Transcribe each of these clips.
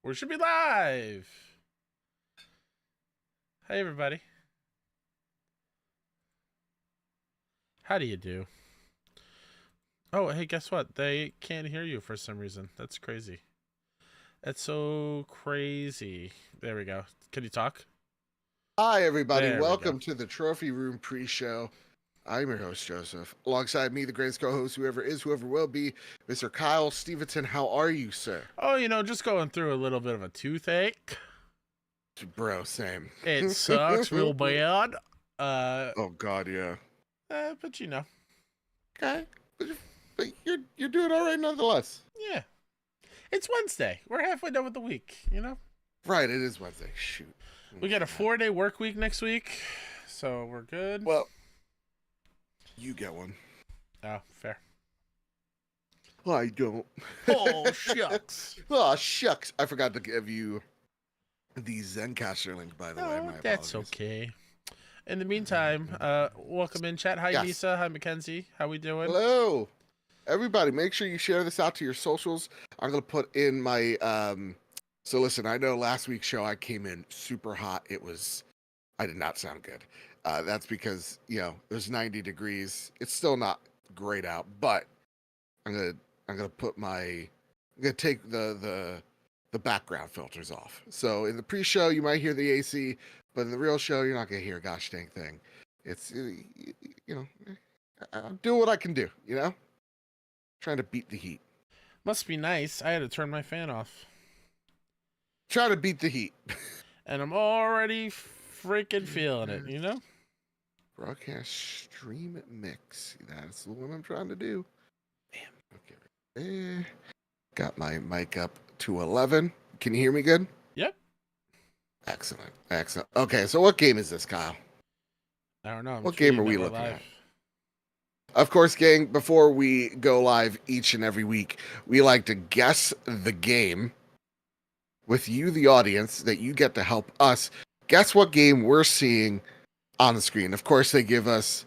We should be live. Hey, everybody. How do you do? Oh, hey, guess what? They can't hear you for some reason. That's crazy. That's so crazy. There we go. Can you talk? Hi, everybody. There we Welcome go. to the Trophy Room pre-show. I'm your host, Joseph. Alongside me, the greatest co-host, whoever is, whoever will be, Mr. Kyle Stevenson. How are you, sir? Oh, just going through a little bit of a toothache. Bro, same. It sucks real bad. Oh, God, yeah. But you know. Okay. But you're doing all right nonetheless. Yeah. It's Wednesday. We're halfway done with the week, Right, it is Wednesday. Shoot. We got a 4-day work week next week, so we're good. Well, you get one. Oh, fair. I don't. Oh, shucks. Oh, shucks. I forgot to give you the Zencaster link, by the way. My That's apologies. okay. In the meantime, welcome in chat. Hi, Yes. Lisa. Hi, Mackenzie. How we doing? Hello. Everybody, make sure you share this out to your socials. I'm going to put in my... So listen, I know last week's show I came in super hot. I did not sound good. That's because, it was 90 degrees. It's still not great out, but I'm gonna take the background filters off. So in the pre-show you might hear the AC, but in the real show you're not gonna hear a gosh dang thing. It's I'm doing what I can do, trying to beat the heat. Must be nice. I had to turn my fan off. Try to beat the heat. And I'm already freaking feeling it, Broadcast stream mix. That's the one I'm trying to do. Bam. Okay. There. Got my mic up to 11. Can you hear me good? Yep. Excellent. Okay, so what game is this, Kyle? I don't know. What game are we looking live. at? Of course, gang, before we go live each and every week, we like to guess the game with you, the audience, that you get to help us guess what game we're seeing on the screen. Of course, they give us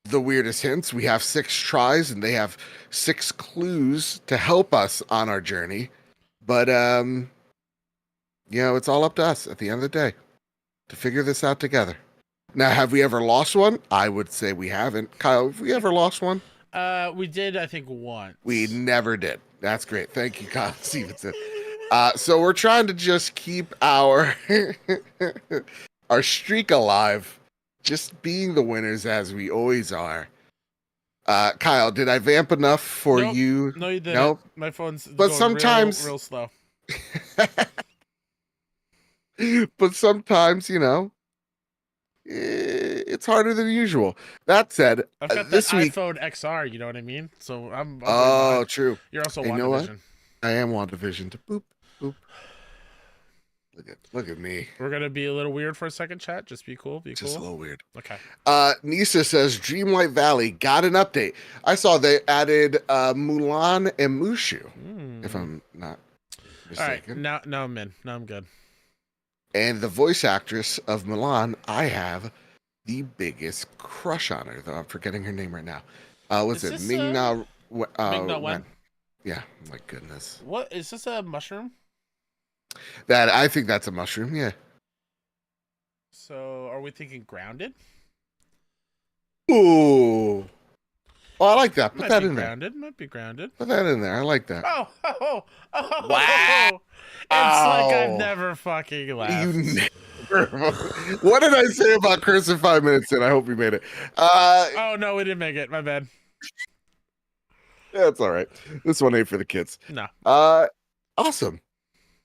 the weirdest hints. We have 6 tries, and they have 6 clues to help us on our journey. But, it's all up to us at the end of the day to figure this out together. Now, have we ever lost one? I would say we haven't. Kyle, have we ever lost one? We did, I think, once. We never did. That's great. Thank you, Kyle Stevenson. So we're trying to just keep our our streak alive, just being the winners as we always are. Kyle, did I vamp enough for you? No, you didn't. Nope. My phone's But going sometimes real slow. But sometimes, it's harder than usual. That said, I've got this that week, iPhone XR, you know what I mean? So I'm oh, true. You're also You know what? WandaVision. I am WandaVision. Boop, boop. Look at me. We're gonna be a little weird for a second, chat. Just be cool. Just a little weird. Okay. Nisa says Dreamlight Valley got an update. I saw they added Mulan and Mushu, if I'm not mistaken. All right, now I'm in. Now I'm good. And the voice actress of Mulan, I have the biggest crush on her, though I'm forgetting her name right now. What's it? Ming-Na Wen. Yeah, my goodness. What is this, a mushroom? I think that's a mushroom, yeah. So, are we thinking grounded? Ooh. Oh, I like that. Put that in there. Might be grounded. Put that in there. I like that. Oh. Wow. It's like I've never fucking laughed. What did I say about cursing 5 minutes in? I hope you made it. Oh, no, we didn't make it. My bad. Yeah, it's all right. This one ain't for the kids. No. Awesome.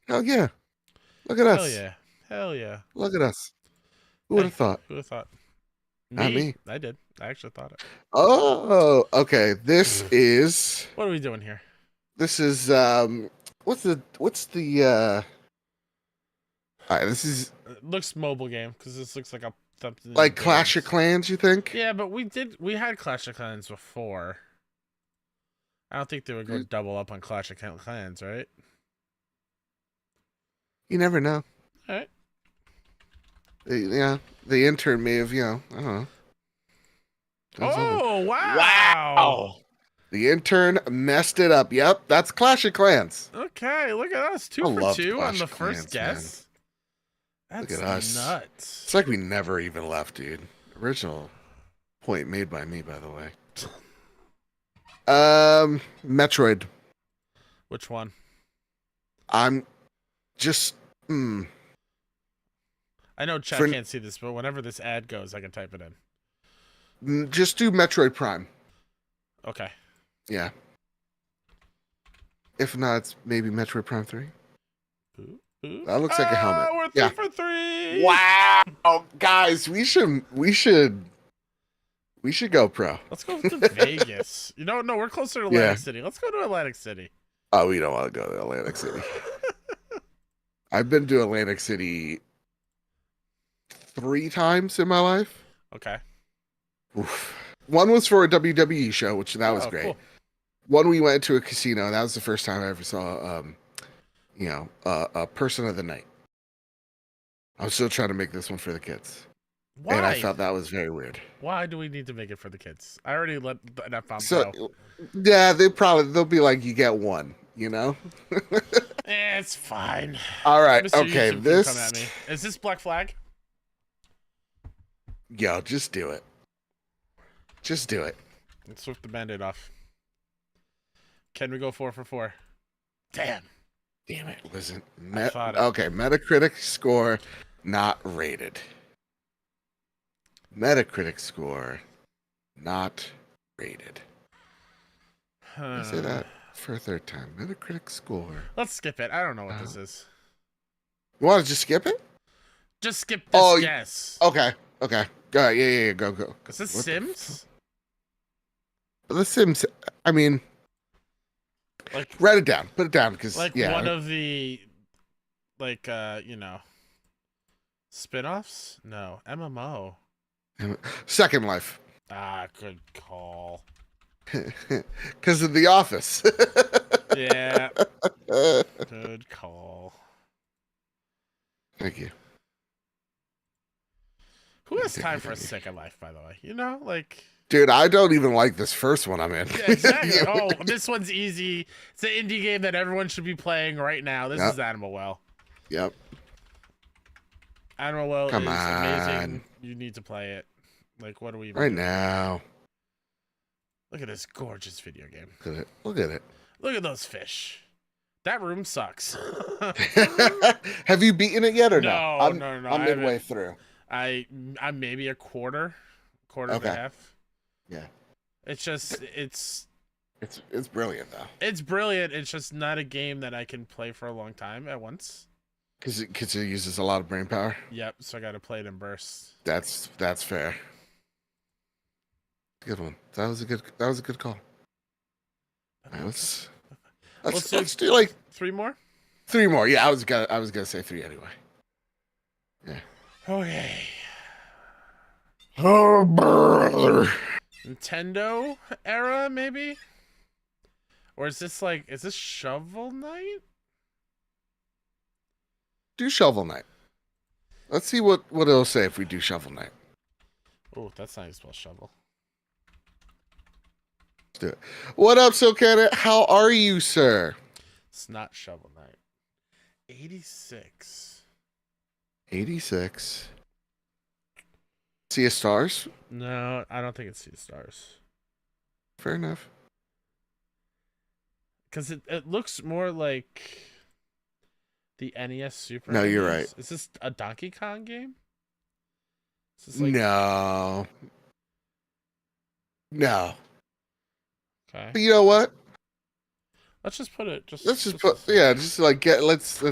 Hell yeah. Look at us. Hell yeah. Look at us. Who would have thought? Who would have thought? Not me. I did. I actually thought it. Oh, okay. This is... What are we doing here? This is, what's the, all right, this is... It looks mobile game, because this looks like a... Like Clash of Clans, you think? Yeah, but we had Clash of Clans before. I don't think they would go double up on Clash of Clans, right? You never know. All right. Yeah, the intern may have, I don't know. Oh, wow! The intern messed it up. Yep, that's Clash of Clans. Okay, look at us. I 2 for loved 2 on Clash the of first Clans, man. guess. Look That's at us. nuts. It's like we never even left, dude. Original point made by me, by the way. Metroid. Which one? I'm just I know chat can't see this, but whenever this ad goes, I can type it in. just do Metroid Prime. Okay. Yeah. If not, it's maybe Metroid Prime 3. Ooh. That looks like a helmet. We're 3 for 3. Wow, guys, we should go pro. Let's go to Vegas. No, we're closer to Atlantic City. Let's go to Atlantic City. Oh, we don't want to go to Atlantic City. I've been to Atlantic City 3 times in my life. Okay. Oof. One was for a WWE show, which that was great. Cool. One we went to a casino. That was the first time I ever saw, a person of the night. I'm still trying to make this one for the kids. Why? And I thought that was very weird. Why do we need to make it for the kids? I already let enough on go. Yeah, they'll be like, you get one, you know? It's fine. All right. Mr. Okay. YouTube this come at me. Is this Black Flag? Yo, just do it. Just do it. Let's rip the band-aid off. Can we go 4 for 4? Damn it. Listen. Okay. Metacritic score not rated. Metacritic score not rated. I say that for a third time. Metacritic score. Let's skip it. I don't know what this is. You want to just skip it? Just skip this guess. Okay. Go ahead. Yeah. Go. Is this Sims? The Sims. I mean, like, write it down. Put it down because one of the spin-offs? No, MMO. Second Life. Good call. Because of The Office. Yeah. Good call. Thank you. Who has time for a Second Life, by the way? Dude, I don't even like this first one I'm in. Yeah, exactly. This one's easy. It's an indie game that everyone should be playing right now. This is Animal Well. Yep. Animal Well is amazing. You need to play it. What do we even do? Now? Look at this gorgeous video game. Look at it. Look at those fish. That room sucks. Have you beaten it yet or no? No. I'm midway through. I'm maybe a quarter and a half. Yeah. It's just it's brilliant though. It's brilliant. It's just not a game that I can play for a long time at once. Because it uses a lot of brain power. Yep. So I got to play it in bursts. That's fair. Good one. That was a good call. All right, let's do 3 more. 3 more. Yeah, I was gonna say 3 anyway. Yeah. Okay. Oh, brother. Nintendo era, maybe? Or is this Shovel Knight? Do Shovel Knight. Let's see what it'll say if we do Shovel Knight. Oh, that's not even spelled shovel. Let's do it. What up, SoCanada? How are you, sir? It's not Shovel Knight. 86. 86. Sea of Stars? No, I don't think it's Sea of Stars. Fair enough. Because it looks more like the NES Super. No, NES. You're right. Is this a Donkey Kong game? No. Okay. But you know what? Let's just put it. Let's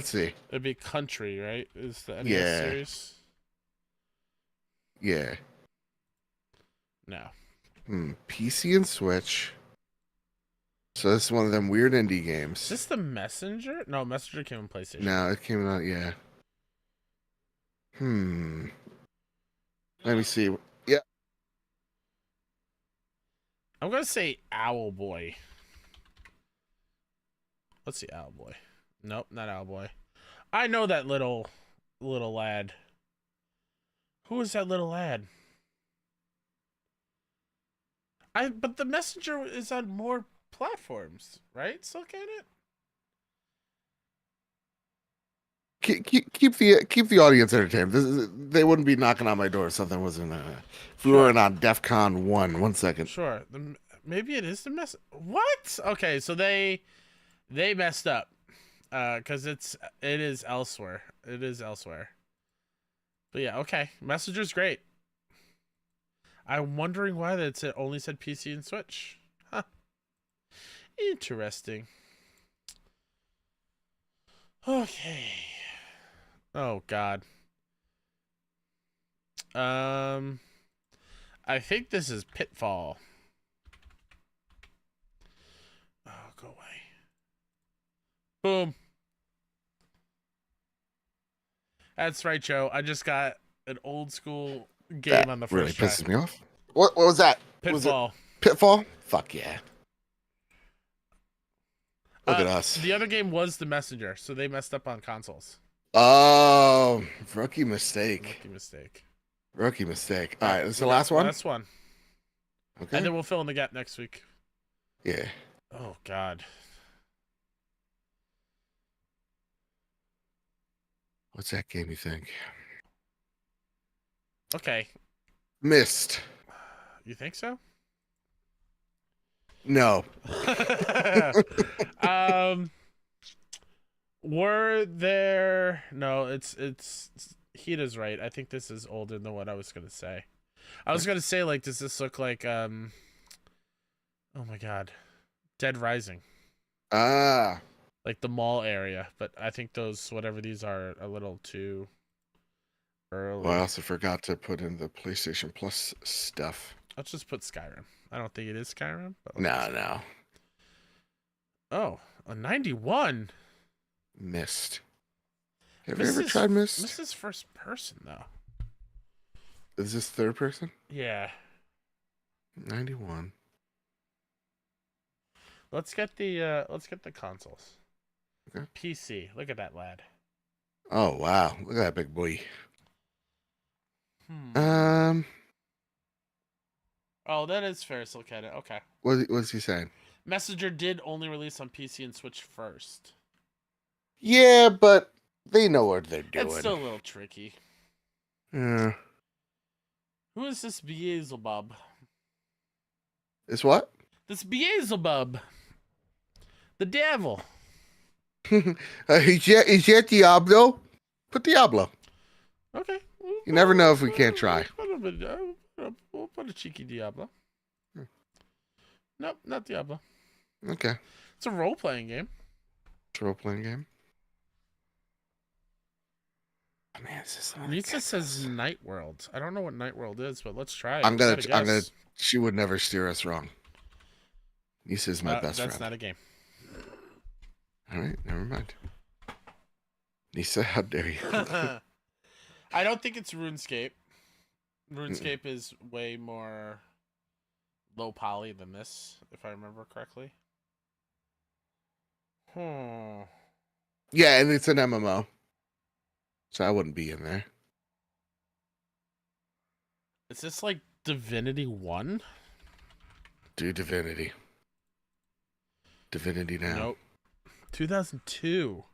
see. It'd be Country, right? Is the NES series? Yeah. No. PC and Switch. So this is one of them weird indie games. Is this the Messenger? No, Messenger came on PlayStation. No, it came out, yeah. Let me see. Yeah. I'm going to say Owlboy. Let's see, Owlboy. Nope, not Owlboy. I know that little lad. Who is that little lad? But the Messenger is on more platforms, right? Still can it? Keep the audience entertained. They wouldn't be knocking on my door if something wasn't. If we Sure. weren't on DEF CON 1. 1 second. Sure. Maybe it is the mess. What? Okay, so they messed up. Because it is elsewhere. It is elsewhere. But yeah, okay. Messenger's great. I'm wondering why it only said PC and Switch. Huh. Interesting. Okay. Oh God. I think this is Pitfall. Oh, go away. Boom. That's right, Joe. I just got an old school game That on the really first try. pisses me off. What was that? Pitfall. Was it Pitfall? Fuck yeah. Look at us. The other game was The Messenger, so they messed up on consoles. Oh, rookie mistake. Rookie mistake. All right, this is the last one? Last one. Okay. And then we'll fill in the gap next week. Yeah. Oh, God. What's that game you think? Okay. Myst. You think so? No. Were there... No, it's Hita's right. I think this is older than what I was going to say. I was going to say, like, does this look like, oh my God, Dead Rising? Ah. Like the mall area, but I think those, whatever these are, a little too early. Well, I also forgot to put in the PlayStation Plus stuff. Let's just put Skyrim. I don't think it is Skyrim. But No. Oh, a 91. Myst. Have you ever tried Myst? Myst is first person though. Is this third person? Yeah. 91. Let's get the consoles. Okay. PC. Look at that lad. Oh wow! Look at that big boy. Oh, that is fair. So look at it. Okay. What's he saying? Messenger did only release on PC and Switch first. Yeah, but they know what they're doing. It's still a little tricky. Yeah. Who is this Beelzebub? It's what? This Beelzebub. The devil. Is that Diablo? Put Diablo. Okay. You never know if we can't try. We'll put a cheeky Diablo. Nope, not Diablo. Okay. It's a role-playing game. It's a role-playing game. Oh, man, Nisa says Night World. I don't know what Night World is, but let's try it. I'm gonna. She would never steer us wrong. Nisa's my best friend. That's not a game. All right, never mind. Nisa, how dare you? I don't think it's RuneScape. RuneScape is way more low poly than this, if I remember correctly. Yeah, and it's an MMO. So I wouldn't be in there. Is this like Divinity 1? Do Divinity. Divinity now. Nope. 2002.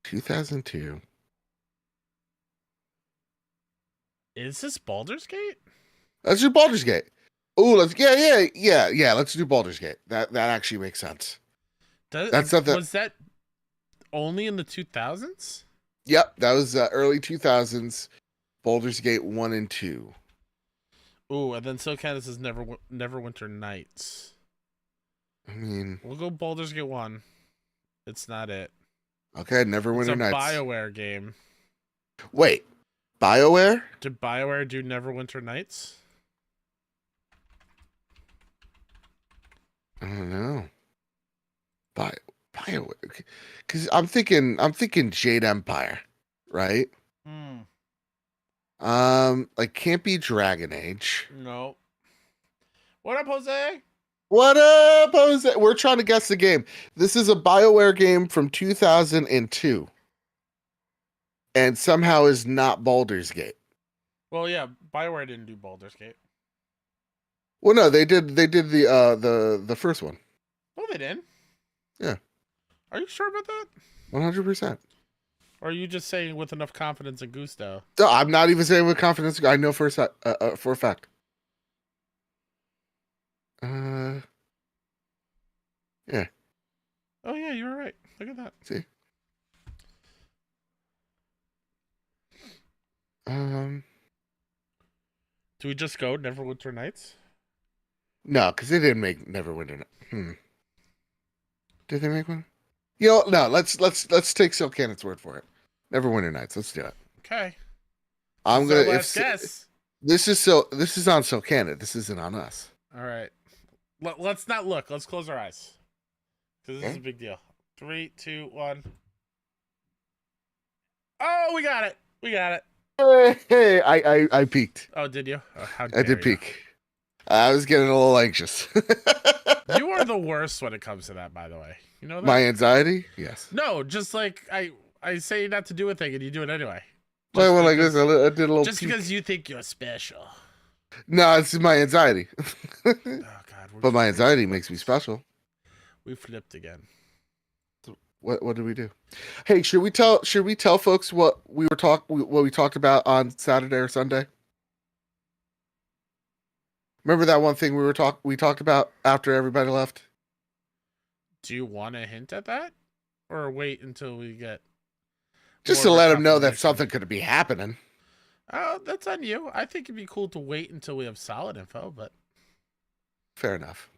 2002. Is this Baldur's Gate? Let's do Baldur's Gate. Oh, let's yeah. Let's do Baldur's Gate. That actually makes sense. Was that only in the 2000s? Yep, that was early 2000s. Baldur's Gate 1 and 2. Ooh, and then Candace is Neverwinter Nights. I mean, we'll go Baldur's Gate 1. It's not it. Okay, Neverwinter Nights. It's a BioWare game. Wait, BioWare? Did BioWare do Neverwinter Nights? I don't know. BioWare, because I'm thinking Jade Empire, right? Like can't be Dragon Age. No. What up, Jose? What up, Jose? We're trying to guess the game. This is a BioWare game from 2002, and somehow is not Baldur's Gate. Well, yeah, BioWare didn't do Baldur's Gate. Well, no, they did the first one. No, they didn't. Yeah. Are you sure about that? 100%. Or are you just saying with enough confidence and gusto? No, I'm not even saying with confidence. I know for a fact. Yeah. Oh yeah, you were right. Look at that. See. Do we just go Neverwinter Nights? No, because they didn't make Neverwinter. Did they make one? No. Let's take Silcanet's word for it. Neverwinter Nights. Let's do it. Okay. I'm gonna. Last guess. This is on Silcanet. This isn't on us. All right. Let's not look. Let's close our eyes. Because this is a big deal. 3, 2, 1. Oh, we got it. We got it. Hey, I peeked. Oh, did you? Oh, how dare I did you. peek. I was getting a little anxious. You are the worst when it comes to that, by the way. You know that? My anxiety? Yes. No, just like I say not to do a thing and you do it anyway. Well, like this, I did a little just peek. because you think you're special. No, it's my anxiety. Oh God. But my anxiety makes me special. We flipped again. What did we do? Hey, should we tell folks what we talked about on Saturday or Sunday? Remember that one thing we talked about after everybody left? Do you want to hint at that, or wait until we get? Just to let them know that something could be happening. Oh, that's on you. I think it'd be cool to wait until we have solid info, but fair enough.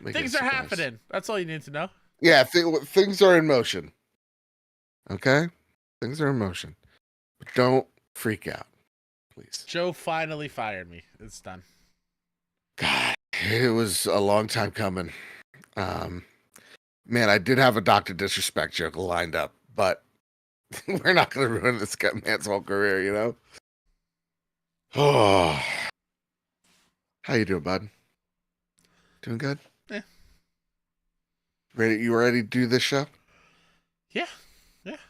Things are happening. That's all you need to know. Yeah, things are in motion. Okay? Things are in motion. But don't freak out, please. Joe finally fired me. It's done. God, it was a long time coming. Man, I did have a Dr. Disrespect joke lined up, but we're not going to ruin this man's whole career, you know? Oh. How you doing, bud? Doing good? Yeah. Ready? You ready to do this show? Yeah,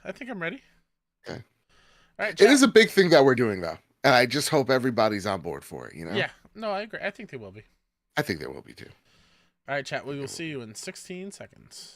I think I'm ready. Okay. All right. It is a big thing that we're doing, though, and I just hope everybody's on board for it. You know? Yeah. No, I agree. I think they will be. I think they will be too. All right, chat. We will see you in 16 seconds.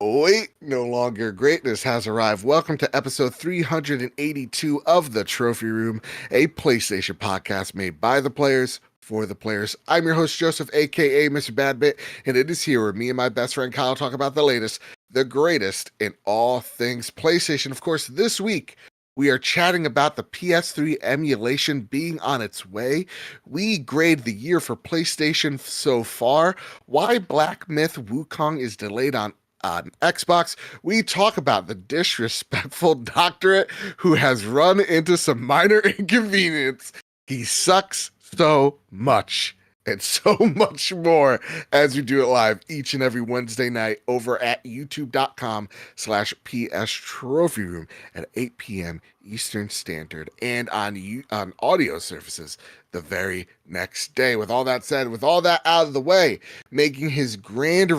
Wait, no longer greatness has arrived. Welcome to episode 382 of The Trophy Room, a PlayStation podcast made by the players for the players. I'm your host, Joseph, aka Mr. Badbit, and it is here where me and my best friend Kyle talk about the latest, the greatest in all things PlayStation. Of course, this week, we are chatting about the PS3 emulation being on its way. We grade the year for PlayStation so far, why Black Myth Wukong is delayed on Xbox. We talk about the disrespectful doctorate who has run into some minor inconvenience. He sucks so much and so much more as we do it live each and every Wednesday night over at youtube.com/PS Trophy Room at 8 p.m. Eastern Standard and on audio services the very next day. With all that said, with all that out of the way, making his grand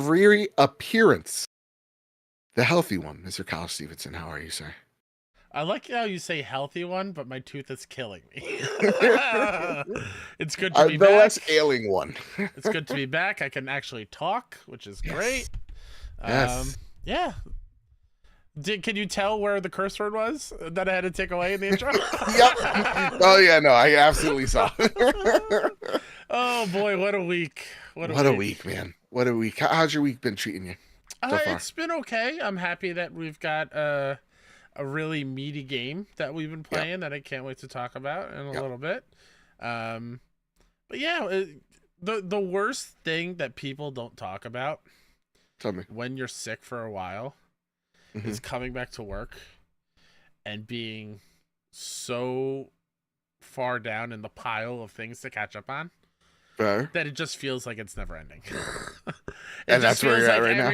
appearance, the healthy one, Mr. Kyle Stevenson. How are you, sir? I like how you say healthy one, but my tooth is killing me. It's good to be back. The less ailing one. It's good to be back. I can actually talk, which is great. Yes. Yeah. Can you tell where the curse word was that I had to take away in the intro? Yep. Oh, yeah, no, I absolutely saw. Oh, boy, what a week. What a week, man. What a week. How's your week been treating you so far? It's been okay. I'm happy that we've got a really meaty game that we've been playing that I can't wait to talk about in a little bit. But yeah, the worst thing that people don't talk about when you're sick for a while is coming back to work and being so far down in the pile of things to catch up on that it just feels like it's never ending. And that's where you're at right now.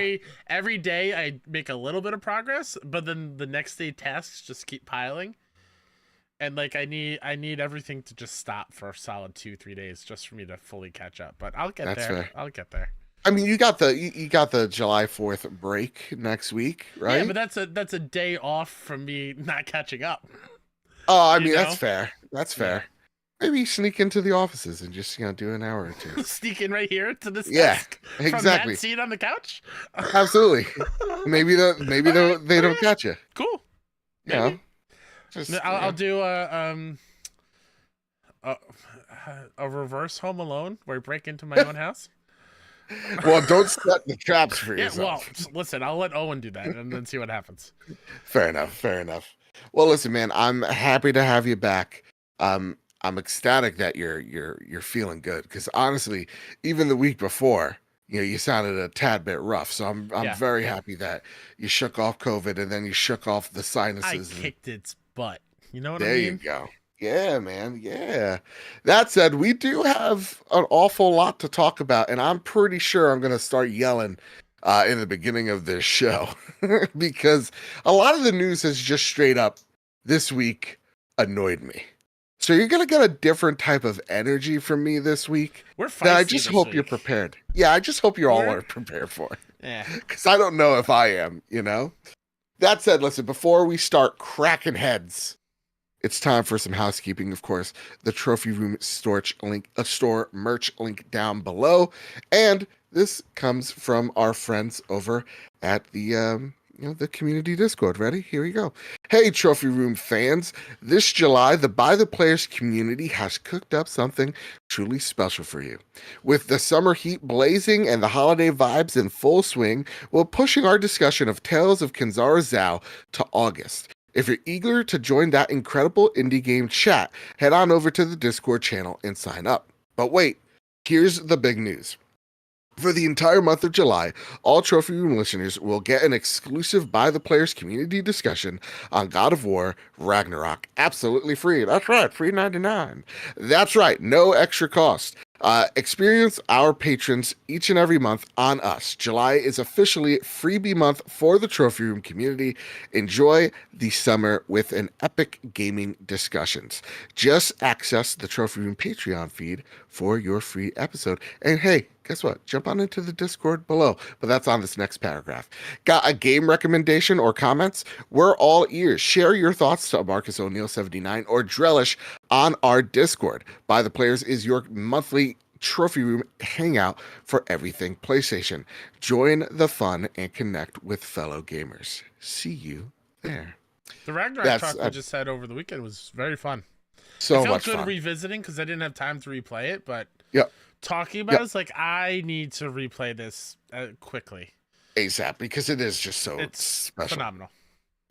Every day I make a little bit of progress, but then the next day tasks just keep piling. and like I need everything to just stop for a solid 2-3 days just for me to fully catch up. But I'll get That's there. fair. I'll get there. I mean, you got the July 4th break next week, Yeah, but right? that's a day off from me not catching up. Oh, I You mean, that's know? fair. That's Yeah. fair. Maybe sneak into the offices and just do an hour or two. Sneak in right here to this Yeah, desk from that exactly. seat on the couch. Absolutely. Maybe All right, they don't okay, catch you. cool. You know, Maybe just I'll do a a reverse Home Alone where I break into my own house. Well, don't set the traps for Yeah, well, yourself. listen, I'll let Owen do that and then see what happens. Fair enough. Fair enough. Well, listen, man, I'm happy to have you back. I'm ecstatic that you're feeling good because honestly, even the week before, you sounded a tad bit rough. So I'm Yeah, very happy that you shook off COVID and then you shook off the I sinuses and kicked its butt. You know what I there you mean? go. Yeah, man. Yeah. That said, we do have an awful lot to talk about, and I'm pretty sure I'm going to start yelling in the beginning of this show because a lot of the news has just straight up this week annoyed me. So you're going to get a different type of energy from me this week We're that I feisty just this hope you're week. prepared. Yeah, I just hope you all We're are prepared for yeah. because I don't know if I am. That said, listen, before we start cracking heads, it's time for some housekeeping, of course. The Trophy Room store merch link down below, and this comes from our friends over at the community Discord. Ready? Here we go. Hey, Trophy Room fans! This July, the By the Players community has cooked up something truly special for you. With the summer heat blazing and the holiday vibes in full swing, we're pushing our discussion of Tales of Kenzara Zao to August. If you're eager to join that incredible indie game chat, head on over to the Discord channel and sign up. But wait, here's the big news. For the entire month of July, all Trophy Room listeners will get an exclusive By the Players community discussion on God of War Ragnarok. Absolutely free. That's right, free 99. That's right, no extra cost. Experience our patrons each and every month on us. July is officially freebie month for the Trophy Room community. Enjoy the summer with an epic gaming discussions. Just access the Trophy Room Patreon feed for your free episode. And hey, guess what? Jump on into the Discord below. But that's on this next paragraph. Got a game recommendation or comments? We're all ears. Share your thoughts to Marcus O'Neill 79 or Drellish on our Discord. By the Players is your monthly Trophy Room hangout for everything PlayStation. Join the fun and connect with fellow gamers. See you there. The Ragnarok That's talk we just had over the weekend was very fun. It so felt much good fun. revisiting because I didn't have time to replay it, but Yep. talking about Yep. it's like I need to replay this quickly. ASAP because it is just so It's special. phenomenal.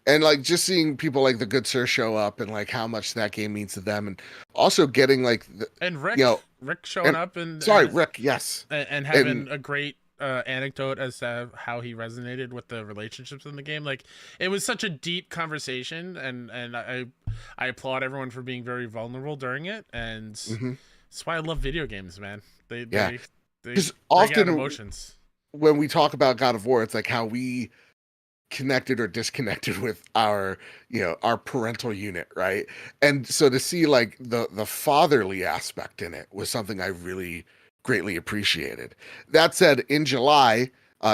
And like just seeing people like the Good Sir show up and like how much that game means to them, and also getting like And Rick, you know, Rick showing and- up and Rick, yes, and having a great anecdote as to how he resonated with the relationships in the game. Like it was such a deep conversation, and I applaud everyone for being very vulnerable during it, and that's why I love video games, man. They Yeah. bring 'Cause out often emotions. when we talk about God of War, it's like how we connected or disconnected with our parental unit, right? And so to see like the fatherly aspect in it was something I really greatly appreciated. That said, in July,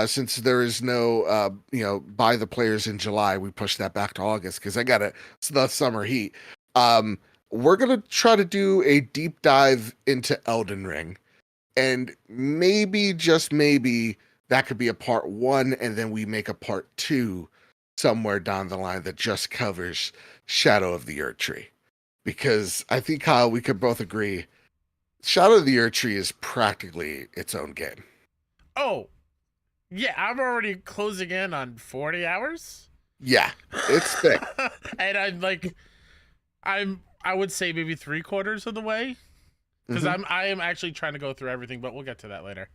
since there is no By the Players in July, we pushed that back to August because it's the summer heat. We're gonna try to do a deep dive into Elden Ring, and maybe, just maybe, that could be a part one, and then we make a part two somewhere down the line that just covers Shadow of the Erdtree. Because I think, Kyle, we could both agree Shadow of the Erdtree is practically its own game. Oh, yeah, I'm already closing in on 40 hours. Yeah, it's thick. And I would say maybe 3/4 of the way. Because I am actually trying to go through everything, but we'll get to that later.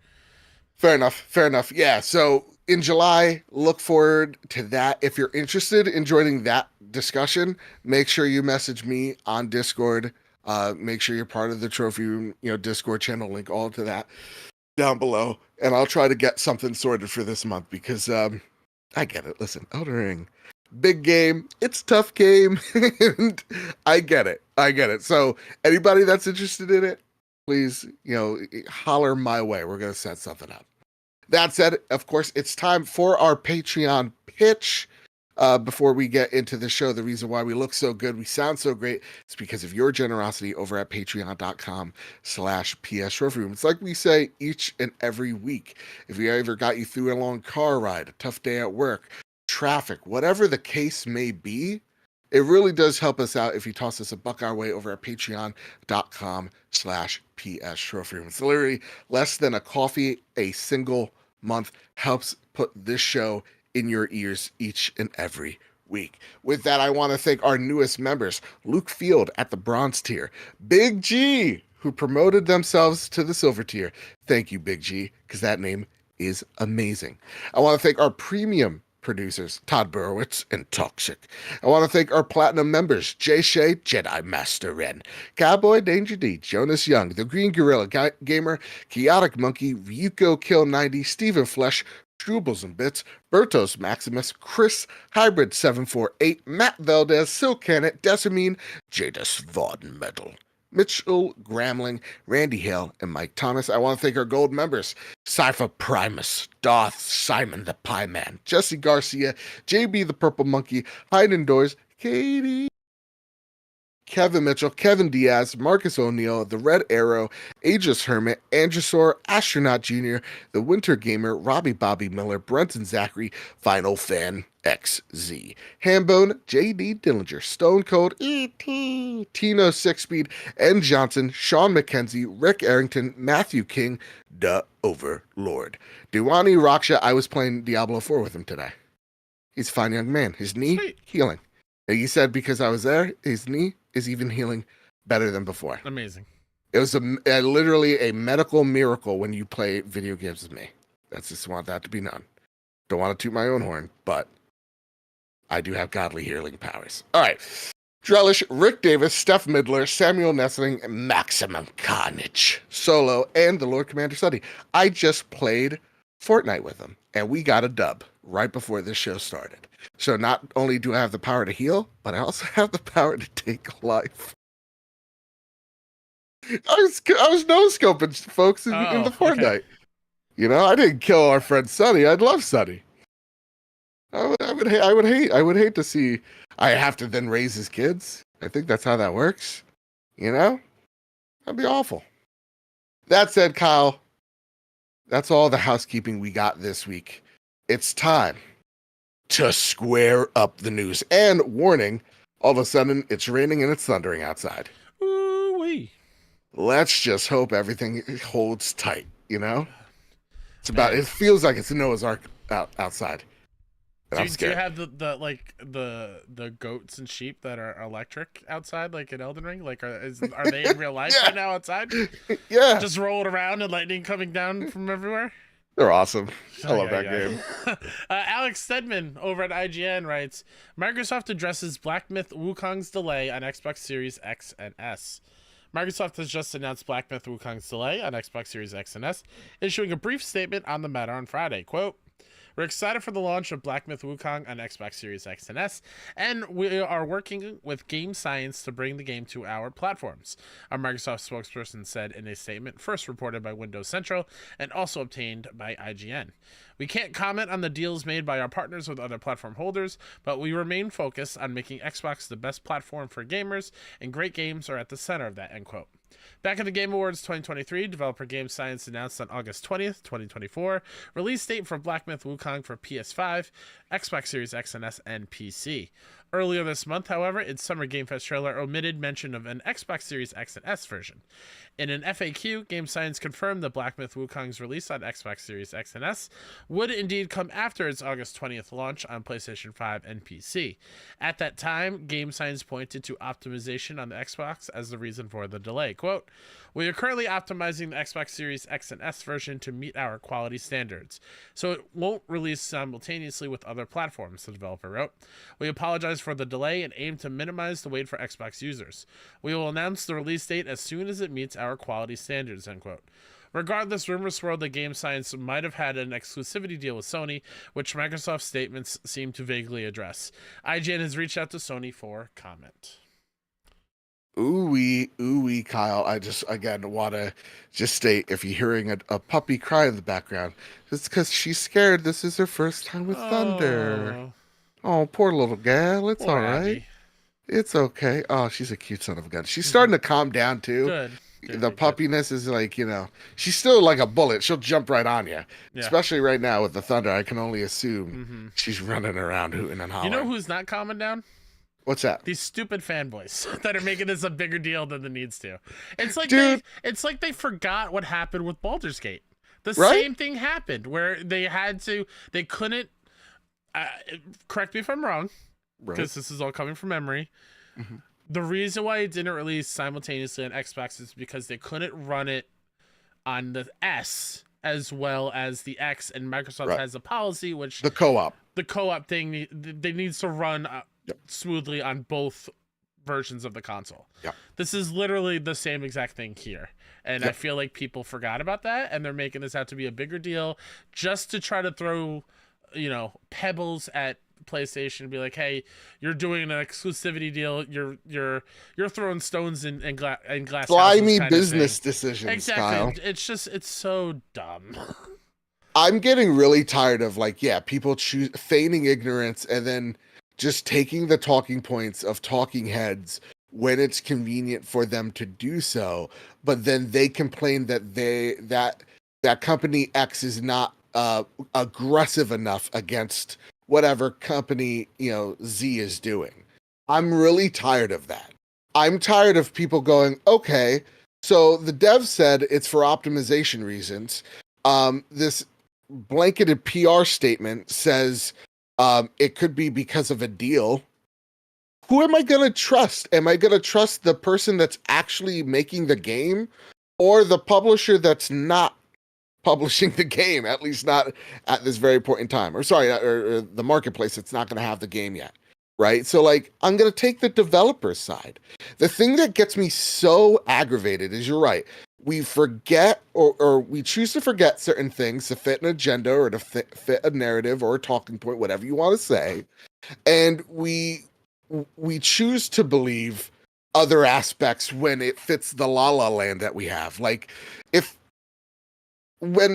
Fair enough. Yeah, so in July, look forward to that. If you're interested in joining that discussion, make sure you message me on Discord. Make sure you're part of the Trophy Room, Discord channel. Link all to that down below, and I'll try to get something sorted for this month because I get it. Listen, Elden Ring. big game. It's tough game. And I get it. I get it. So anybody that's interested in it, please, holler my way. We're going to set something up. That said, of course, it's time for our Patreon pitch. Before we get into the show, the reason why we look so good, we sound so great, is because of your generosity over at patreon.com/PS Trophy Room. It's like we say each and every week. If we ever got you through a long car ride, a tough day at work, traffic, whatever the case may be, it really does help us out if you toss us a buck our way over at patreon.com/PS Trophy Room. It's literally less than a coffee a single month, helps put this show in your ears each and every week. With that, I want to thank our newest members, Luke Field at the bronze tier, Big G, who promoted themselves to the silver tier. Thank you, Big G, because that name is amazing. I want to thank our premium producers, Todd Burowitz and Toxic. I want to thank our platinum members, Jay Shea, Jedi Master Ren, Cowboy Danger D, Jonas Young, The Green Gorilla Gamer, Chaotic Monkey, Ryuko Kill 90, Stephen Flesh, Strubles and Bits, Bertos Maximus, Chris, Hybrid 748, Matt Valdez, Silcanet, Decimine, Jadis Vaughn Metal, Mitchell Gramling, Randy Hale, and Mike Thomas. I want to thank our gold members, Cypher Primus, Doth, Simon the Pie Man, Jesse Garcia, JB the Purple Monkey, Hide Indoors, Katie, Kevin Mitchell, Kevin Diaz, Marcus O'Neill, The Red Arrow, Aegis Hermit, Androsaur, Astronaut Jr., The Winter Gamer, Robbie Bobby Miller, Brenton Zachary, Final Fan XZ, Hambone, JD Dillinger, Stone Cold, E.T., Tino Sixspeed, N. Johnson, Sean McKenzie, Rick Arrington, Matthew King, The Overlord. Duwani Raksha, I was playing Diablo 4 with him today. He's a fine young man. His knee, healing. He said because I was there, his knee is even healing better than before. Amazing. It was literally a medical miracle when you play video games with me. That's just want that to be known. Don't want to toot my own horn, but I do have godly healing powers. All right. Drellish, Rick Davis, Steph Midler, Samuel Nestling, Maximum Carnage, Solo, and the Lord Commander Study. I just played Fortnite with him, and we got a dub right before this show started. So not only do I have the power to heal, but I also have the power to take life. I was no-scoping folks in the Fortnite. Okay. I didn't kill our friend Sonny. I'd love Sonny. I would hate to see I have to then raise his kids. I think that's how that works. That'd be awful. That said, Kyle, that's all the housekeeping we got this week. It's time to square up the news. And warning, all of a sudden it's raining and it's thundering outside. Ooh-wee. Let's just hope everything holds tight, It's about, it feels like it's Noah's Ark outside. Do you have the goats and sheep that are electric outside, like in Elden Ring? Like, are they in real life right now outside? Yeah. Just rolling around and lightning coming down from everywhere? They're awesome. I love that game. Alex Stedman over at IGN writes, Microsoft addresses Black Myth Wukong's delay on Xbox Series X and S. Microsoft has just announced Black Myth Wukong's delay on Xbox Series X and S, issuing a brief statement on the matter on Friday. Quote, we're excited for the launch of Black Myth Wukong on Xbox Series X and S, and we are working with Game Science to bring the game to our platforms, a Microsoft spokesperson said in a statement first reported by Windows Central and also obtained by IGN. We can't comment on the deals made by our partners with other platform holders, but we remain focused on making Xbox the best platform for gamers, and great games are at the center of that, end quote. Back at the Game Awards 2023, developer Game Science announced on August 20th, 2024, release date for Black Myth Wukong for PS5, Xbox Series X and S, and PC. Earlier this month, however, its Summer Game Fest trailer omitted mention of an Xbox Series X and S version. In an FAQ, Game Science confirmed that Black Myth Wukong's release on Xbox Series X and S would indeed come after its August 20th launch on PlayStation 5 and PC. At that time, Game Science pointed to optimization on the Xbox as the reason for the delay. Quote, we are currently optimizing the Xbox Series X and S version to meet our quality standards, so it won't release simultaneously with other platforms, the developer wrote. We apologize for the delay and aim to minimize the wait for Xbox users. We will announce the release date as soon as it meets our quality standards, end quote. Regardless, rumors swirled that Game Science might have had an exclusivity deal with Sony, which Microsoft's statements seem to vaguely address. IGN has reached out to Sony for comment. Ooh, Kyle. I just, again, want to just state, if you're hearing a puppy cry in the background, it's because she's scared. This is her first time with Thunder. Oh, Oh, poor little gal. It's poor all right. Abby. It's okay. Oh, she's a cute son of a gun. She's starting to calm down too. Good. The puppiness is like, she's still like a bullet. She'll jump right on you. Yeah. Especially right now with the Thunder. I can only assume she's running around hooting and hollering. You know who's not calming down? What's that? These stupid fanboys that are making this a bigger deal than it needs to. It's like it's like they forgot what happened with Baldur's Gate. The same thing happened where they couldn't. Correct me if I'm wrong, because this is all coming from memory. Mm-hmm. The reason why it didn't release simultaneously on Xbox is because they couldn't run it on the S as well as the X, and Microsoft has a policy which the co-op thing they needs to run smoothly on both versions of the console. This is literally the same exact thing here, and I feel like people forgot about that, and they're making this out to be a bigger deal just to try to throw pebbles at PlayStation and be like, hey, you're doing an exclusivity deal, you're throwing stones in glass slimy business decisions. Exactly. Kyle. It's so dumb. I'm getting really tired of people feigning ignorance and then just taking the talking points of talking heads when it's convenient for them to do so, but then they complain that that company X is not aggressive enough against whatever company Z is doing. I'm really tired of that. I'm tired of people going, okay, so the dev said it's for optimization reasons. This blanketed PR statement says it could be because of a deal. Who am I going to trust? Am I going to trust the person that's actually making the game or the publisher that's not publishing the game, at least not at this very point in time? Or the marketplace that's not going to have the game yet, right? So I'm going to take the developer side. The thing that gets me so aggravated is, you're right, we forget or we choose to forget certain things to fit an agenda or to fit a narrative or a talking point, whatever you want to say, and we choose to believe other aspects when it fits the la la land that we have.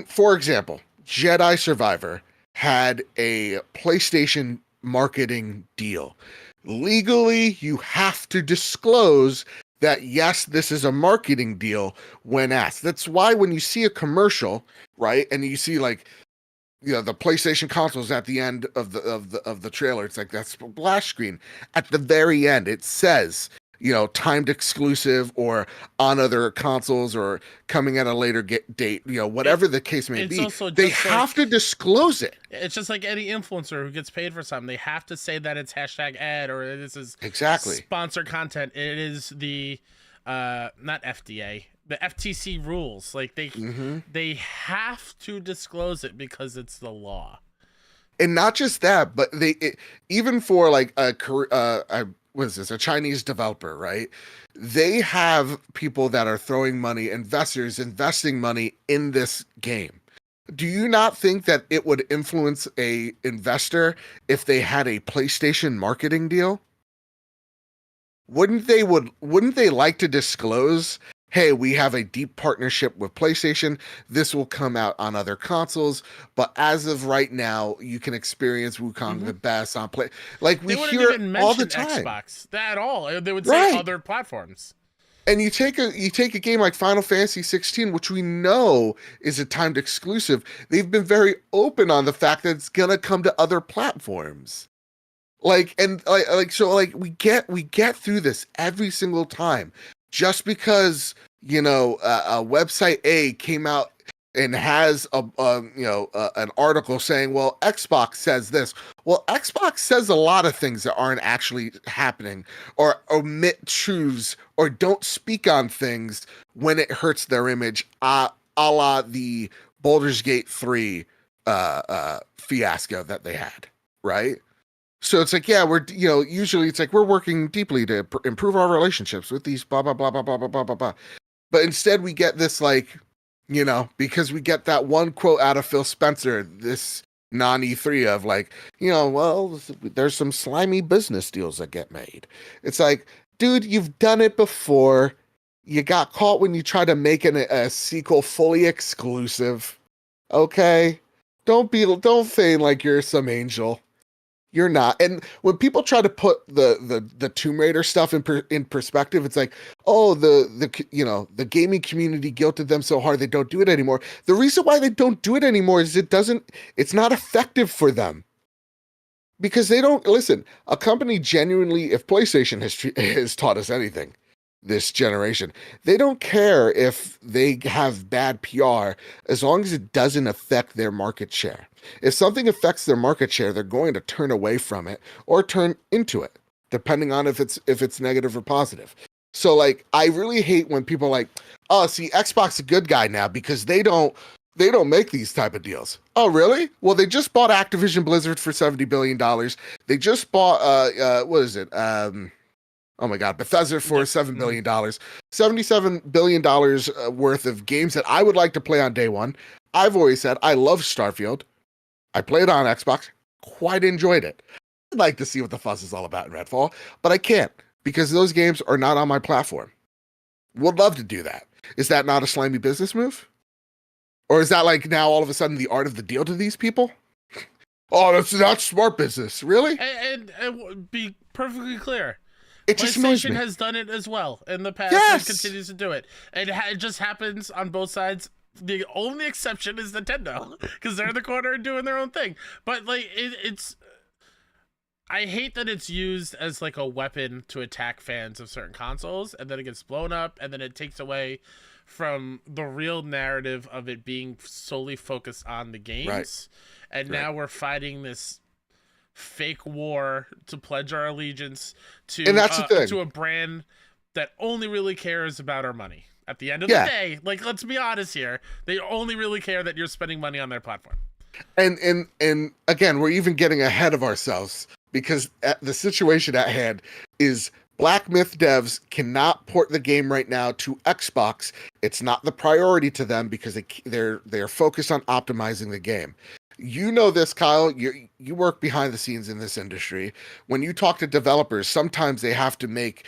For example, Jedi Survivor had a PlayStation marketing deal. Legally, you have to disclose that, yes, this is a marketing deal when asked. That's why when you see a commercial, right, and you see the PlayStation consoles at the end of the trailer, it's like that splash screen. At the very end, it says, timed exclusive or on other consoles or coming at a later date, whatever the case may be. They have to disclose it. It's just like any influencer who gets paid for something. They have to say that it's hashtag ad or this is sponsored content. It is the not FDA, the FTC rules. They have to disclose it because it's the law. And not just that, but even for a Chinese developer, right? They have people that are throwing money, investors investing money in this game. Do you not think that it would influence a investor if they had a PlayStation marketing deal? Wouldn't they like to disclose, hey, we have a deep partnership with PlayStation. This will come out on other consoles, but as of right now, you can experience Wukong the best on Play. We hear it all the time. Xbox at all. They would say other platforms. And you take a game like Final Fantasy 16, which we know is a timed exclusive. They've been very open on the fact that it's gonna come to other platforms. We get through this every single time. Just because a website A came out and has an article saying, well, Xbox says this. Well, Xbox says a lot of things that aren't actually happening, or omit truths, or don't speak on things when it hurts their image, a la the Baldur's Gate 3 fiasco that they had, right? So it's like, usually it's like we're working deeply to improve our relationships with these blah, blah, blah, blah, blah, blah, blah, blah, blah. But instead we get this because we get that one quote out of Phil Spencer, this non E3 of like, well, there's some slimy business deals that get made. It's like, dude, you've done it before. You got caught when you tried to make a sequel fully exclusive. Okay? Don't feign like you're some angel. You're not. And when people try to put the Tomb Raider stuff in perspective, it's like, oh, the gaming community guilted them so hard they don't do it anymore. The reason why they don't do it anymore is it's not effective for them. Because they don't listen. A company genuinely, if PlayStation has taught us anything this generation, they don't care if they have bad PR as long as it doesn't affect their market share. If something affects their market share, they're going to turn away from it or turn into it, depending on if it's negative or positive. So like, I really hate when people are like, oh, see, Xbox is a good guy now because they don't make these type of deals. Oh, really? Well, they just bought Activision Blizzard for $70 billion. They just bought, what is it? Oh my God, Bethesda for $7 billion. $77 billion worth of games that I would like to play on day one. I've always said I love Starfield. I played on Xbox, quite enjoyed it. I'd like to see what the fuss is all about in Redfall, but I can't because those games are not on my platform. Would love to do that. Is that not a slimy business move? Or is that like now all of a sudden the art of the deal to these people? Oh, that's not smart business. Really? And be perfectly clear. It just annoys me. PlayStation has done it as well in the past Yes! and continues to do it. And it just happens on both sides. The only exception is Nintendo because they're in the corner doing their own thing. But like it's, I hate that it's used as like a weapon to attack fans of certain consoles, and then it gets blown up, and then it takes away from the real narrative of it being solely focused on the games. Right. And now we're fighting this fake war to pledge our allegiance to, and that's the thing. To a brand that only really cares about our money. At the end of the day, like, let's be honest here, they only really care that you're spending money on their platform. And again, we're even getting ahead of ourselves because the situation at hand is Black Myth devs cannot port the game right now to Xbox. It's not the priority to them because they're focused on optimizing the game. You know this, Kyle. You work behind the scenes in this industry. When you talk to developers, sometimes they have to make,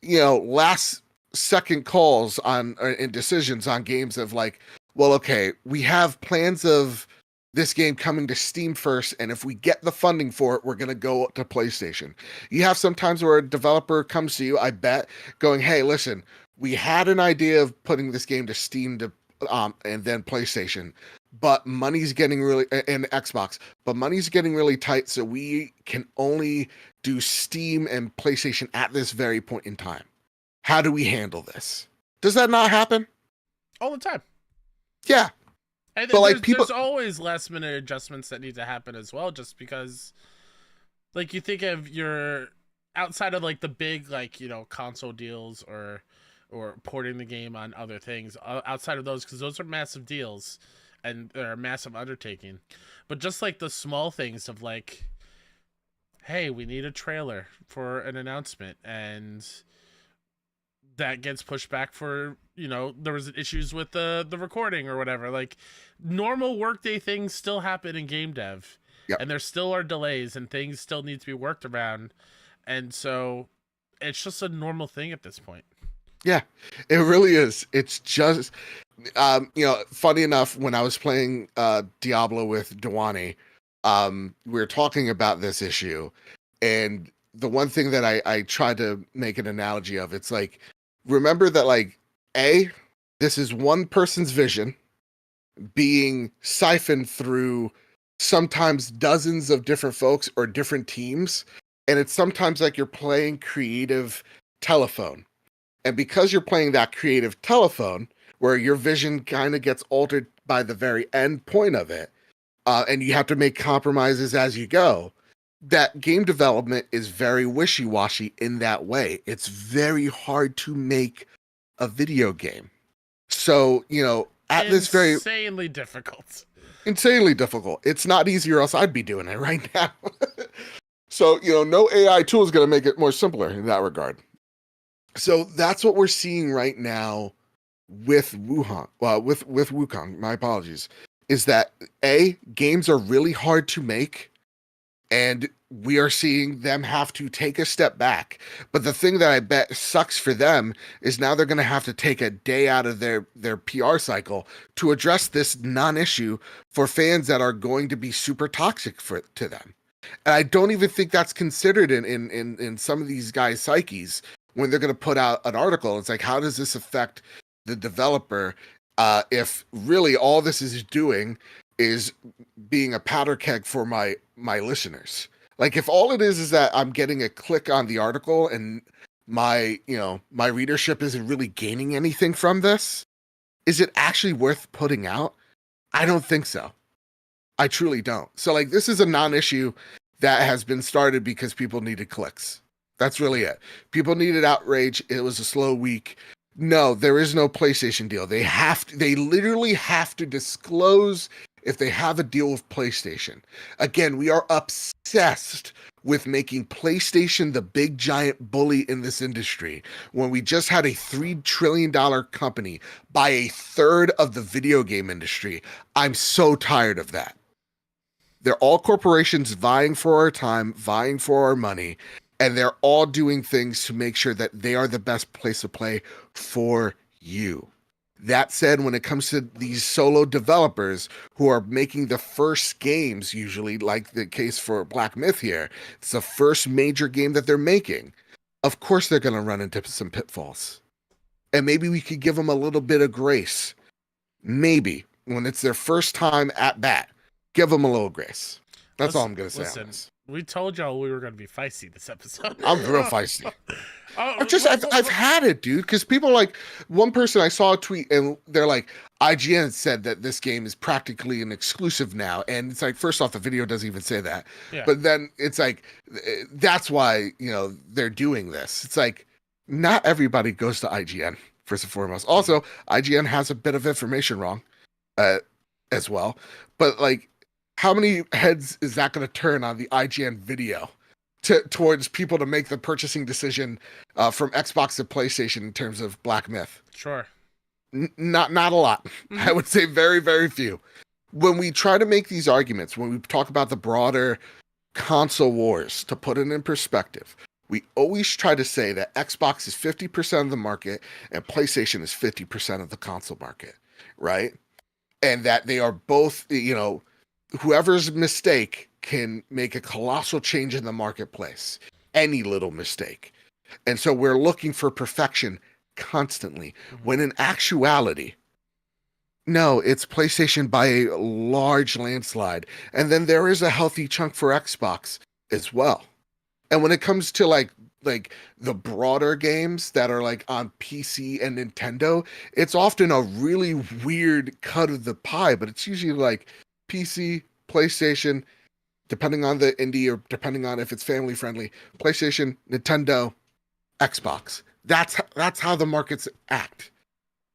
last second calls on and decisions on games of like, well, okay, we have plans of this game coming to Steam first, and if we get the funding for it, we're going to go to PlayStation. You have sometimes where a developer comes to you, I bet, going, hey, listen, we had an idea of putting this game to Steam to and then PlayStation, but money's getting really, and Xbox, but money's getting really tight, so we can only do Steam and PlayStation at this very point in time. How do we handle this? Does that not happen? All the time. Yeah. And but like there's always last minute adjustments that need to happen as well, just because like you think of your outside of like the big console deals or porting the game on other things outside of those, because those are massive deals and they're a massive undertaking. But just like the small things of like, hey, we need a trailer for an announcement, and that gets pushed back for, there was issues with the recording or whatever. Like normal workday things still happen in game dev. Yep. And there still are delays and things still need to be worked around. And so it's just a normal thing at this point. Yeah, it really is. It's just, funny enough, when I was playing Diablo with Dewani, we were talking about this issue. And the one thing that I tried to make an analogy of, it's like, remember that like, this is one person's vision being siphoned through sometimes dozens of different folks or different teams. And it's sometimes like you're playing creative telephone. And because you're playing that creative telephone, where your vision kind of gets altered by the very end point of it, and you have to make compromises as you go, that game development is very wishy-washy in that way. It's very hard to make a video game. So, at this very... Insanely difficult. It's not easy, or else I'd be doing it right now. So, no AI tool is going to make it more simpler in that regard. So that's what we're seeing right now with with Wukong, my apologies, is that games are really hard to make, and we are seeing them have to take a step back. But the thing that I bet sucks for them is now they're going to have to take a day out of their PR cycle to address this non-issue for fans that are going to be super toxic to them. And I don't even think that's considered in some of these guys' psyches when they're going to put out an article. It's like, how does this affect the developer if really all this is doing is being a powder keg for my listeners? Like, if all it is that I'm getting a click on the article and my readership isn't really gaining anything from this, is it actually worth putting out? I don't think so. I truly don't. So, like, this is a non-issue that has been started because people needed clicks. That's really it. People needed outrage. It was a slow week. No, there is no PlayStation deal. They literally have to disclose if they have a deal with PlayStation. Again, we are obsessed with making PlayStation the big giant bully in this industry when we just had a $3 trillion company buy a third of the video game industry. I'm so tired of that. They're all corporations vying for our time, vying for our money, and they're all doing things to make sure that they are the best place to play for you. That said, when it comes to these solo developers who are making the first games, usually like the case for Black Myth here, it's the first major game that they're making. Of course, they're going to run into some pitfalls. And maybe we could give them a little bit of grace. Maybe when it's their first time at bat, give them a little grace. That's all I'm going to say on this. We told y'all we were going to be feisty this episode. I'm real feisty. I've had it, dude. Because people like, one person I saw a tweet and they're like, IGN said that this game is practically an exclusive now, and it's like, first off, the video doesn't even say that. Yeah. But then it's like, that's why they're doing this. It's like, not everybody goes to IGN first and foremost. Also, IGN has a bit of information wrong, as well. But like, how many heads is that going to turn on the IGN video towards people to make the purchasing decision from Xbox to PlayStation in terms of Black Myth? Sure. Not a lot. Mm-hmm. I would say very, very few. When we try to make these arguments, when we talk about the broader console wars, to put it in perspective, we always try to say that Xbox is 50% of the market and PlayStation is 50% of the console market, right? And that they are both, whoever's mistake can make a colossal change in the marketplace. Any little mistake. And so we're looking for perfection constantly. Mm-hmm. When in actuality, no, it's PlayStation by a large landslide. And then there is a healthy chunk for Xbox as well. And when it comes to like the broader games that are like on PC and Nintendo, it's often a really weird cut of the pie, but it's usually like PC, PlayStation, depending on the indie or depending on if it's family friendly, PlayStation, Nintendo, Xbox. That's how the markets act.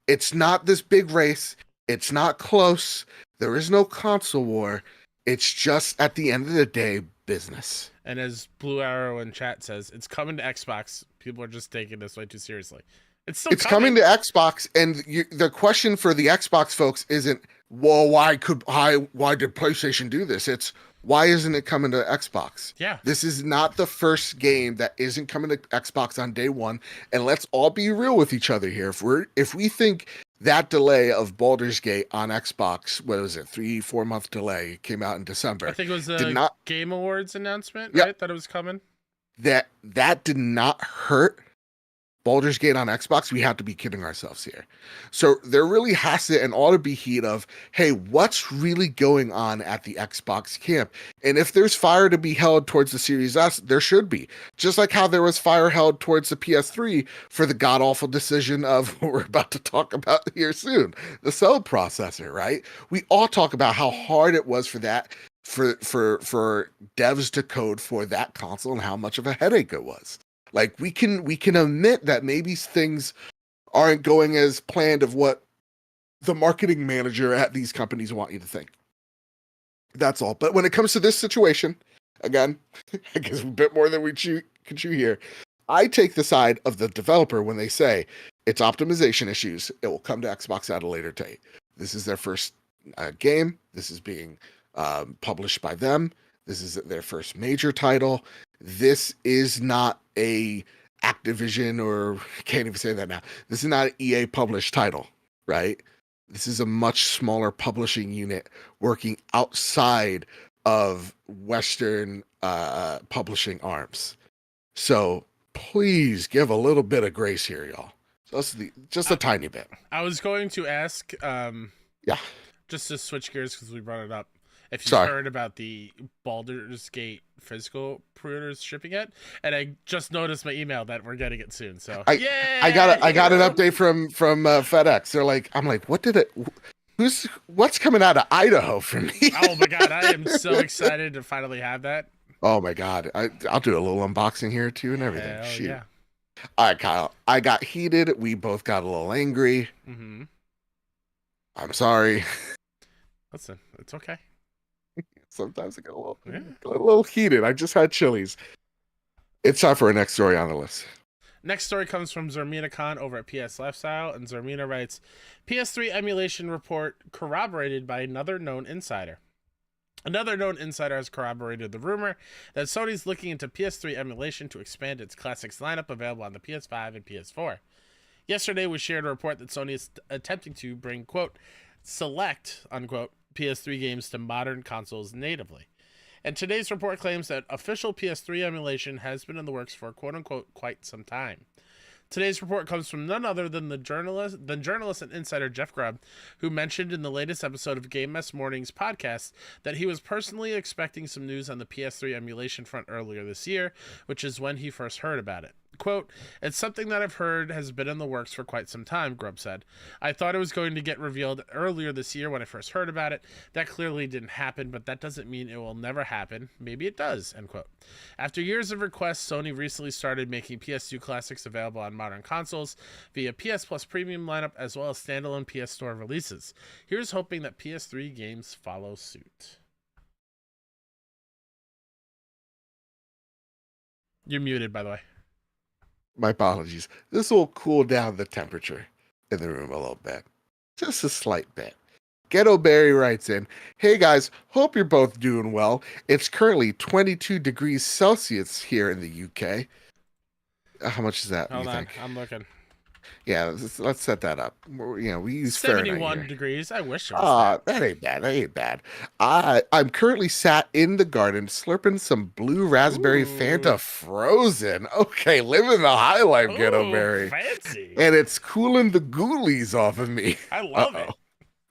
It's not this big race. It's not close. There is no console war. It's just, at the end of the day, business. And as Blue Arrow in chat says, it's coming to Xbox. People are just taking this way too seriously. It's coming to Xbox, and the question for the Xbox folks isn't, well, why did PlayStation do this? It's, why isn't it coming to Xbox? Yeah. This is not the first game that isn't coming to Xbox on day one. And let's all be real with each other here. If we think that delay of Baldur's Gate on Xbox, what was it, 3-4 month delay, it came out in December. I think it was the Game Awards announcement, right? Yep. That it was coming. That did not hurt Baldur's Gate on Xbox. We have to be kidding ourselves here. So there really has to and ought to be heat of, hey, what's really going on at the Xbox camp? And if there's fire to be held towards the Series S, there should be. Just like how there was fire held towards the PS3 for the god-awful decision of what we're about to talk about here soon, the cell processor, right? We all talk about how hard it was for that, for devs to code for that console and how much of a headache it was. Like, we can admit that maybe things aren't going as planned of what the marketing manager at these companies want you to think. That's all. But when it comes to this situation, again, I guess a bit more than we can chew here, I take the side of the developer when they say, It's optimization issues. It will come to Xbox at a later date. This is their first game. This is being published by them. This is their first major title. This is not a Activision, or can't even say that now. This is not an EA published title, right? This is a much smaller publishing unit working outside of Western publishing arms. So please give a little bit of grace here, y'all. Just a tiny bit. I was going to ask, yeah, just to switch gears because we brought it up. If you've heard about the Baldur's Gate physical pre-orders shipping yet, and I just noticed my email that we're getting it soon. So I got an update from FedEx. They're like, I'm like, what's coming out of Idaho for me? Oh my god, I am so excited to finally have that. Oh my god, I'll do a little unboxing here too and everything. Hell Shoot. Yeah. All right, Kyle. I got heated. We both got a little angry. Mm-hmm. I'm sorry. Listen, it's okay. Sometimes I get a little heated. I just had Chili's. It's time for our next story on the list. Next story comes from Zermina Khan over at PS Lifestyle, and Zermina writes, PS3 emulation report corroborated by another known insider. Another known insider has corroborated the rumor that Sony's looking into PS3 emulation to expand its classics lineup available on the PS5 and PS4. Yesterday, we shared a report that Sony is attempting to bring, quote, select, unquote, PS3 games to modern consoles natively. And today's report claims that official PS3 emulation has been in the works for, quote-unquote, quite some time. Today's report comes from none other than the journalist and insider Jeff Grubb, who mentioned in the latest episode of Game Mess Morning's podcast that he was personally expecting some news on the PS3 emulation front earlier this year, which is when he first heard about it. Quote, it's something that I've heard has been in the works for quite some time, Grubb said. I thought it was going to get revealed earlier this year when I first heard about it. That clearly didn't happen, but that doesn't mean it will never happen. Maybe it does, end quote. After years of requests, Sony recently started making PS2 classics available on modern consoles via PS Plus Premium lineup as well as standalone PS Store releases. Here's hoping that PS3 games follow suit. You're muted, by the way. My apologies. This will cool down the temperature in the room a little bit. Just a slight bit. Ghetto Berry writes in, hey guys, hope you're both doing well. It's currently 22 degrees Celsius here in the UK. How much is that? Hold on, I'm looking. Yeah, let's set that up. You know, we use 71 degrees. I wish it was that ain't bad. That ain't bad. I'm currently sat in the garden slurping some blue raspberry Fanta frozen. Okay, living the high life, Ghetto Berry. Fancy. And it's cooling the ghoulies off of me. I love it.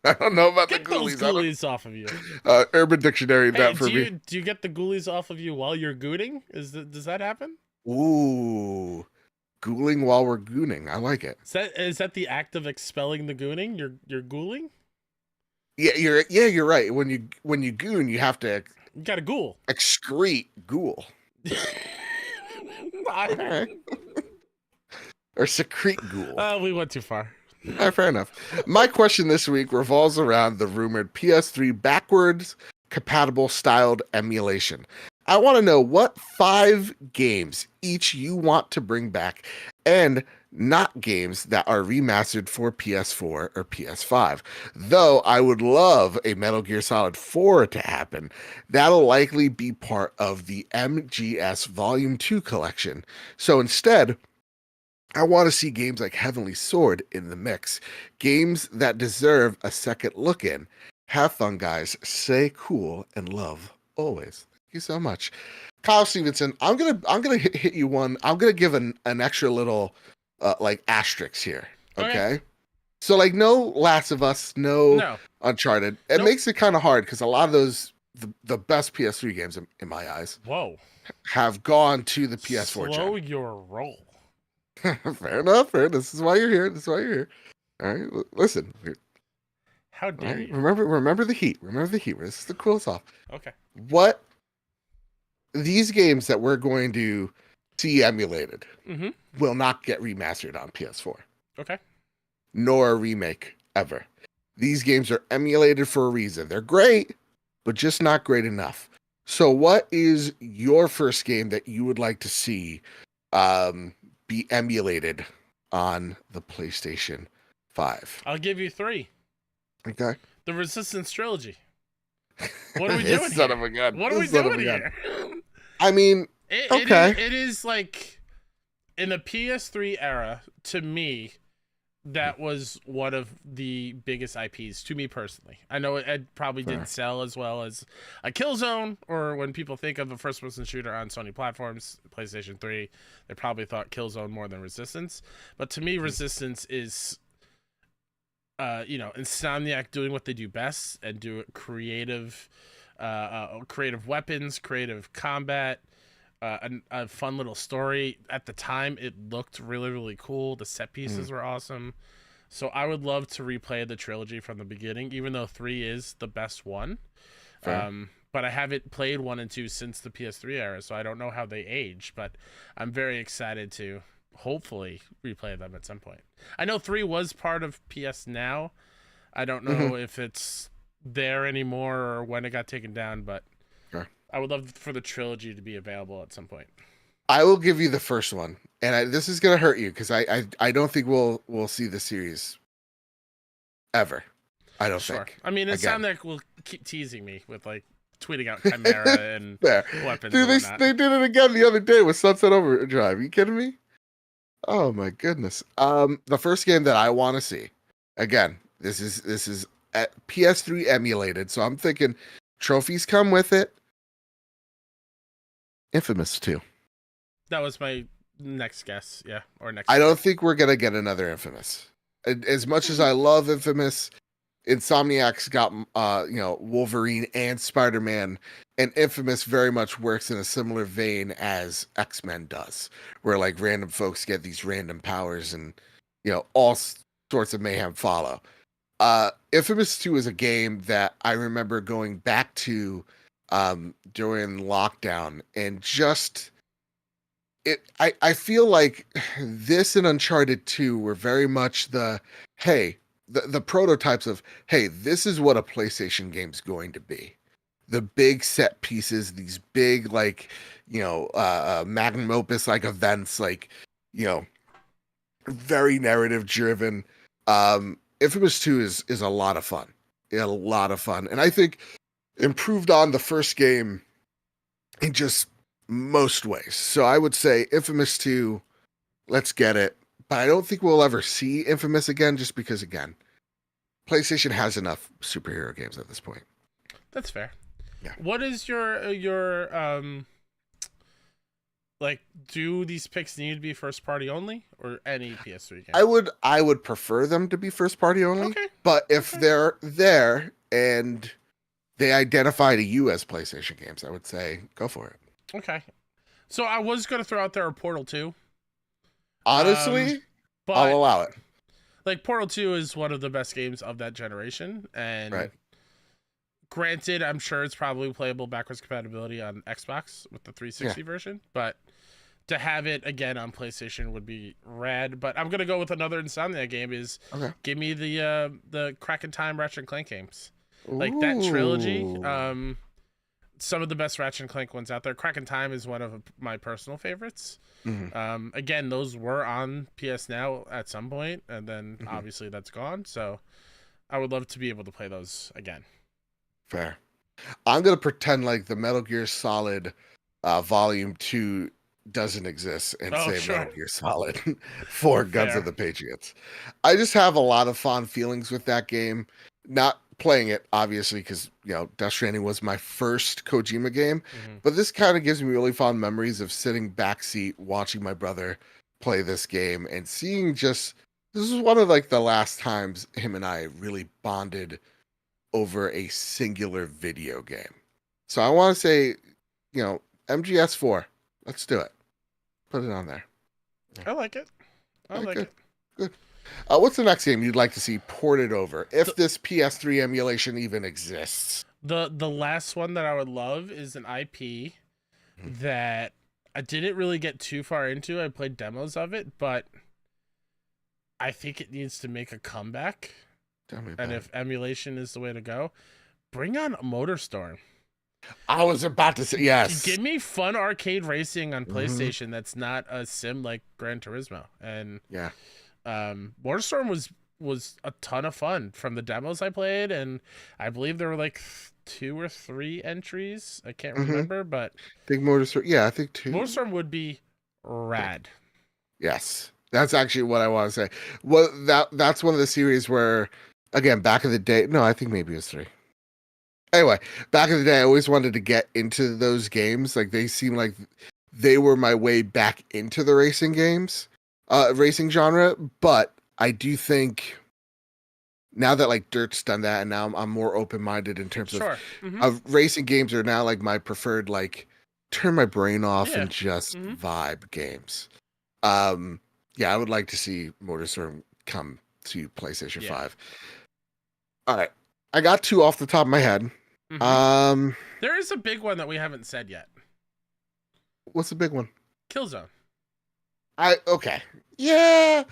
I don't know about get the ghoulies. Those ghoulies off of you. Urban Dictionary, that for me. Do you get the ghoulies off of you while you're gooning? Does that happen? Ooh. Ghouling while we're gooning. I like it. Is that the act of expelling the gooning? You're ghouling? Yeah, you're right. When you goon, you have to you gotta ghoul. Excrete ghoul. Or secrete ghoul. We went too far. Fair enough. My question this week revolves around the rumored PS3 backwards compatible styled emulation. I want to know what 5 games each you want to bring back, and not games that are remastered for PS4 or PS5. Though I would love a Metal Gear Solid 4 to happen. That'll likely be part of the MGS Volume 2 collection. So instead, I want to see games like Heavenly Sword in the mix. Games that deserve a second look in. Have fun, guys. Stay cool and love always. Thank you so much. Kyle Stevenson, I'm gonna hit you one. I'm gonna give an extra little like asterisk here. Okay? So like no Last of Us, no. Uncharted. It makes it kind of hard because a lot of those the best PS3 games in my eyes have gone to the PS4 Slow your roll. Fair enough. This is why you're here. All right, listen. How dare you? Remember the heat. This is the coolest off. Okay. What these games that we're going to see emulated will not get remastered on PS4. Okay. Nor a remake ever. These games are emulated for a reason. They're great, but just not great enough. So what is your first game that you would like to see be emulated on the PlayStation 5. I'll give you 3. Okay. The Resistance trilogy. What are we This doing son here? of a gun. What are we This son of doing a gun. here? I mean, okay. It is like in the PS3 era, to me, that was one of the biggest IPs to me personally. I know it probably didn't sell as well as a Killzone, or when people think of a first-person shooter on Sony platforms, PlayStation 3, they probably thought Killzone more than Resistance. But to me, Resistance is, Insomniac doing what they do best and do creative weapons, creative combat. A fun little story. At the time, it looked really, really cool. The set pieces were awesome. So I would love to replay the trilogy from the beginning, even though 3 is the best one. But I haven't played 1 and 2 since the PS3 era, so I don't know how they age. But I'm very excited to hopefully replay them at some point. I know 3 was part of PS Now. I don't know if it's there anymore or when it got taken down, but I would love for the trilogy to be available at some point. I will give you the first one, and this is gonna hurt you because I don't think we'll see the series ever. I don't think. I mean, Insomniac will keep teasing me with like tweeting out Chimera and weapons. Dude, they did it again the other day with Sunset Overdrive. Are you kidding me? Oh my goodness. The first game that I want to see, again, this is PS3 emulated, so I'm thinking trophies come with it. Infamous 2. That was my next guess, yeah, or next. I don't think we're gonna get another Infamous. As much as I love Infamous, Insomniac's got Wolverine and Spider-Man, and Infamous very much works in a similar vein as X-Men does, where like random folks get these random powers and all sorts of mayhem follow. Infamous 2 is a game that I remember going back to during lockdown, and just I feel like this and Uncharted 2 were very much the prototypes of, hey, this is what a PlayStation game's going to be. The big set pieces, these big magnum opus like events, very narrative driven. Infamous 2 is a lot of fun. A lot of fun. And I think improved on the first game in just most ways. So I would say Infamous 2, let's get it. But I don't think we'll ever see Infamous again, just because, again, PlayStation has enough superhero games at this point. That's fair. Yeah. What is your do these picks need to be first party only or any PS3 game? I would prefer them to be first party only. Okay. But if they're there and they identify to you as PlayStation games, I would say go for it. Okay. So I was going to throw out there a Portal 2. Honestly, but I'll allow it. Like, Portal 2 is one of the best games of that generation. And granted, I'm sure it's probably playable backwards compatibility on Xbox with the 360 version. But to have it again on PlayStation would be rad. But I'm going to go with another Insomniac game is give me the Crack in Time Ratchet and Clank games. Like that trilogy, some of the best Ratchet and Clank ones out there. Crack in Time is one of my personal favorites. Again, those were on PS Now at some point, and then obviously that's gone. So I would love to be able to play those again. Fair. I'm going to pretend like the Metal Gear Solid Volume 2 doesn't exist and say Metal Gear Solid 4 Guns of the Patriots. I just have a lot of fond feelings with that game. Not playing it, obviously, because Death Stranding was my first Kojima game, but this kind of gives me really fond memories of sitting backseat watching my brother play this game and seeing this is one of like the last times him and I really bonded over a singular video game. So I want to say, MGS4, let's do it. Put it on there. I like it. I like it. Good. What's the next game you'd like to see ported over, if this PS3 emulation even exists? The last one that I would love is an IP that I didn't really get too far into. I played demos of it, but I think it needs to make a comeback. Tell me about and if emulation is the way to go, bring on MotorStorm. I was about to say yes. Give me fun arcade racing on PlayStation that's not a sim like Gran Turismo. And MotorStorm was a ton of fun from the demos I played, and I believe there were like 2 or 3 entries. I can't remember, but Big Motor. Yeah, I think 2. MotorStorm would be rad. Yes, that's actually what I want to say. Well, that's one of the series where, again, back in the day. No, I think maybe it was 3. Anyway, back in the day, I always wanted to get into those games. Like they seemed like they were my way back into the racing games, racing genre. But I do think now that like Dirt's done that, and now I'm more open minded in terms Sure. of racing games are now like my preferred like turn my brain off and just vibe games. Yeah, I would like to see MotorStorm come to PlayStation 5. All right, I got 2 off the top of my head. There is a big one that we haven't said yet. What's the big one? Killzone. Okay. Yeah.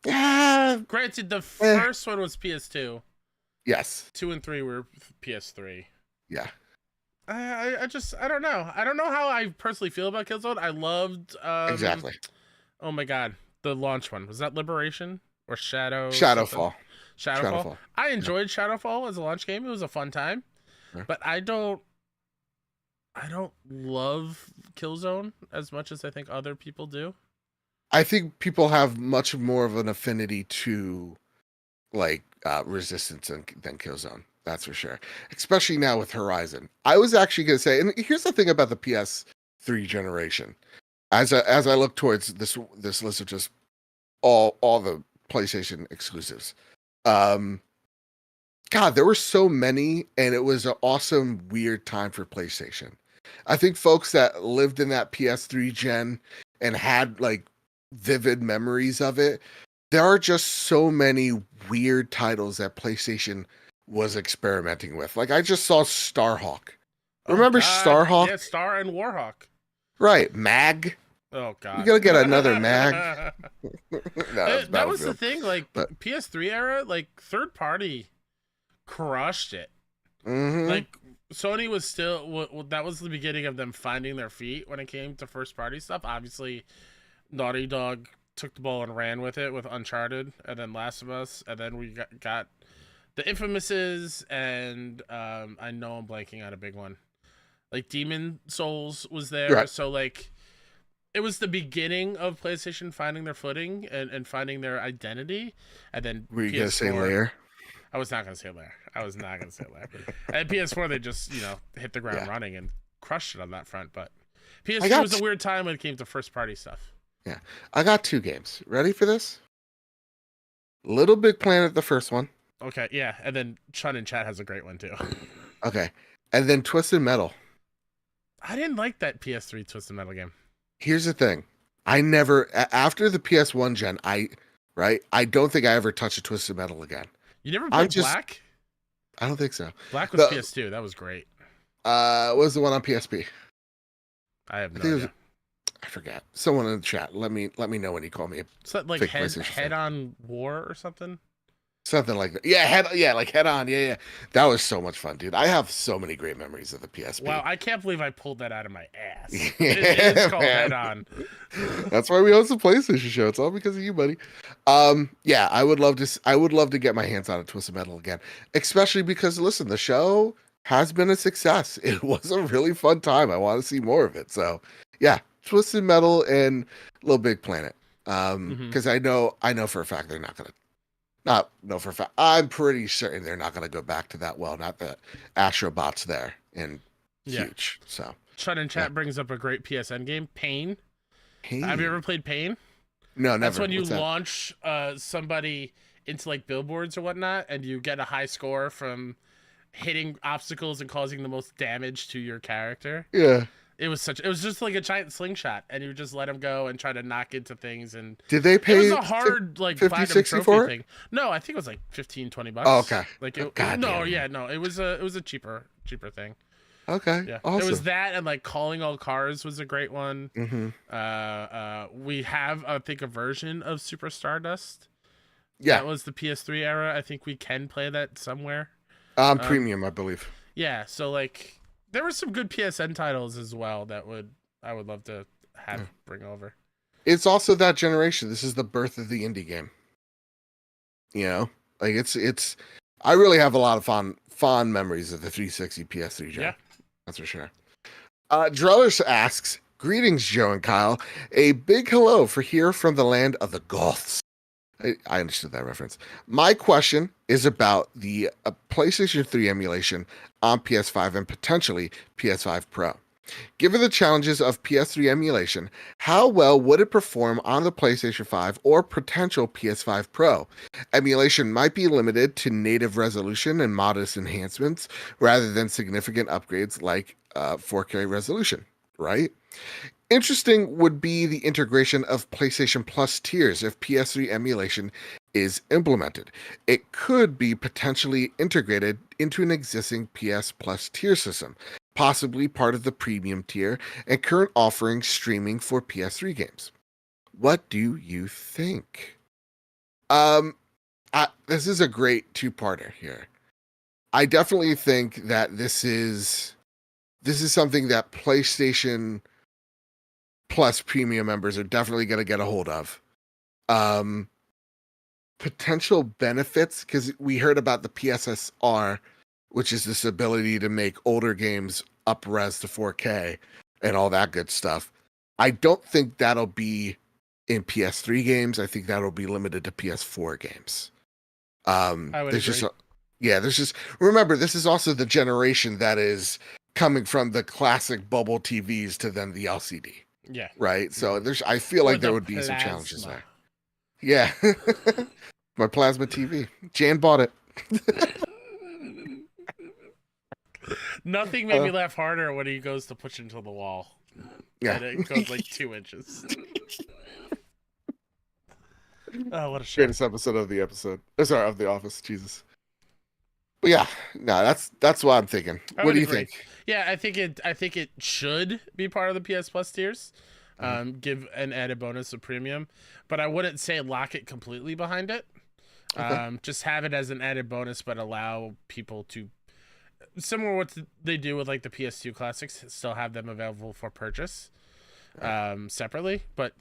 Granted, the first one was PS2. Yes. 2 and 3 were PS3. Yeah. I don't know. I don't know how I personally feel about Killzone. I loved exactly. Oh my god, the launch one, was that Liberation or Shadowfall? Shadowfall. I enjoyed Shadowfall as a launch game. It was a fun time, but I don't love Killzone as much as I think other people do. I think people have much more of an affinity to like Resistance than Killzone. That's for sure. Especially now with Horizon. I was actually going to say, and here's the thing about the PS3 generation. As I look towards this list of just all the PlayStation exclusives. God, there were so many, and it was an awesome, weird time for PlayStation. I think folks that lived in that PS3 gen and had like vivid memories of it, there are just so many weird titles that PlayStation was experimenting with. Like I just saw Starhawk. Remember Starhawk? Yeah, Star and Warhawk. Right, Mag. Oh god, you gotta get another Mag. that was the thing. Like PS3 era, like third party crushed it. Like Sony was still that was the beginning of them finding their feet when it came to first party stuff. Obviously, Naughty Dog took the ball and ran with it with Uncharted, and then Last of Us, and then we got the Infamouses, and I know I'm blanking on a big one. Like Demon Souls was there, right. So like it was the beginning of PlayStation finding their footing and finding their identity, and then were you PS4, gonna say Lair? I was not gonna say Lair. And PS4 they just hit the ground running and crushed it on that front. But PS3 was a weird time when it came to first party stuff. Yeah, I got 2 games. Ready for this? Little Big Planet, the first one. Okay, yeah, and then Chun in chat has a great one too. Okay, and then Twisted Metal. I didn't like that PS3 Twisted Metal game. Here's the thing. I never, after the PS1 gen, I don't think I ever touched a Twisted Metal again. You never played Black? I don't think so. Black was PS2. That was great. What was the one on PSP? I have no idea. I forget. Someone in the chat. Let me know when you call me. Is that like Head on War or something? Something like that. Yeah, like Head On. Yeah. That was so much fun, dude. I have so many great memories of the PSP. Wow, I can't believe I pulled that out of my ass. It is called Head On. That's why we host a PlayStation show. It's all because of you, buddy. Yeah, I would love to get my hands on a Twisted Metal again. Especially because listen, the show has been a success. It was a really fun time. I want to see more of it. So yeah, Twisted Metal and Little Big Planet. Because I know for a fact they're not gonna. For a fact. I'm pretty certain they're not going to go back to that well. Not that Astrobot's there and huge. So Chun in chat brings up a great PSN game, Pain. Have you ever played Pain? No, never. That's when you launch somebody into like billboards or whatnot, and you get a high score from hitting obstacles and causing the most damage to your character. Yeah. It was just like a giant slingshot, and you would just let him go and try to knock into things. And did they pay? It was a hard like 50, 60 for it? Thing. No, I think it was like $15-$20. Oh, okay. Like it, it was a cheaper thing. Okay. Yeah. Awesome. It was that, and like Calling All Cars was a great one. We have I think a version of Super Stardust. Yeah. That was the PS3 era. I think we can play that somewhere. Premium, I believe. Yeah. So like. There were some good PSN titles as well that I would love to have bring over. It's also that generation. This is the birth of the indie game. You know, like it's. I really have a lot of fond memories of the 360 PS3 gen. Yeah. That's for sure. Drellers asks, "Greetings, Joe and Kyle. A big hello for here from the land of the Goths." I understood that reference. My question is about the PlayStation 3 emulation on PS5 and potentially PS5 Pro. Given the challenges of PS3 emulation, how well would it perform on the PlayStation 5 or potential PS5 Pro? Emulation might be limited to native resolution and modest enhancements rather than significant upgrades like 4K resolution, right? Interesting would be the integration of PlayStation Plus tiers if PS3 emulation is implemented. It could be potentially integrated into an existing PS Plus tier system, possibly part of the premium tier and current offering streaming for PS3 games. What do you think? This is a great two-parter here. I definitely think that this is something that PlayStation Plus premium members are definitely going to get a hold of. Potential benefits, because we heard about the PSSR, which is this ability to make older games up-res to 4K and all that good stuff. I don't think that'll be in PS3 games. I think that'll be limited to PS4 games. I would agree. There's just remember, this is also the generation that is coming from the classic bubble TVs to then the LCD. Yeah. Right. So I feel like there would be some challenges there. Yeah. My plasma TV. Jan bought it. Nothing made me laugh harder when he goes to push into the wall. Yeah. And it goes like 2 inches. Oh, what a shame. Greatest episode of the episode. Sorry, of The Office. Jesus. But yeah, no, that's what I'm thinking. What do you think? Yeah, I think it should be part of the PS Plus tiers. Give an added bonus of premium, but I wouldn't say lock it completely behind it. Okay. Just have it as an added bonus, but allow people to, similar to what they do with like the PS2 classics, still have them available for purchase separately. But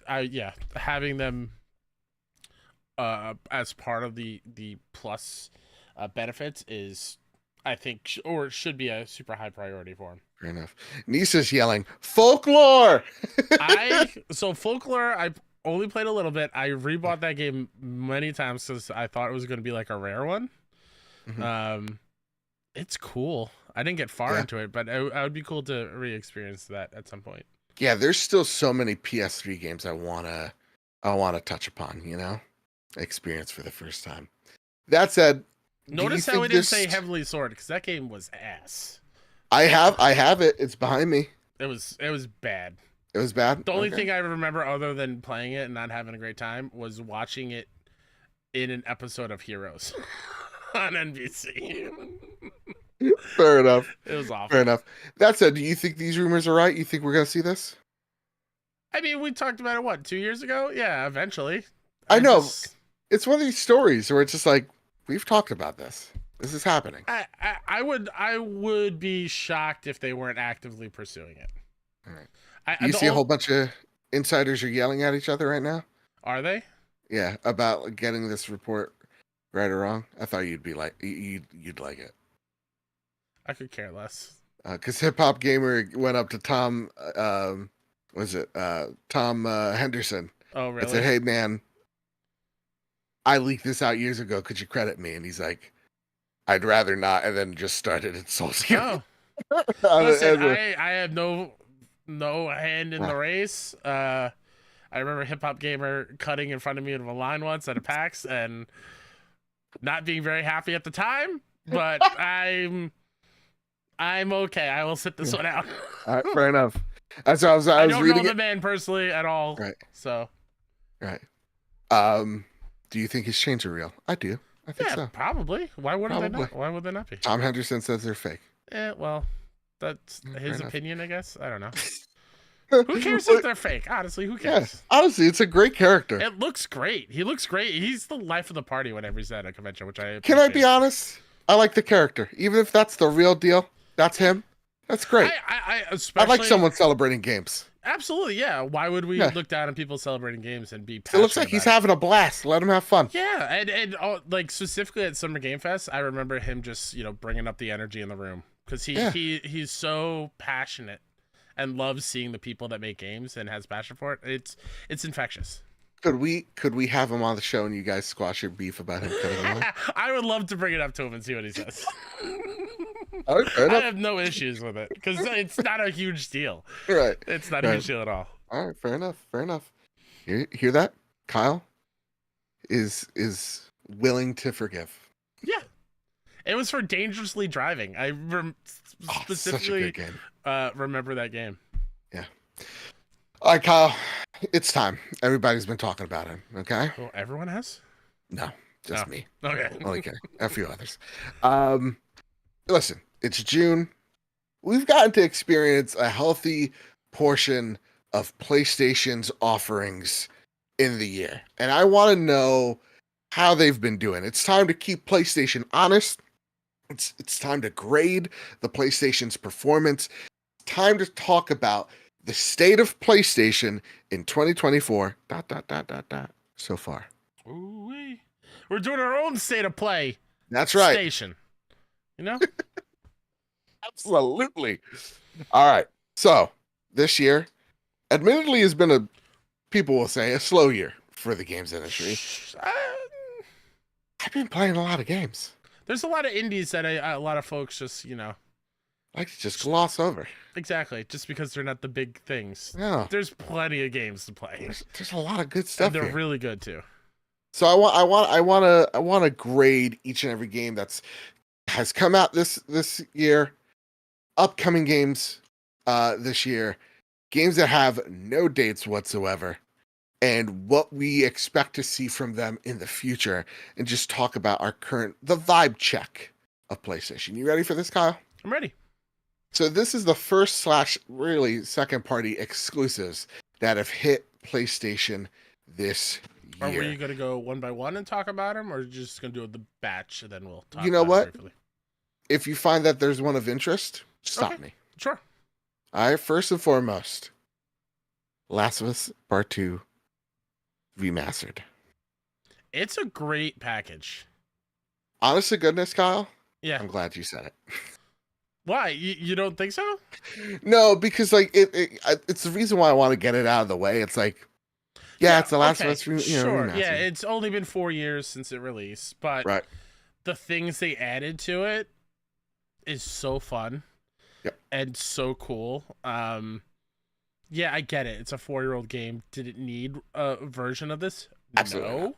having them as part of the plus benefits is, I think, or should be a super high priority for him. Fair enough. Nisa's yelling, "Folklore!" Folklore, I only played a little bit. I rebought that game many times because I thought it was going to be like a rare one. Mm-hmm. It's cool. I didn't get far into it, but I would be cool to re-experience that at some point. Yeah, there's still so many PS3 games I wanna touch upon, experience for the first time. That said, notice how we didn't say Heavenly Sword, because that game was ass. I have it. It's behind me. It was bad. It was bad? The only thing I remember other than playing it and not having a great time was watching it in an episode of Heroes on NBC. Fair enough. It was awful. Fair enough. That said, do you think these rumors are right? You think we're going to see this? I mean, we talked about it, 2 years ago? Yeah, eventually. I know. It's one of these stories where it's just like, we've talked about this. This is happening. I would be shocked if they weren't actively pursuing it. All right. You see a whole bunch of insiders are yelling at each other right now? Are they? Yeah, about getting this report right or wrong. I thought you'd be like, you'd like it. I could care less. Because Hip Hop Gamer went up to Tom, Tom Henderson. Oh, really? And said, "Hey, man, I leaked this out years ago. Could you credit me?" And he's like, "I'd rather not." And then just started insulting him. Listen, I have no hand in the race. I remember Hip Hop Gamer cutting in front of me in a line once at a PAX and not being very happy at the time, but I'm okay. I will sit this one out. All right, fair enough. That's what I was I don't reading know the man personally at all. Right. So. Right. Do you think his chains are real? I do. I think so. Probably. Why wouldn't they not? Why would they not be? Tom Henderson says they're fake. Well, that's his opinion, I guess. I don't know. Who cares if they're fake? Honestly, who cares? Yeah, honestly, it's a great character. It looks great. He looks great. He's the life of the party whenever he's at a convention, which I appreciate. Can I be honest? I like the character. Even if that's the real deal, that's him. That's great. Especially, I like someone celebrating games. Absolutely, yeah. Why would we Yeah. look down on people celebrating games and be It passionate looks like he's about it? having a blast. Let him have fun. Yeah, and like specifically at Summer Game Fest, I remember him just bringing up the energy in the room because Yeah. he's so passionate and loves seeing the people that make games and has passion for it. It's infectious. Could we have him on the show and you guys squash your beef about him cutting him off? I would love to bring it up to him and see what he says. All right, fair I enough. have no issues with it because it's not a huge deal. Right. It's not a Right. huge deal at all. All right, fair enough. Fair enough. Hear that? Kyle is willing to forgive. Yeah, it was for dangerously driving. I specifically Such a good game. remember that game. Yeah. All right, Kyle. It's time. Everybody's been talking about it. Okay. Well, everyone has. No, just Oh. me. Okay. Only kidding. A few others. Listen, it's June. We've gotten to experience a healthy portion of PlayStation's offerings in the year. And I want to know how they've been doing. It's time to keep PlayStation honest. It's time to grade the PlayStation's performance. It's time to talk about the state of PlayStation in 2024. ... So far. Ooh-wee. We're doing our own state of play. That's right. Station. You know? Absolutely. All right. So this year, admittedly, has been people will say, a slow year for the games industry. I've been playing a lot of games. There's a lot of indies that a lot of folks just, Like to just gloss over. exactly, just because they're not the big things. No, There's plenty of games to play. there's a lot of good stuff And they're here. really good too. So I want to grade each and every game has come out this year, upcoming games this year, games that have no dates whatsoever, and what we expect to see from them in the future, and just talk about the vibe check of PlayStation. You ready for this, Kyle? I'm ready. So this is the first / really second party exclusives that have hit PlayStation this Are year. we gonna go one by one and talk about them, or are you just gonna do the batch and then we'll talk? You know about what? it briefly? If you find that there's one of interest, stop Okay. me. Sure. All right, first and foremost, Last of Us Part 2 Remastered. It's a great package. Honest to goodness, Kyle, Yeah. I'm glad you said it. Why? You don't think so? No, because like it's the reason why I want to get it out of the way. It's like, it's the Last of Us sure. remastered. Yeah, it's only been 4 years since it released, but Right. the things they added to it is so fun. Yep. And so cool. Yeah, I get it. It's a 4-year-old game. Did it need a version of this? Absolutely No.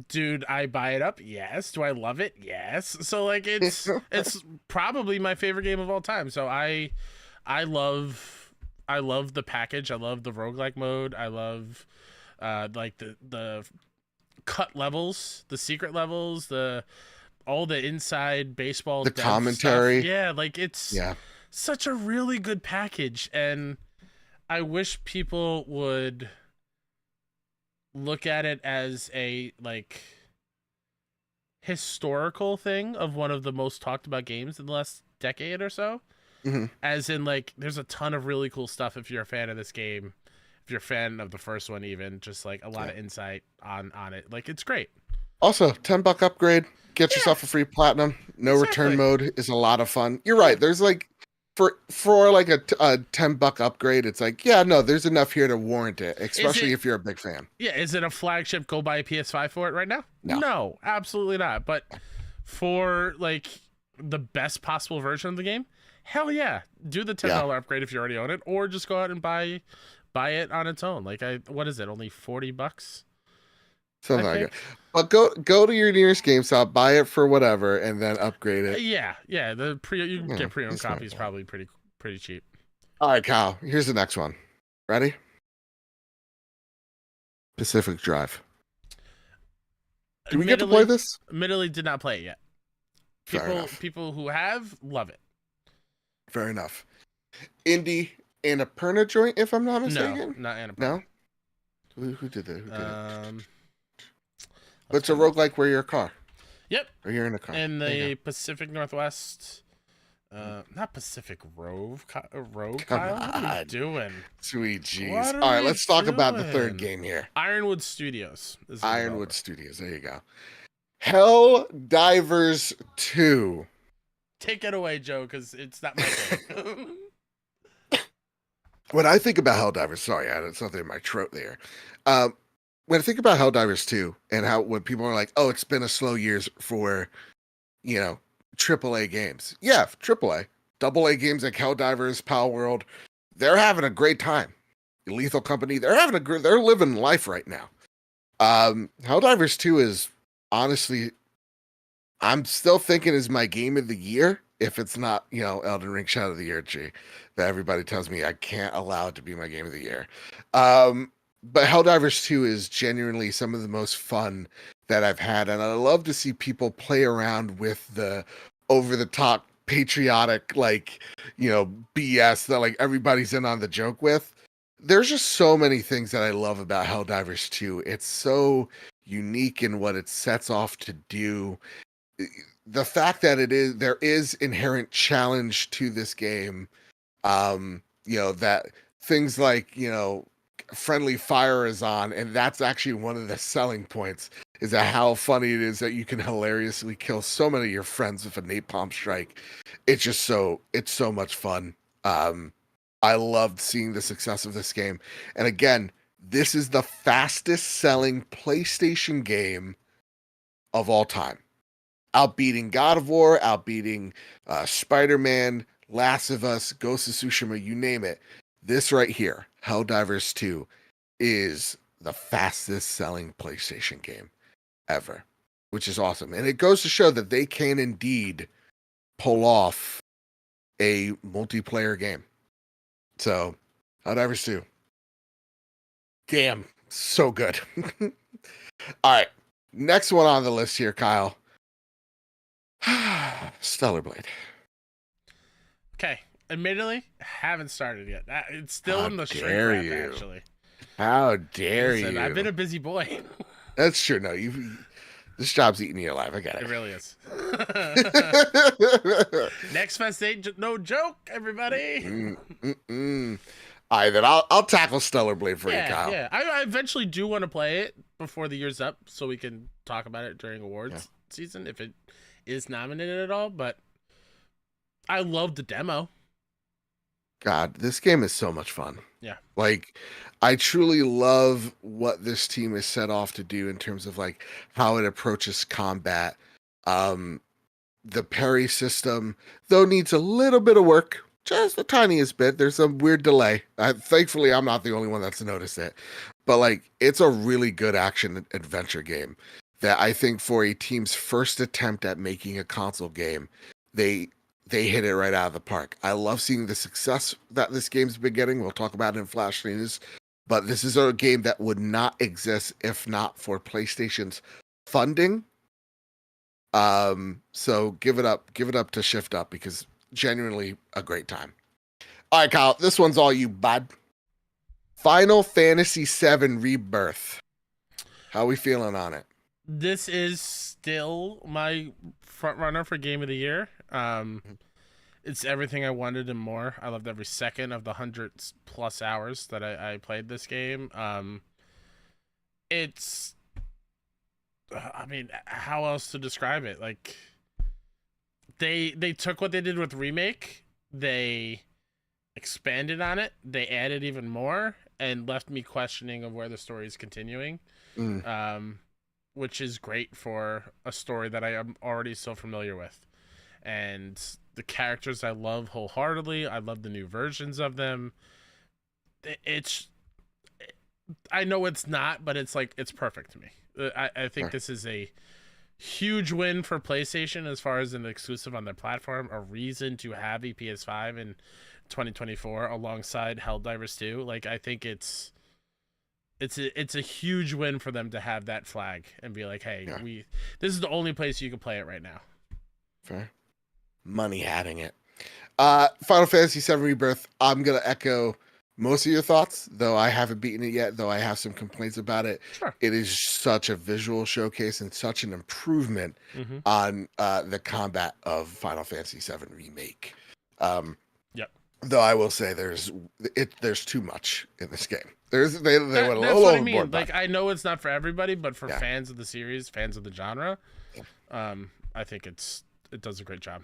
Dude, I buy it up? Yes. Do I love it? Yes. So like it's probably my favorite game of all time. So I love the package. I love the roguelike mode. I love like the cut levels, the secret levels, all the inside baseball The dev commentary. stuff. Yeah, like it's such a really good package, and I wish people would look at it as a like historical thing of one of the most talked about games in the last decade or so. Mm-hmm. As in, like, there's a ton of really cool stuff if you're a fan of this game, if you're a fan of the first one, even just like a lot of insight on it. Like, it's great. Also, $10 upgrade, get yourself a free platinum. No return mode is a lot of fun. You're right. There's like for like a $10 upgrade, it's like, there's enough here to warrant it, especially if you're a big fan. Yeah, is it a flagship? Go buy a PS5 for it right now? No, absolutely not. But for like the best possible version of the game, hell yeah, do the $10 upgrade if you already own it, or just go out and buy it on its own. Like, what is it? Only $40? Something like that. But go to your nearest GameStop, buy it for whatever, and then upgrade it. Yeah. You can get pre-owned copies probably pretty cheap. All right, Kyle. Here's the next one. Ready? Pacific Drive. Do we get to play this? Admittedly, did not play it yet. People who have love it. Fair enough. Indie Annapurna joint, if I'm not mistaken. No, not Annapurna. No. Who did that? Who did it? But it's a roguelike where you're a car. Yep. Or you're in a car. In the Pacific Northwest, Not Pacific Rove, Rogue, Come Kyle. What are we on. doing? Sweet jeez. What All are right, we let's talk about the third doing? game here. Ironwood Studios is the Ironwood developer. Studios. There you go. Hell Divers 2. Take it away, Joe, because it's not my thing. When I think about Helldivers, sorry, I had something in my throat there. When I think about Helldivers 2 and how when people are like, oh, it's been a slow years for, AAA games. Yeah, AAA. AA games like Helldivers, Power World, they're having a great time. Lethal Company, they're living life right now. Helldivers 2 is honestly, I'm still thinking is my game of the year. If it's not, Elden Ring Shadow of the Erdtree, that everybody tells me I can't allow it to be my game of the year. But Helldivers 2 is genuinely some of the most fun that I've had. And I love to see people play around with the over the top patriotic, BS that like everybody's in on the joke with. There's just so many things that I love about Helldivers 2. It's so unique in what it sets off to do. The fact that there is inherent challenge to this game, that things like, friendly fire is on, and that's actually one of the selling points is that how funny it is that you can hilariously kill so many of your friends with a napalm strike. It's so much fun. I loved seeing the success of this game. And again, this is the fastest selling PlayStation game of all time. Outbeating God of War, outbeating Spider-Man, Last of Us, Ghost of Tsushima, you name it. This right here, Helldivers 2, is the fastest selling PlayStation game ever, which is awesome. And it goes to show that they can indeed pull off a multiplayer game. So, Helldivers 2. Damn, so good. All right, next one on the list here, Kyle. Stellar Blade. Okay, admittedly, haven't started yet. It's still in the shrink dare wrap, you. actually. How dare Listen, you? I've been a busy boy. That's true. No, this job's eating you alive. I get it. It really is. Next Fest ain't no joke, everybody. All right, then I'll tackle Stellar Blade for you, Kyle. Yeah. I eventually do want to play it before the year's up, so we can talk about it during awards season if it is nominated at all. But I love the demo. God, this game is so much fun. Yeah. Like, I truly love what this team is set off to do in terms of like how it approaches combat. The parry system, though, needs a little bit of work, just the tiniest bit. There's a weird delay. Thankfully, I'm not the only one that's noticed it. But like, it's a really good action adventure game that I think for a team's first attempt at making a console game, they hit it right out of the park. I love seeing the success that this game's been getting. We'll talk about it in Flash News, but this is a game that would not exist if not for PlayStation's funding. So give it up to Shift Up, because genuinely a great time. All right, Kyle, this one's all you, bud. Final Fantasy VII Rebirth. How are we feeling on it? This is still my front runner for Game of the Year. It's everything I wanted and more. I loved every second of the 100+ hours that I played this game. It's, I mean, how else to describe it? Like, they took what they did with Remake, they expanded on it, they added even more, and left me questioning of where the story is continuing. Which is great for a story that I am already so familiar with. And the characters I love wholeheartedly. I love the new versions of them. I know it's not, but it's like, it's perfect to me. I think this is a huge win for PlayStation as far as an exclusive on their platform, a reason to have a PS5 in 2024 alongside Helldivers 2. Like, I think it's a huge win for them to have that flag and be like, hey, this is the only place you can play it right now. Fair. Money having it. Final Fantasy VII Rebirth, I'm going to echo most of your thoughts, though I haven't beaten it yet, though I have some complaints about it. Sure. It is such a visual showcase and such an improvement Mm-hmm. on the combat of Final Fantasy VII Remake. Yep. Though I will say there's too much in this game. They went a That's little what I overboard. mean. Like, I know it's not for everybody, but for Yeah. fans of the series, fans of the genre, I think it does a great job.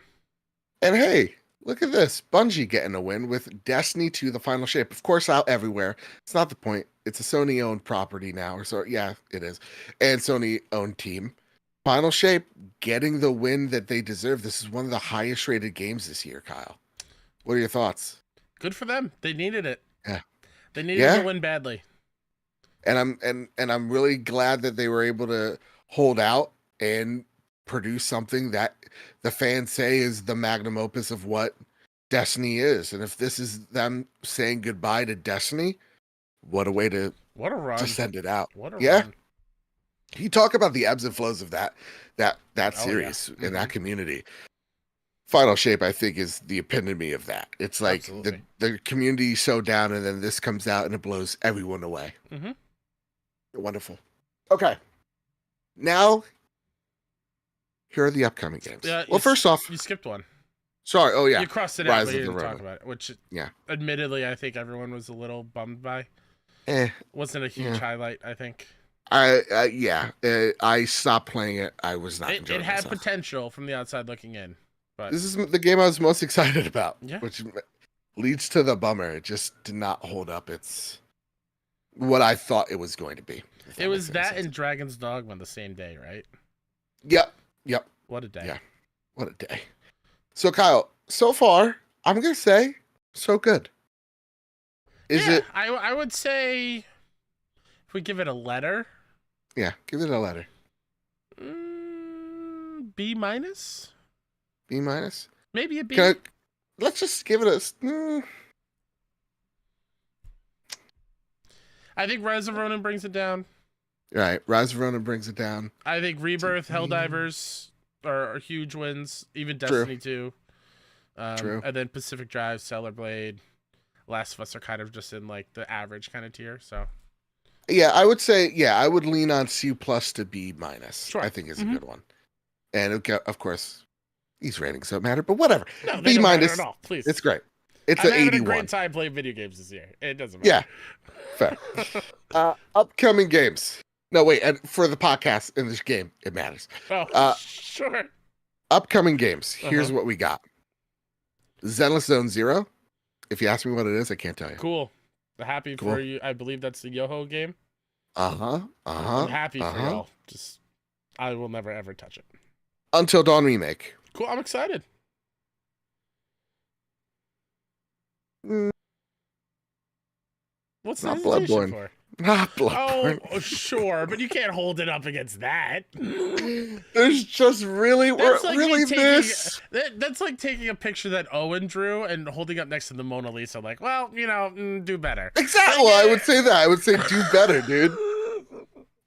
And hey, look at this. Bungie getting a win with Destiny 2 The Final Shape. Of course, out everywhere. It's not the point. It's a Sony-owned property now. Or so, yeah, it is. And Sony-owned team. Final Shape getting the win that they deserve. This is one of the highest rated games this year, Kyle. What are your thoughts? Good for them. They needed it. Yeah. They needed to win badly. And I'm really glad that they were able to hold out and produce something that the fans say is the magnum opus of what Destiny is. And if this is them saying goodbye to Destiny, what a way to run to send it out. What a Yeah. run. You talk about the ebbs and flows of that series Yeah. and that community. Final Shape, I think, is the epitome of that. It's like the community is so down, and then this comes out and it blows everyone away. Mm-hmm. Wonderful. Okay. Now, here are the upcoming games. Well, first off, you skipped one. Sorry. Oh, yeah. You crossed it Rise out, but you of the didn't talk Ronin. about it, which, Yeah. admittedly, I think everyone was a little bummed by. Wasn't a huge highlight, I think. I stopped playing it. I was not enjoying it. It had myself. potential from the outside looking in. But this is the game I was most excited about, Yeah. which leads to the bummer. It just did not hold up. It's what I thought it was going to be. It was that and Dragon's Dogma the same day, right? Yep. What a day. Yeah. What a day. So, Kyle, so far, I'm going to say so good. Is it? I would say if we give it a letter. Yeah, give it a letter. B minus? B minus? Maybe a B. Let's just give it a... I think Rise of Ronin brings it down. Right, Rise of Ronin brings it down. I think Rebirth, Helldivers are huge wins. Even Destiny 2. True. And then Pacific Drive, Stellar Blade, Last of Us are kind of just in like the average kind of tier. So yeah, I would say I would lean on C plus to B minus. Sure. I think is a good one. And of course, these ratings don't matter, but whatever. No, B minus at all. Please, it's great. It's I'm an having 81. a great time playing video games this year. It doesn't matter. Yeah, fair. Upcoming games. No, wait. And for the podcast in this game, it matters. Oh, sure. Upcoming games. Here's what we got. Zenless Zone Zero. If you ask me what it is, I can't tell you. Cool. Happy for you. I believe that's the Yoho game. I'm happy for y'all. Just, I will never ever touch it. Until Dawn remake. Cool. I'm excited. What's Not the hesitation Bloodborne. for? Not Bloodborne. Oh, sure, but you can't hold it up against that. There's just really, this. That's like taking a picture that Owen drew and holding up next to the Mona Lisa. Like, well, do better. Exactly. Well, I would say that. I would say do better, dude.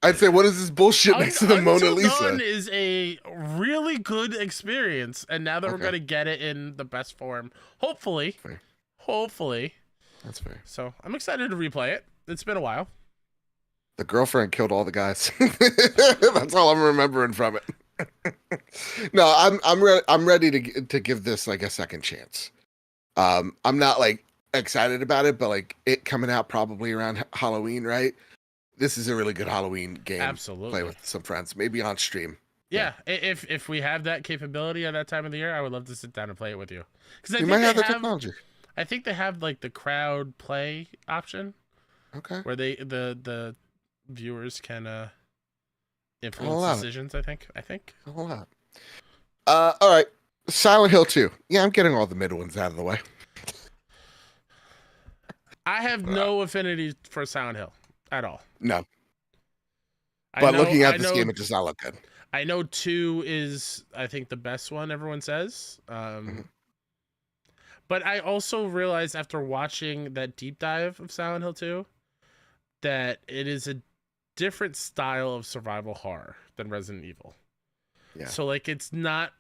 I'd say, what is this bullshit next to the Mona Lisa? Until Dawn is a really good experience, and now that we're gonna get it in the best form, hopefully. That's fair. So I'm excited to replay it. It's been a while. The girlfriend killed all the guys. That's all I'm remembering from it. No, I'm ready to give this like a second chance. I'm not like excited about it, but like it coming out probably around Halloween, right? This is a really good Halloween game. Absolutely. Play with some friends, maybe on stream. Yeah, if we have that capability at that time of the year, I would love to sit down and play it with you. Because You might have the technology. I think they have like the crowd play option. Okay. Where the viewers can influence decisions. I think. A whole lot. All right. Silent Hill 2. Yeah, I'm getting all the mid ones out of the way. I have no affinity for Silent Hill at all. No. But looking at this game, it does not look good. I know 2 is, I think, the best one, everyone says. But I also realized after watching that deep dive of Silent Hill 2 that it is a different style of survival horror than Resident Evil. Yeah. So, like, it's not...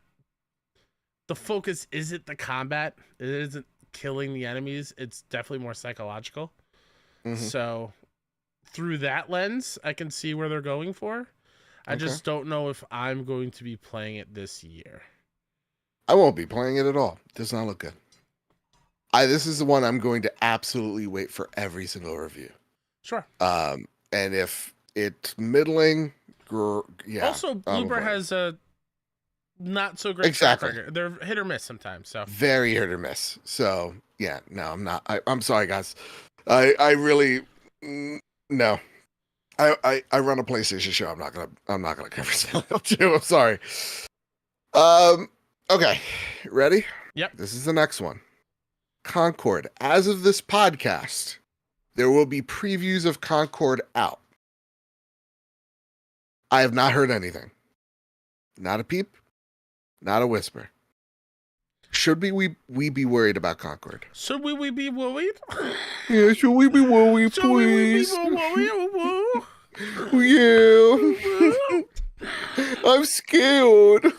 The focus isn't the combat. It isn't killing the enemies, it's definitely more psychological. Mhm. So through that lens, I can see where they're going for. I Okay. just don't know if I'm going to be playing it this year. I won't be playing it at all. Does not look good. This is the one I'm going to absolutely wait for every single review. Sure. And if it's middling, yeah. Also, Bloober has a not so great track exactly. record. They're hit or miss sometimes. So Very hit or miss. So yeah, no, I'm not. I'm sorry, guys. I really no. I run a PlayStation show. I'm not gonna cover Silent Hill 2. I'm sorry. Okay, ready? Yep. This is the next one. Concord. As of this podcast, there will be previews of Concord out. I have not heard anything. Not a peep. Not a whisper. Should we be worried about Concord? Should we be worried? Yeah, should we be worried, Should please? we be worried? Yeah. I'm scared.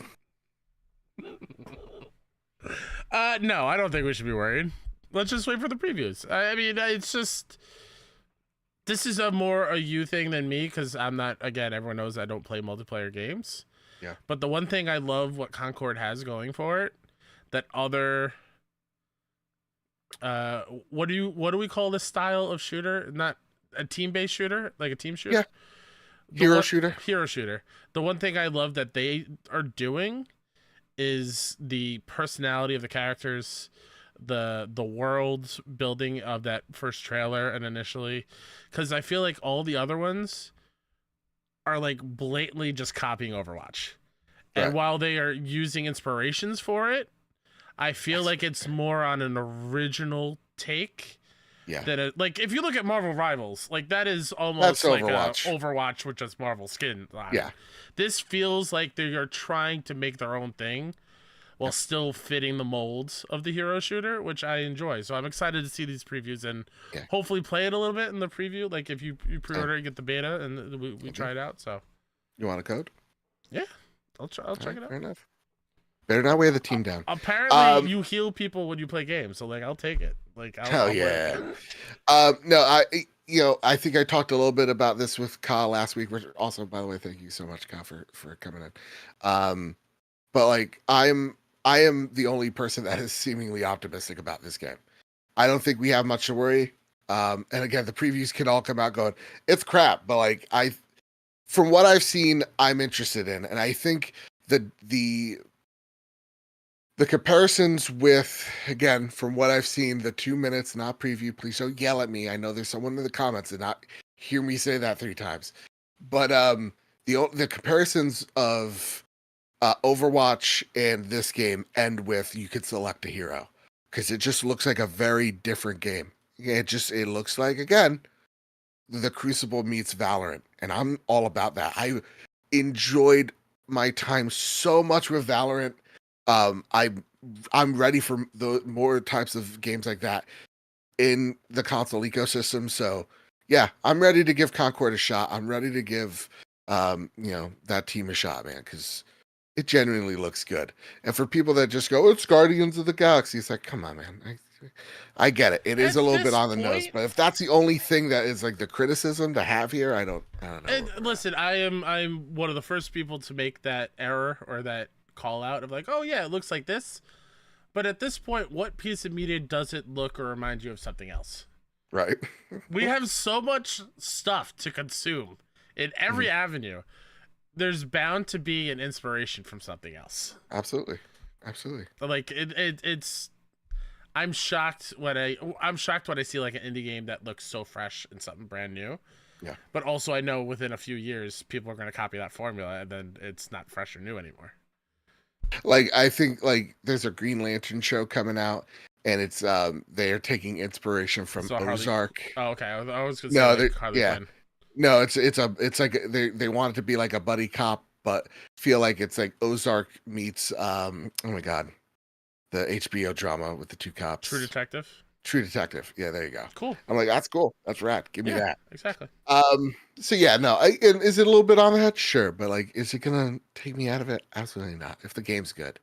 No, I don't think we should be worried. Let's just wait for the previews. I mean, it's just this is more a you thing than me because I'm not. Again, everyone knows I don't play multiplayer games. Yeah. But the one thing I love what Concord has going for it that other what do we call this style of shooter? Not a team-based shooter, like a team shooter. Yeah. Hero shooter. The one thing I love that they are doing is the personality of the characters, the world building of that first trailer and initially, because I feel like all the other ones are like blatantly just copying Overwatch. Right. And while they are using inspirations for it, I feel like it's more on an original take. Yeah. That like if you look at Marvel Rivals, like that is almost like Overwatch with just Marvel skin. Yeah. This feels like they are trying to make their own thing while still fitting the molds of the hero shooter, which I enjoy. So I'm excited to see these previews and hopefully play it a little bit in the preview. Like if you pre-order, you get the beta and we try it out. So you want a code? Yeah, I'll check it out. Fair enough. Better not weigh the team down. Apparently, you heal people when you play games, so like I'll take it. Like I'll yeah. No, I think I talked a little bit about this with Kyle last week. Which also, by the way, thank you so much, Kyle, for coming in. But like I am the only person that is seemingly optimistic about this game. I don't think we have much to worry. And again, the previews can all come out going, it's crap. But like from what I've seen, I'm interested in, and I think the comparisons with, again, from what I've seen, the 2 minutes, not preview, please don't yell at me. I know there's someone in the comments that not hear me say that 3 times. But the comparisons of Overwatch and this game end with you could select a hero. Because it just looks like a very different game. It looks like, again, the Crucible meets Valorant. And I'm all about that. I enjoyed my time so much with Valorant. I'm ready for the more types of games like that in the console ecosystem. So yeah, I'm ready to give Concord a shot. I'm ready to give that team a shot, man, because it genuinely looks good. And for people that just go, it's Guardians of the Galaxy, it's like, come on, man. I get it. It is a little bit on the nose, but if that's the only thing that is like the criticism to have here, I don't know. And listen, I'm one of the first people to make that error or that call out of like, oh yeah, it looks like this. But at this point, what piece of media doesn't look or remind you of something else? Right. We have so much stuff to consume in every avenue. There's bound to be an inspiration from something else. Absolutely. Like it's. I'm shocked when I see like an indie game that looks so fresh and something brand new. Yeah. But also, I know within a few years, people are going to copy that formula, and then it's not fresh or new anymore. Like I think like there's a Green Lantern show coming out, and it's they are taking inspiration from Ozark. Oh, okay. I was going to say Harley Quinn. No, it's like they want it to be like a buddy cop, but feel like it's like Ozark meets oh my god, the HBO drama with the 2 cops. True Detective. Yeah, there you go. Cool. I'm like, that's cool. That's rad. Give me that. Exactly. So yeah, no. And is it a little bit on the head? Sure, but like, is it gonna take me out of it? Absolutely not. If the game's good,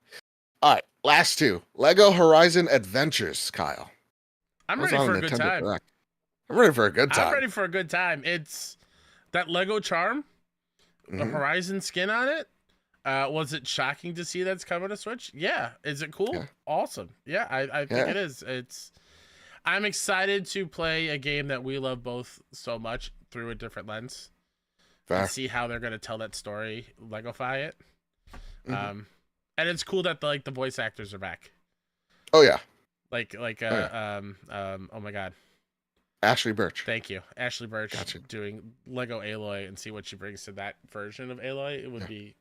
All right, last two. Lego Horizon Adventures, Kyle. I'm I was ready on for a a good Nintendo time. Direct. I'm ready for a good time. I'm ready for a good time. It's that Lego charm, the Mhm. Horizon skin on it. Was it shocking to see that's coming to Switch? Yeah. Is it cool? Yeah. Awesome. Yeah, I think Yeah. it is. I'm excited to play a game that we love both so much through a different lens Fair. and see how they're gonna tell that story, Legofy it. Mhm. And it's cool that the voice actors are back. Oh yeah, Oh my god. Ashley Birch. Thank you. Ashley Birch Gotcha. doing Lego Aloy and see what she brings to that version of Aloy.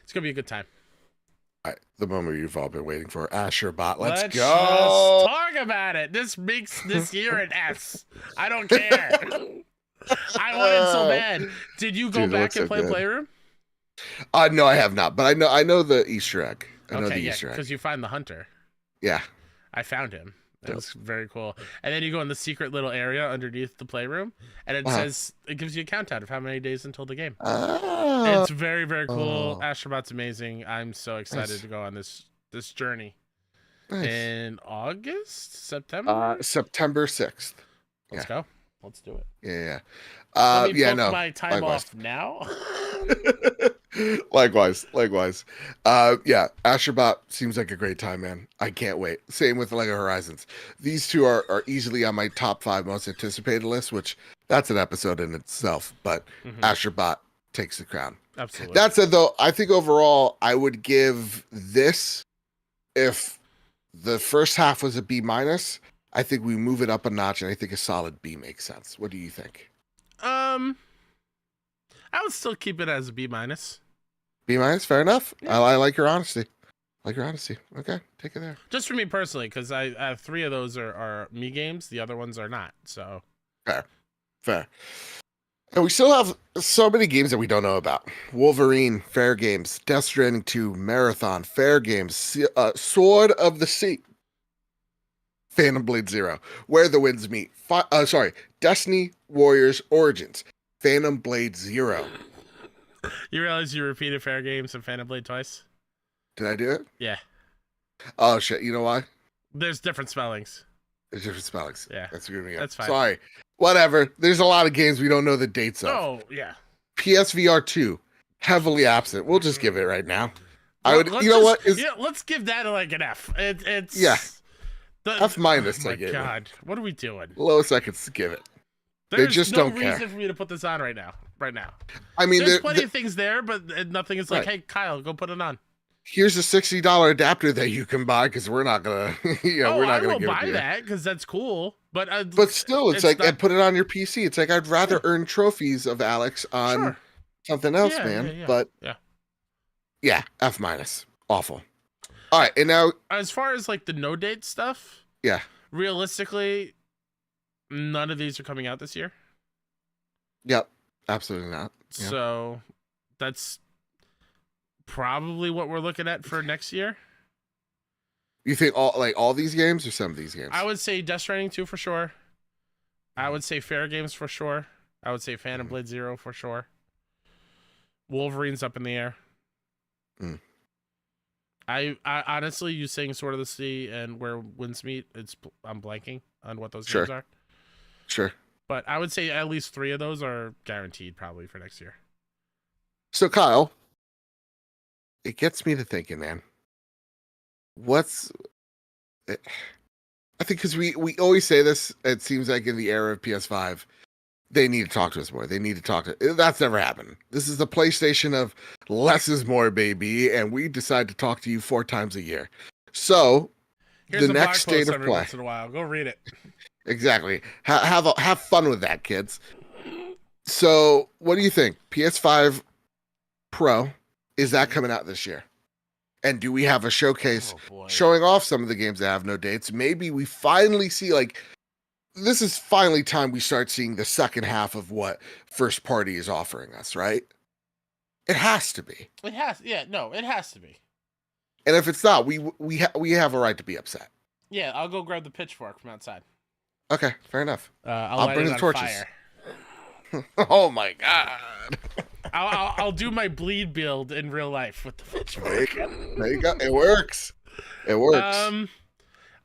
It's gonna be a good time. All right, the moment you've all been waiting for. Asherbot. Let's Just go. talk about it. This makes this year an S. I don't care. I want it so bad. Did you go Dude, it back looks and so play good. Playroom? No, I have not, but I know the Easter egg. I know Okay, the yeah, Easter egg. because you find the hunter. Yeah. I found him. It Dope. was very cool. And then you go in the secret little area underneath the playroom, and it says it gives you a countdown of how many days until the game. It's very, very cool. Astrobot's amazing. I'm so excited to go on this journey. Nice. In August, September. September 6th. Let's go. Let's do it. Yeah. Let me yeah. book No. my time Likewise. off now. likewise. Yeah. Asherbot seems like a great time, man. I can't wait. Same with Lego Horizons. These two are easily on my top 5 most anticipated list, which that's an episode in itself. But Asherbot takes the crown. Absolutely. That said, though, I think overall I would give this, if the first half was a B minus, I think we move it up a notch, and I think a solid B makes sense. What do you think? I would still keep it as a B minus. B minus, fair enough. Yeah. I like your honesty. Okay, take it there. Just for me personally, because I have 3 of those are me games. The other ones are not. So Fair. And we still have so many games that we don't know about. Wolverine, fair games. Death Stranding 2, Marathon, fair games. Sword of the Sea, Phantom Blade Zero, Where the Winds Meet. Destiny Warriors Origins, Phantom Blade Zero. You realize you repeated Fair Games and Phantom Blade twice? Did I do it? Yeah. Oh shit! You know why? There's different spellings. There's different spellings. Yeah. That's screwing me up. That's fine. Sorry. Whatever. There's a lot of games we don't know the dates of. Oh, yeah. PSVR 2, heavily absent. We'll just give it right now. Let's give that like an F. It's F minus. Oh I my gave God, what are we doing? Lowest I could give it. There's just no don't care. reason for me to put this on right now. I mean, there's plenty of things there, but nothing is like, Right. hey, Kyle, go put it on. Here's a $60 adapter that you can buy because we're not gonna. We're not gonna give it buy to you. that because that's cool. But still, it's like, and put it on your PC. It's like I'd rather earn trophies of Alex on something else, man. Yeah. But yeah, F minus, awful. All right, and now as far as like the no date stuff, yeah, realistically, none of these are coming out this year. Yep, absolutely not. Yep. So that's probably what we're looking at for next year. You think all these games or some of these games? I would say Death Stranding 2 for sure. I would say Fair Games for sure. I would say Phantom Blade Zero for sure. Wolverine's up in the air. I honestly, you saying Sword of the Sea and Where Winds Meet, I'm blanking on what those games are. Sure. But I would say at least 3 of those are guaranteed probably for next year. So Kyle, it gets me to thinking, man. I think because we always say this, it seems like in the era of PS5, they need to talk to us more. That's never happened. This is the PlayStation of less is more, baby, and we decide to talk to you 4 times a year. So Here's the next state of every play. once in a while. Go read it. Exactly. Have fun with that, kids. So what do you think? PS5 Pro, is that coming out this year? And do we have a showcase showing off some of the games that have no dates? Maybe we finally see, this is finally time we start seeing the second half of what first party is offering us, right? It has to be. It has to be. And if it's not, we have a right to be upset. Yeah, I'll go grab the pitchfork from outside. Okay, fair enough. I'll bring the torches. Fire. Oh my god. I'll do my bleed build in real life with the pitchfork. There you go. It works. It works. Um,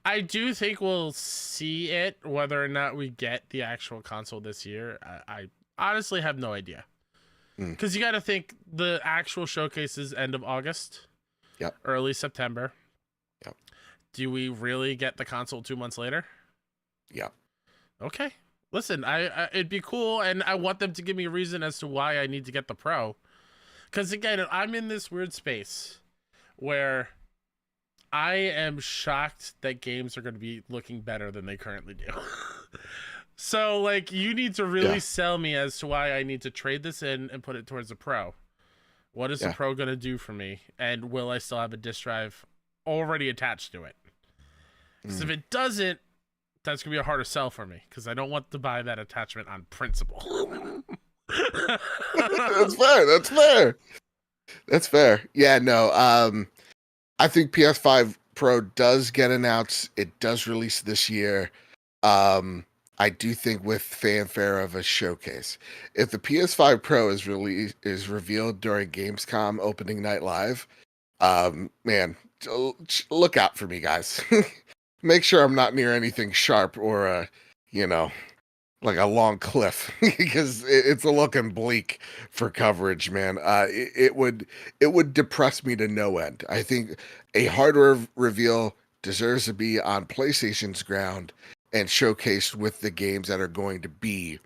I do think we'll see it. Whether or not we get the actual console this year, I honestly have no idea. Mm. Because you got to think the actual showcase is end of August, Yep. early September. Yep. Do we really get the console 2 months later? Yep. Okay. Listen, I it'd be cool, and I want them to give me a reason as to why I need to get the Pro. Because again, I'm in this weird space where I am shocked that games are going to be looking better than they currently do. So, like, you need to really sell me as to why I need to trade this in and put it towards a Pro. What is the Pro going to do for me? And will I still have a disk drive already attached to it? Because if it doesn't, that's going to be a harder sell for me. Because I don't want to buy that attachment on principle. That's fair. That's fair. That's fair. Yeah, no. I think PS5 Pro does get announced. It does release this year. I do think with fanfare of a showcase. If the PS5 Pro is revealed during Gamescom opening night live, man, look out for me, guys. Make sure I'm not near anything sharp or like a long cliff because it's a looking bleak for coverage, man. It would depress me to no end. I think a hardware reveal deserves to be on PlayStation's ground and showcased with the games that are going to be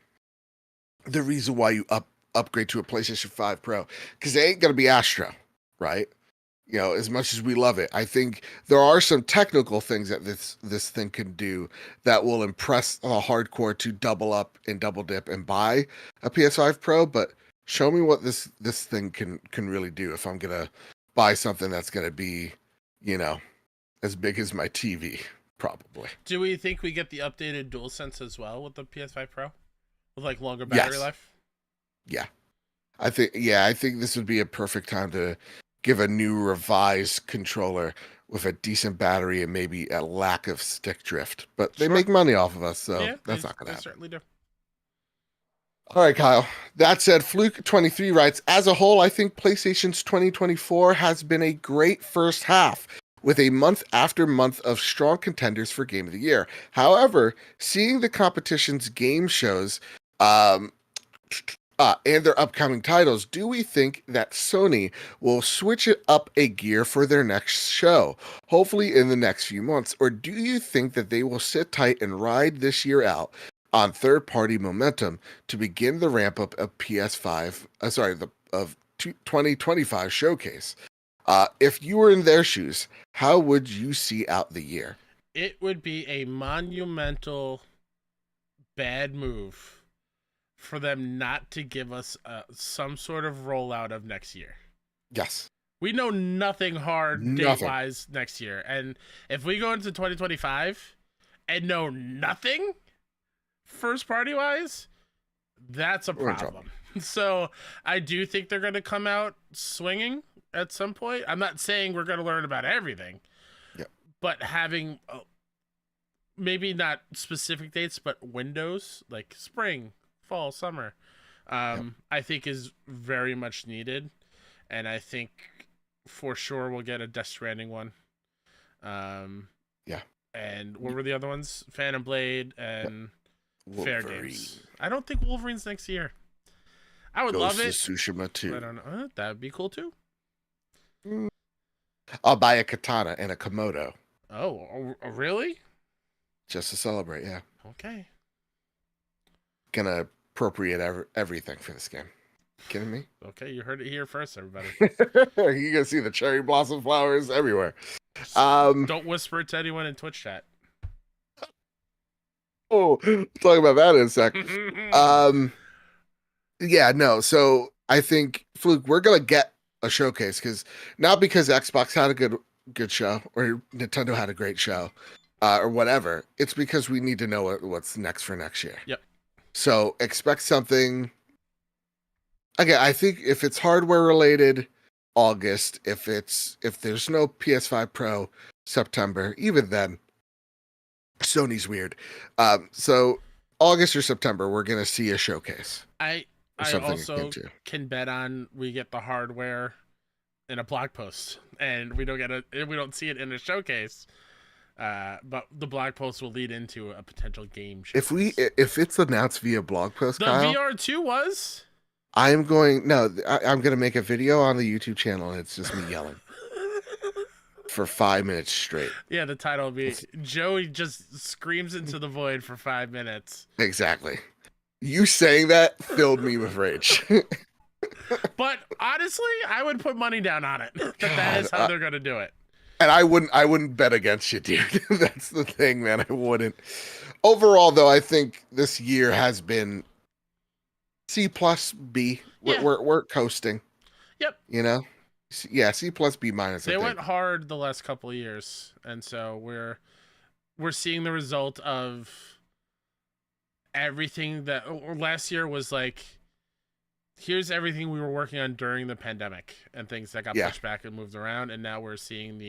the reason why you upgrade to a PlayStation 5 Pro, because they ain't gonna be Astro, right? As much as we love it, I think there are some technical things that this thing can do that will impress the hardcore to double up and double dip and buy a PS5 Pro. But show me what this thing can really do if I'm gonna buy something that's gonna be, as big as my TV, probably. Do we think we get the updated DualSense as well with the PS5 Pro, with like longer battery life? Yeah, I think this would be a perfect time to give a new revised controller with a decent battery and maybe a lack of stick drift. But they make money off of us, so that's not going to happen. They certainly do. All right, Kyle. That said, Fluke23 writes, as a whole, I think PlayStation's 2024 has been a great first half, with a month after month of strong contenders for Game of the Year. However, seeing the competition's game shows and their upcoming titles, do we think that Sony will switch it up a gear for their next show, hopefully in the next few months? Or do you think that they will sit tight and ride this year out on third-party momentum to begin the ramp-up of of 2025 showcase? If you were in their shoes, how would you see out the year? It would be a monumental bad move for them not to give us some sort of rollout of next year. Yes. We know nothing hard date-wise next year. And if we go into 2025 and know nothing first-party-wise, that's a problem. So I do think they're going to come out swinging at some point. I'm not saying we're going to learn about everything. Yep. But having maybe not specific dates, but windows, like spring, fall, summer, I think is very much needed. And I think for sure we'll get a Death Stranding one. And what were the other ones? Phantom Blade and Fair Games. I don't think Wolverine's next year. I would love it. Tsushima too. I don't know. That would be cool too. I'll buy a katana and a Komodo. Oh, really? Just to celebrate, yeah. Okay. Gonna appropriate everything for this game. Kidding me? Okay, you heard it here first, everybody. You're gonna see the cherry blossom flowers everywhere. Don't whisper it to anyone in Twitch chat. Oh, talk about that in a sec. Yeah, no. So I think, Fluke, we're gonna get a showcase because Xbox had a good show or Nintendo had a great show, or whatever. It's because we need to know what's next for next year. Yep. So expect something. Again, I think if it's hardware related, August. If there's no PS5 Pro, September. Even then, Sony's weird. So August or September, we're gonna see a showcase. I also can bet on we get the hardware in a blog post, and we don't see it in a showcase. But the blog post will lead into a potential game showcase. If it's announced via blog post, The Kyle, VR2 was. I'm going to make a video on the YouTube channel, and it's just me yelling for 5 minutes straight. Yeah, the title will be Joey just screams into the void for 5 minutes. Exactly. You saying that filled me with rage. But honestly, I would put money down on it. That is how they're gonna do it. And I wouldn't bet against you, dude. That's the thing, man. I wouldn't. Overall, though, I think this year has been C plus B. We're coasting. Yep. You know? Yeah, C plus B minus. They went hard the last couple of years, and so we're seeing the result of everything that last year was like. Here's everything we were working on during the pandemic and things that got pushed back and moved around, and now we're seeing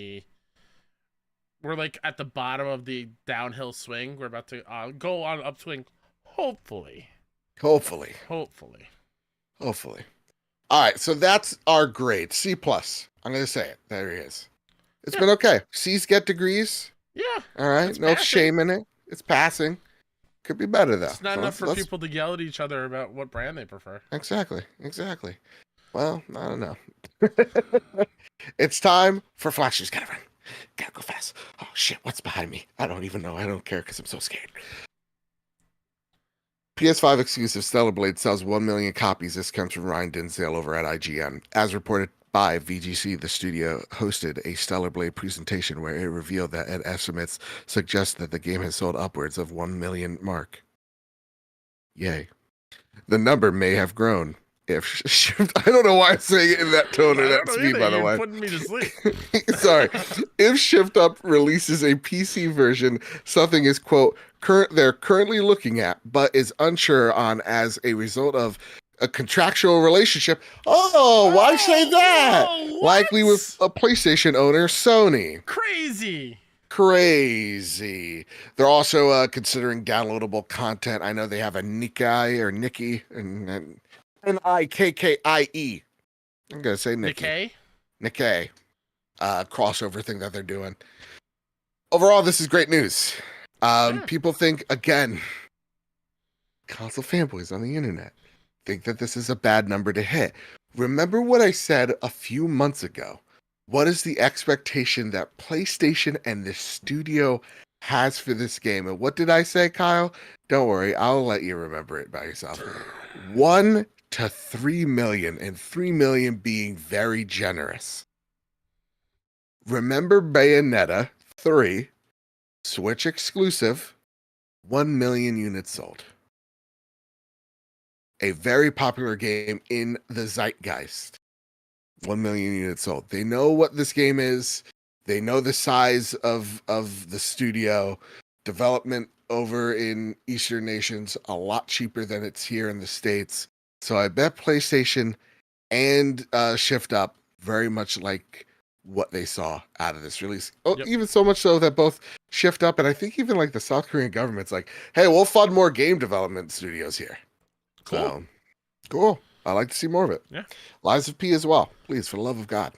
we're like at the bottom of the downhill swing. We're about to go on upswing, hopefully. All right, so that's our grade, C plus. I'm gonna say it. There he is. It's been okay. C's get degrees. Yeah. All right, no shame in it. It's passing. Could be better, though. It's not enough for people to yell at each other about what brand they prefer. Exactly. Well, I don't know. It's time for flashes. Gotta run. Gotta go fast. Oh, shit. What's behind me? I don't even know. I don't care because I'm so scared. PS5 exclusive Stellar Blade sells 1 million copies. This comes from Ryan Dinsdale over at IGN. As reported by VGC, the studio hosted a Stellar Blade presentation where it revealed that estimates suggest that the game has sold upwards of 1 million mark. Yay. The number may have grown if I don't know why I'm saying it in that tone or that speed, by the way. You're putting me to sleep. Sorry. If Shift Up releases a PC version, something is, quote, they're currently looking at, but is unsure on as a result of a contractual relationship. Why say that? Likely with a PlayStation owner, Sony. Crazy. They're also considering downloadable content. I know they have a Nikkie and Nikkie. I'm gonna say Nikkei crossover thing that they're doing. Overall, this is great news. People think, again, console fanboys on the internet think that this is a bad number to hit. Remember what I said a few months ago. What is the expectation that PlayStation and the studio has for this game? And what did I say, Kyle? Don't worry, I'll let you remember it by yourself. 1 to 3 million, and 3 million being very generous. Remember Bayonetta 3, Switch exclusive, 1 million units sold. A very popular game in the zeitgeist. 1 million units sold. They know what this game is. They know the size of the studio. Development over in Eastern nations a lot cheaper than it's here in the States. So I bet PlayStation and Shift Up very much like what they saw out of this release. Even so much so that both Shift Up and I think even like the South Korean government's like, hey, we'll fund more game development studios here. Cool. So, cool. I like to see more of it. Yeah. Lies of P as well. Please, for the love of God.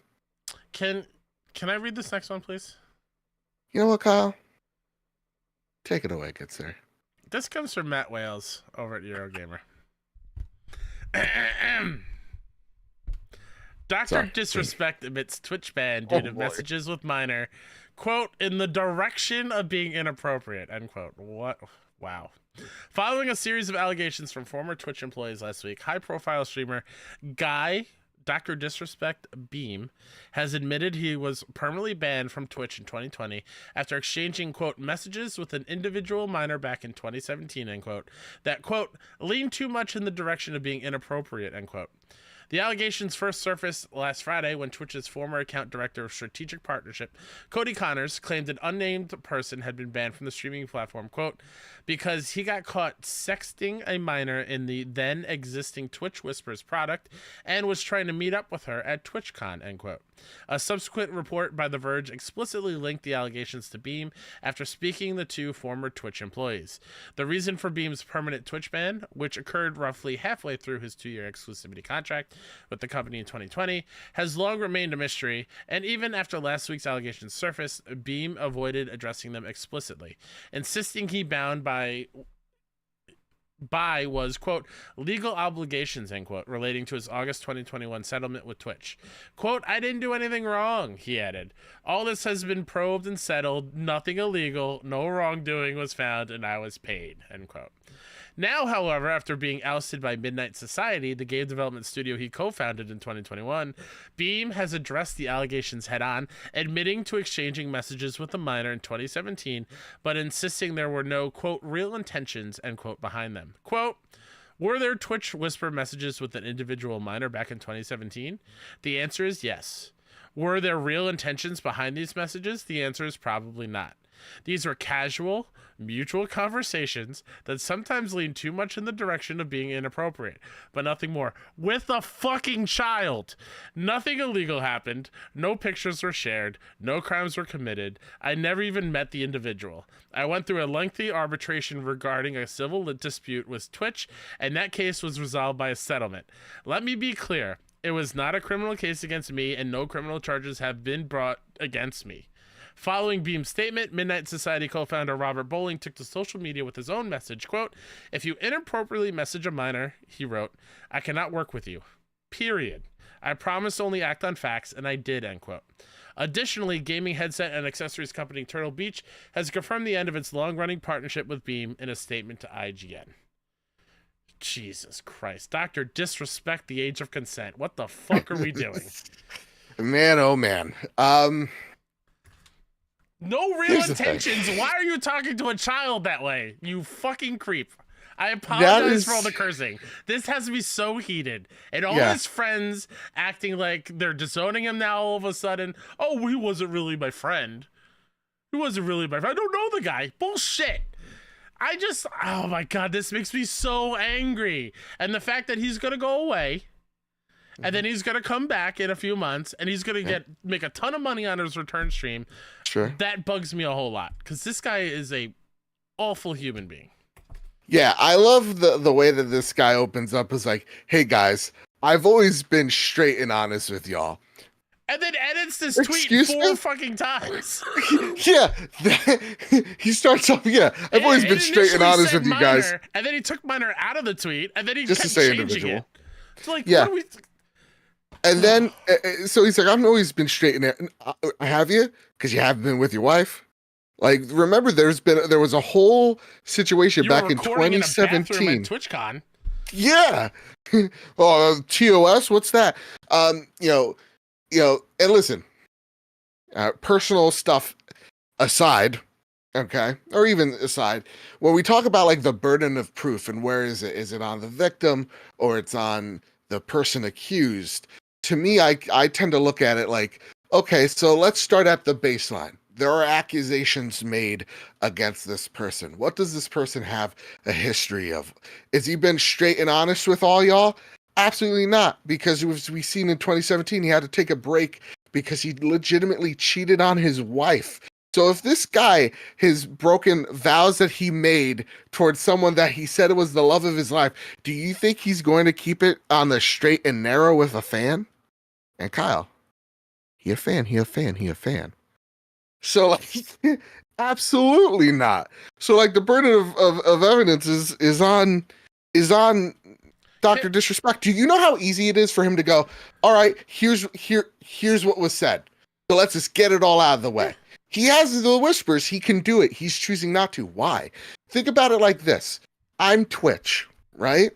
Can I read this next one, please? You know what, Kyle? Take it away, good sir. This comes from Matt Wales over at Eurogamer. Dr. Disrespect admits Twitch ban due to messages with minor, quote, in the direction of being inappropriate, end quote. What? Wow. Following a series of allegations from former Twitch employees last week, high-profile streamer Dr. Disrespect Beam has admitted he was permanently banned from Twitch in 2020 after exchanging, quote, messages with an individual minor back in 2017, end quote, that, quote, leaned too much in the direction of being inappropriate, end quote. The allegations first surfaced last Friday when Twitch's former account director of strategic partnership, Cody Connors, claimed an unnamed person had been banned from the streaming platform, quote, because he got caught sexting a minor in the then existing Twitch Whispers product and was trying to meet up with her at TwitchCon, end quote. A subsequent report by The Verge explicitly linked the allegations to Beam after speaking to 2 former Twitch employees. The reason for Beam's permanent Twitch ban, which occurred roughly halfway through his 2-year exclusivity contract with the company in 2020, has long remained a mystery, and even after last week's allegations surfaced, Beam avoided addressing them explicitly, insisting he bound by was, quote, legal obligations, end quote, relating to his August 2021 settlement with Twitch. Quote, I didn't do anything wrong, he added. All this has been probed and settled, nothing illegal, no wrongdoing was found, and I was paid, end quote. Now, however, after being ousted by Midnight Society, the game development studio he co-founded in 2021, Beam has addressed the allegations head-on, admitting to exchanging messages with a minor in 2017, but insisting there were no, quote, real intentions, end quote, behind them. Quote, were there Twitch whisper messages with an individual minor back in 2017? The answer is yes. Were there real intentions behind these messages? The answer is probably not. These were casual, mutual conversations that sometimes lean too much in the direction of being inappropriate, but nothing more. With a fucking child! Nothing illegal happened, no pictures were shared, no crimes were committed, I never even met the individual. I went through a lengthy arbitration regarding a civil dispute with Twitch, and that case was resolved by a settlement. Let me be clear, it was not a criminal case against me, and no criminal charges have been brought against me. Following Beam's statement, Midnight Society co-founder Robert Bowling took to social media with his own message, quote, if you inappropriately message a minor, he wrote, I cannot work with you. Period. I promise only act on facts, and I did, end quote. Additionally, gaming headset and accessories company Turtle Beach has confirmed the end of its long-running partnership with Beam in a statement to IGN. Jesus Christ. Doctor, disrespect the age of consent. What the fuck are we doing? Man, oh man. No real intentions. Why are you talking to a child that way? You fucking creep. I apologize for all the cursing. This has to be so heated. And all his friends acting like they're disowning him now all of a sudden. Oh, he wasn't really my friend. He wasn't really my friend. I don't know the guy. Bullshit. Oh my God, this makes me so angry. And the fact that he's going to go away. And then he's going to come back in a few months, and he's going to make a ton of money on his return stream. Sure. That bugs me a whole lot, because this guy is a awful human being. Yeah, I love the way that this guy opens up is like, hey guys, I've always been straight and honest with y'all. And then edits this tweet 4 fucking times. Yeah, he starts off, I've always been straight and honest with you guys. And then he took minor out of the tweet, and then he just kept to say changing individual. it. It's like, what are we... And then, so he's like, I've always been straight and have you? Because you haven't been with your wife? Like, remember, there was a whole situation back in 2017. In TwitchCon. Yeah. TOS, what's that? And listen, personal stuff aside, okay, or even aside, when we talk about like the burden of proof and where is it? Is it on the victim or it's on the person accused? To me, I tend to look at it like, okay, so let's start at the baseline. There are accusations made against this person. What does this person have a history of? Has he been straight and honest with all y'all? Absolutely not, because as we've seen in 2017, he had to take a break because he legitimately cheated on his wife. So if this guy has broken vows that he made towards someone that he said was the love of his life, do you think he's going to keep it on the straight and narrow with a fan? And Kyle, he a fan. So like, absolutely not. So like the burden of evidence is on Dr. Disrespect. Do you know how easy it is for him to go, all right, here's what was said. So let's just get it all out of the way. He has the whispers. He can do it. He's choosing not to. Why? Think about it like this. I'm Twitch, right?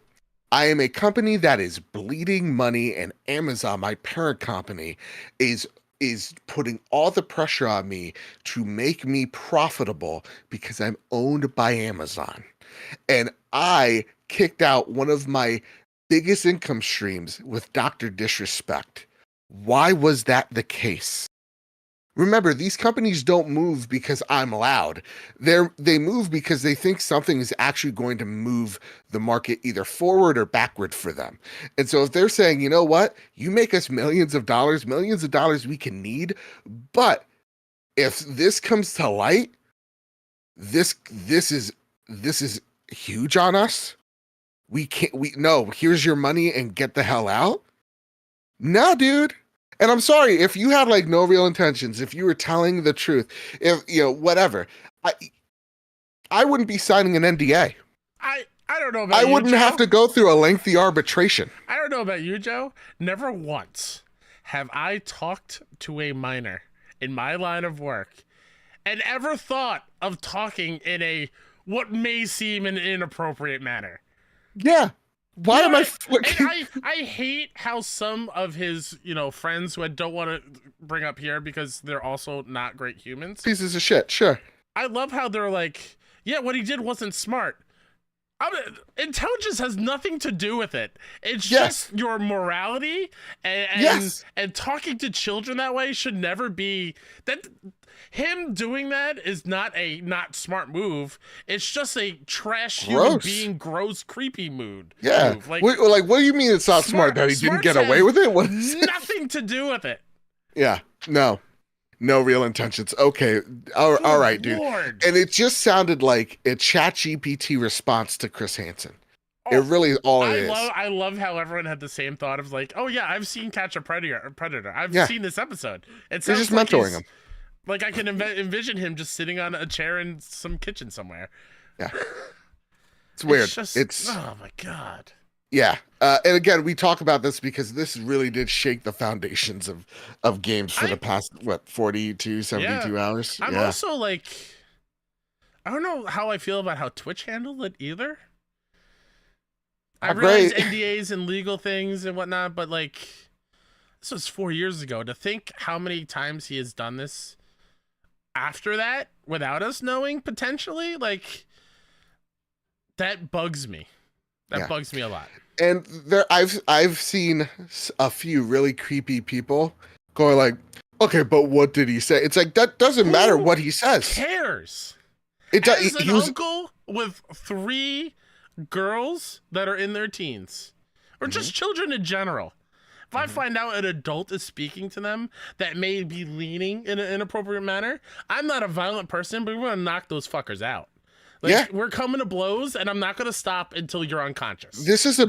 I am a company that is bleeding money, and Amazon, my parent company, is putting all the pressure on me to make me profitable because I'm owned by Amazon. And I kicked out one of my biggest income streams with Dr. Disrespect. Why was that the case? Remember, these companies don't move because I'm loud. They move because they think something is actually going to move the market either forward or backward for them. And so if they're saying, you know what, you make us millions of dollars we can need, but if this comes to light, this is huge on us. Here's your money and get the hell out. No, dude. And I'm sorry if you had like no real intentions, if you were telling the truth, if whatever. I wouldn't be signing an NDA. I don't know about I wouldn't Joe. have to go through a lengthy arbitration. I don't know about you, Joe. Never once have I talked to a minor in my line of work and ever thought of talking in a what may seem an inappropriate manner. Yeah. Why am I? I hate how some of his, friends who I don't want to bring up here because they're also not great humans. Pieces of shit, sure. I love how they're like, yeah, what he did wasn't smart. Intelligence has nothing to do with it. It's just your morality, and talking to children that way should never be that. Him doing that is not a not smart move. It's just a trash human being, gross, creepy mood. Yeah. Move. Like, what do you mean it's not smart that he didn't get away with it? What is nothing to do with it. Yeah. No real intentions. Okay. All right, dude. Lord. And it just sounded like a ChatGPT response to Chris Hansen. It really is all it is. I love how everyone had the same thought of like, oh yeah, I've seen Catch a Predator. I've seen this episode. They're just mentoring him. Like I can envision him just sitting on a chair in some kitchen somewhere. Yeah. It's weird. It's oh my God. Yeah. And again, we talk about this because this really did shake the foundations of games for the past, 42, 72 hours. I'm also like, I don't know how I feel about how Twitch handled it either. I realize NDAs and legal things and whatnot, but like, this was 4 years ago. To think how many times he has done this after that without us knowing potentially, like, that bugs me. That bugs me a lot. And I've seen a few really creepy people going like, okay, but what did he say? It's like, that doesn't matter what he says. Who cares? It does. As an uncle with 3 girls that are in their teens, or just children in general, if I find out an adult is speaking to them that may be leaning in an inappropriate manner, I'm not a violent person, but we're going to knock those fuckers out. Like, we're coming to blows, and I'm not going to stop until you're unconscious. This is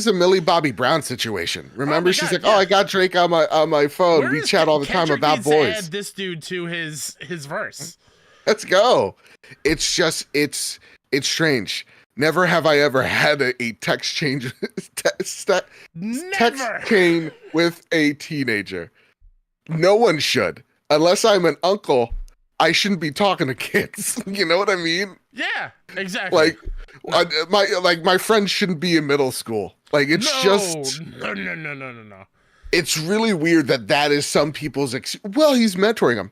a Millie Bobby Brown situation. Remember, she's like, "Oh, I got Drake on my phone. We chat all the time about boys." Add this dude to his verse. Let's go. It's just it's strange. Never have I ever had a text chain with a teenager. No one should, unless I'm an uncle. I shouldn't be talking to kids. You know what I mean? Yeah, exactly. Like my friends shouldn't be in middle school. Like it's no. It's really weird that is some people's. Well, he's mentoring them.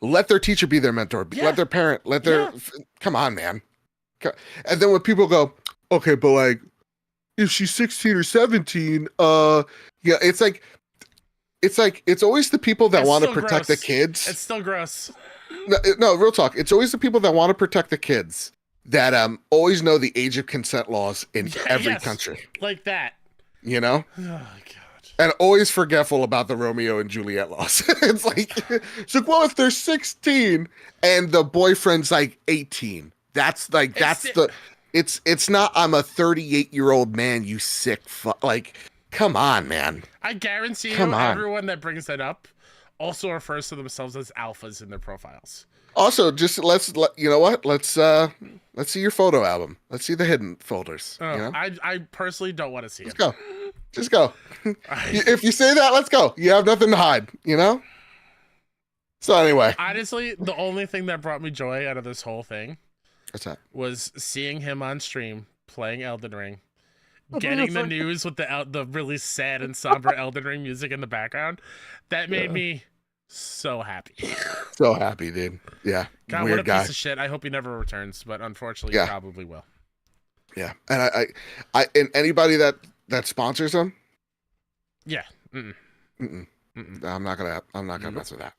Let their teacher be their mentor. Let their parent. Come on, man. And then when people go, okay, but like, if she's 16 or 17, it's like it's always the people that want to protect the kids. It's still gross. No, real talk. It's always the people that want to protect the kids that always know the age of consent laws in every country. Like that. You know? Oh God. And always forgetful about the Romeo and Juliet laws. It's like, well, if they're 16 and the boyfriend's like 18, it's not, I'm a 38-year-old man, you sick fuck. Like, come on, man. I guarantee everyone that brings that up also refers to themselves as alphas in their profiles. Also, just you know what? Let's see your photo album. Let's see the hidden folders. Oh, you know? I personally don't want to see it. Just go. If you say that, let's go. You have nothing to hide, you know? So anyway. Honestly, the only thing that brought me joy out of this whole thing was seeing him on stream playing Elden Ring. Getting the news with the really sad and somber Elden Ring music in the background, that made me so happy. So happy, dude. Yeah. God, weird what a guy. piece of shit. I hope he never returns, but unfortunately, he probably will. Yeah, and I and anybody that sponsors him. Yeah. I'm not gonna mess with that.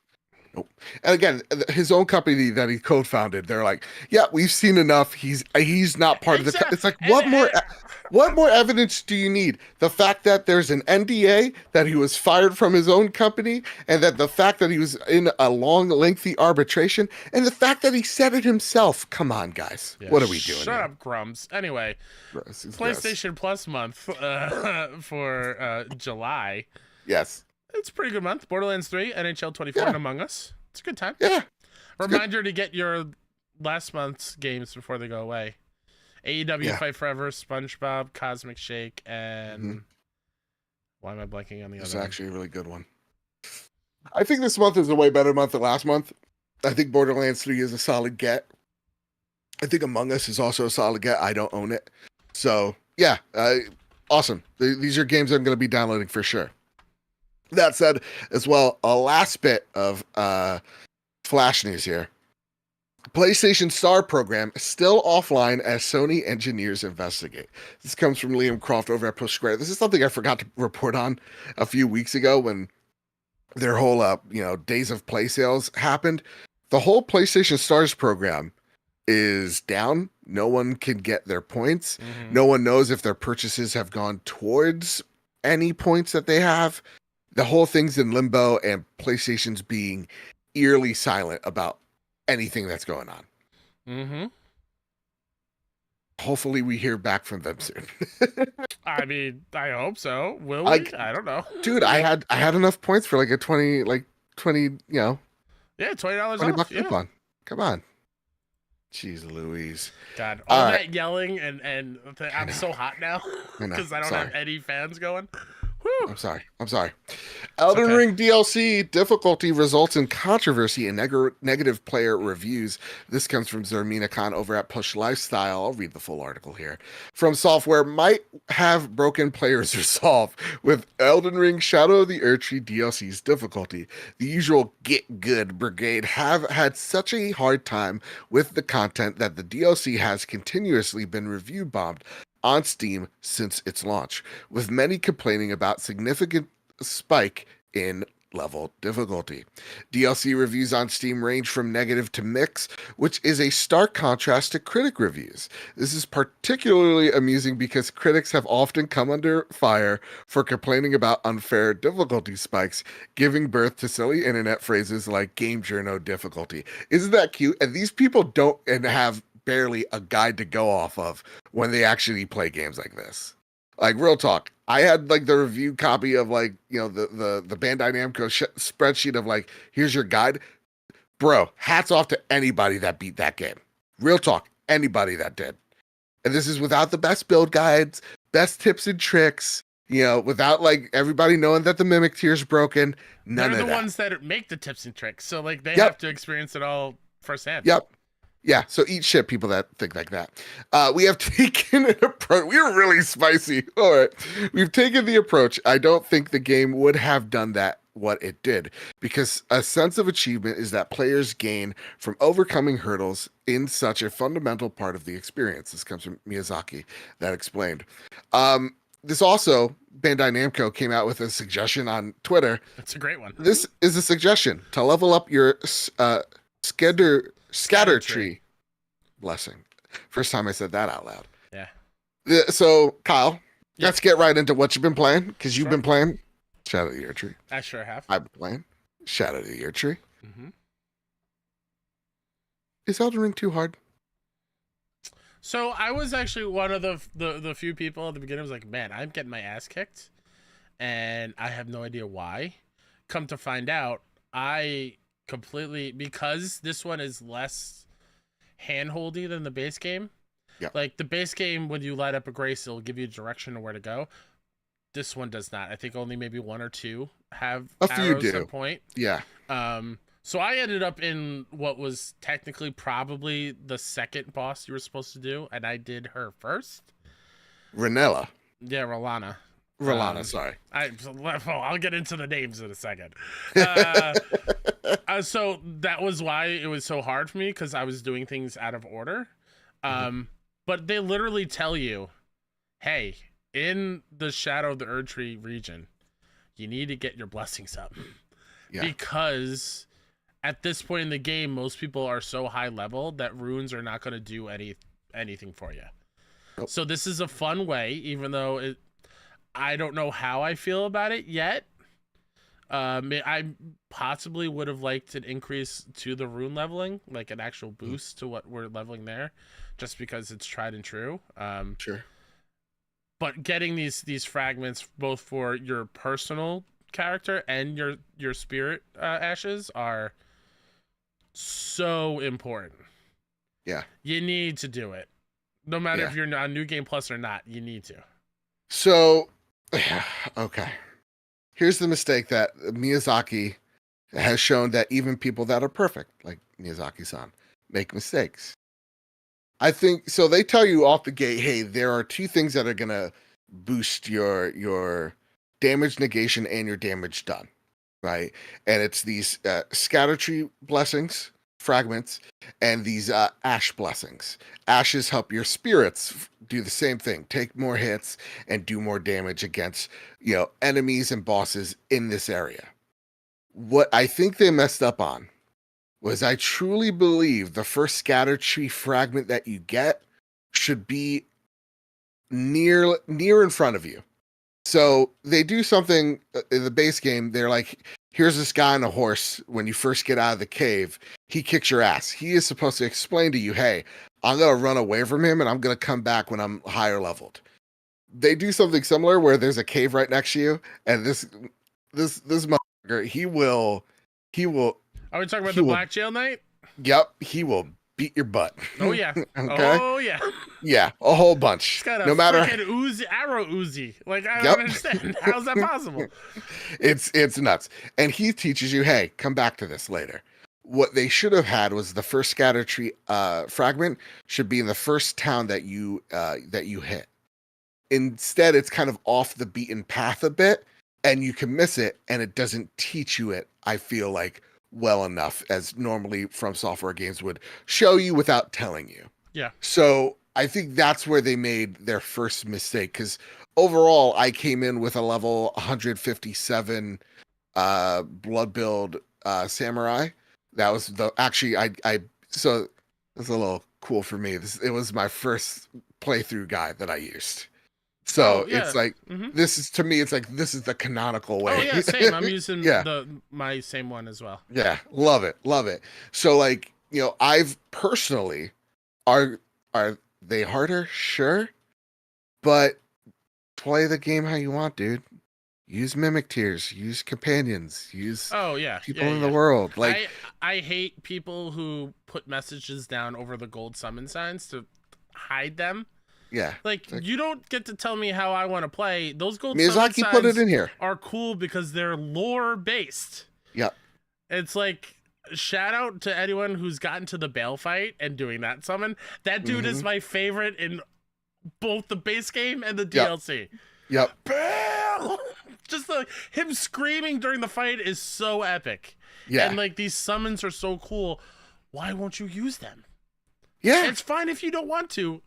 Nope. And again, his own company that he co-founded, they're like, yeah, we've seen enough. He's not part of the. It's like, what more evidence do you need? The fact that there's an NDA, that he was fired from his own company, and that the fact that he was in a long, lengthy arbitration, and the fact that he said it himself. Come on, guys. Yeah, What are we doing? Shut up, Grums. Anyway, PlayStation Plus month for July. Yes. It's a pretty good month. Borderlands 3, NHL 24, and Among Us. It's a good time. Yeah. Reminder to get your last month's games before they go away. AEW Fight Forever, SpongeBob, Cosmic Shake, and why am I blanking on the other one? It's actually a really good one. I think this month is a way better month than last month. I think Borderlands 3 is a solid get. I think Among Us is also a solid get. I don't own it. So, yeah, awesome. These are games I'm going to be downloading for sure. That said, as well, a last bit of flash news here. PlayStation Star program is still offline as Sony engineers investigate. This comes from Liam Croft over at Push Square. This is something I forgot to report on a few weeks ago when their whole days of play sales happened. The whole PlayStation Stars program is down. No one can get their points. Mm-hmm. No one knows if their purchases have gone towards any points that they have. The whole thing's in limbo, and PlayStation's being eerily silent about anything that's going on. Mm-hmm. Hopefully we hear back from them soon. I mean, I hope so. Will we? I don't know. Dude, I had enough points for like a 20, Yeah, $20 $20 coupon. Come on. Jeez Louise. God, all that yelling and I'm so hot now because I don't have any fans going. Whew. I'm sorry. Elden Ring DLC difficulty results in controversy and negative player reviews. This comes from Zermina Khan over at Push Lifestyle. I'll read the full article here. From Software might have broken players resolve with Elden Ring Shadow of the Erdtree DLC's difficulty. The usual Get Good Brigade have had such a hard time with the content that the DLC has continuously been review bombed on Steam since its launch, with many complaining about significant spike in level difficulty. DLC reviews on Steam range from negative to mixed, which is a stark contrast to critic reviews. This is particularly amusing because critics have often come under fire for complaining about unfair difficulty spikes, giving birth to silly internet phrases like game journo difficulty. Isn't that cute? And these people don't have barely a guide to go off of when they actually play games like this. Like, real talk, I had like the review copy of like, the Bandai Namco spreadsheet of like, here's your guide. Bro, hats off to anybody that beat that game. Real talk, anybody that did. And this is without the best build guides, best tips and tricks, without like everybody knowing that the mimic tier is broken. None of that. They're the ones that make the tips and tricks. So like they have to experience it all firsthand. Yep. Yeah, so eat shit, people that think like that. We have taken an approach. We're really spicy. All right. We've taken the approach. I don't think the game would have done that, what it did, because a sense of achievement is that players gain from overcoming hurdles in such a fundamental part of the experience. This comes from Miyazaki, that explained. This also, Bandai Namco came out with a suggestion on Twitter. That's a great one. This is a suggestion to level up your Scatter tree. Blessing. First time I said that out loud. Yeah. So, Kyle, let's get right into what you've been playing, because you've been playing Shadow of the Erdtree. I sure have. I've been playing Shadow of the Erdtree. Mm-hmm. Is Elden Ring too hard? So I was actually one of the few people at the beginning. I was like, man, I'm getting my ass kicked, and I have no idea why. Come to find out, I completely, because this one is less handholdy than the base game. Yeah. Like the base game, when you light up a grace, it'll give you direction of where to go. This one does not. I think only maybe one or two have a few arrows do. At point. Yeah. So I ended up in what was technically probably the second boss you were supposed to do, and I did her first. Ranella. Yeah, Rolana. Sorry. I'll get into the names in a second. So that was why it was so hard for me, because I was doing things out of order. But they literally tell you, hey, in the Shadow of the Erdtree region, you need to get your blessings up. Yeah. Because at this point in the game, most people are so high level that runes are not going to do anything for you. Nope. So this is a fun way, even though I don't know how I feel about it yet. I possibly would have liked an increase to the rune leveling, like an actual boost to what we're leveling there, just because it's tried and true. Sure. But getting these fragments both for your personal character and your spirit ashes are so important. Yeah. You need to do it. No matter if you're on New Game Plus or not, you need to. So, okay. Here's the mistake that Miyazaki has shown, that even people that are perfect, like Miyazaki-san, make mistakes. I think so. They tell you off the gate, hey, there are two things that are gonna boost your damage negation and your damage done, right? And it's these scatter tree blessings, fragments, and these ash blessings. Ashes help your spirits do the same thing, take more hits and do more damage against enemies and bosses in this area. What I think they messed up on was, I truly believe the first scatter tree fragment that you get should be near in front of you. So they do something in the base game. They're like, here's this guy on a horse. When you first get out of the cave, he kicks your ass. He is supposed to explain to you, hey, I'm going to run away from him and I'm going to come back when I'm higher leveled. They do something similar where there's a cave right next to you, and this motherfucker, he will. Are we talking about the Black Jail Knight? Yep, he will beat your butt. Oh yeah. Okay? Oh yeah. Yeah, a whole bunch. He's got a no matter arrow Uzi. Like, I don't understand. How's that possible? It's nuts. And he teaches you, hey, come back to this later. What they should have had was the first scatter tree fragment should be in the first town that you hit. Instead, it's kind of off the beaten path a bit, and you can miss it, and it doesn't teach you it, I feel like, well enough, as normally From Software games would show you without telling you. Yeah. So I think that's where they made their first mistake, because overall, I came in with a level 157 blood build samurai. That was so that's a little cool for me. It was my first playthrough guide that I used. So it's like, this is, to me, it's like, this is the canonical way. Oh yeah, same. I'm using my same one as well. Yeah, love it. So like, I've personally, are they harder? Sure. But play the game how you want, dude. Use mimic tiers, use companions, use people in the world. Like, I hate people who put messages down over the gold summon signs to hide them. Yeah. Like, you don't get to tell me how I want to play. Those gold Miyazaki summon put it signs in here. are cool because they're lore based. Yep. It's like, shout out to anyone who's gotten to the Bale fight and doing that summon. That dude is my favorite in both the base game and the DLC. Yep. Bale! Just him screaming during the fight is so epic. Yeah. And like, these summons are so cool. Why won't you use them? Yeah. It's fine if you don't want to.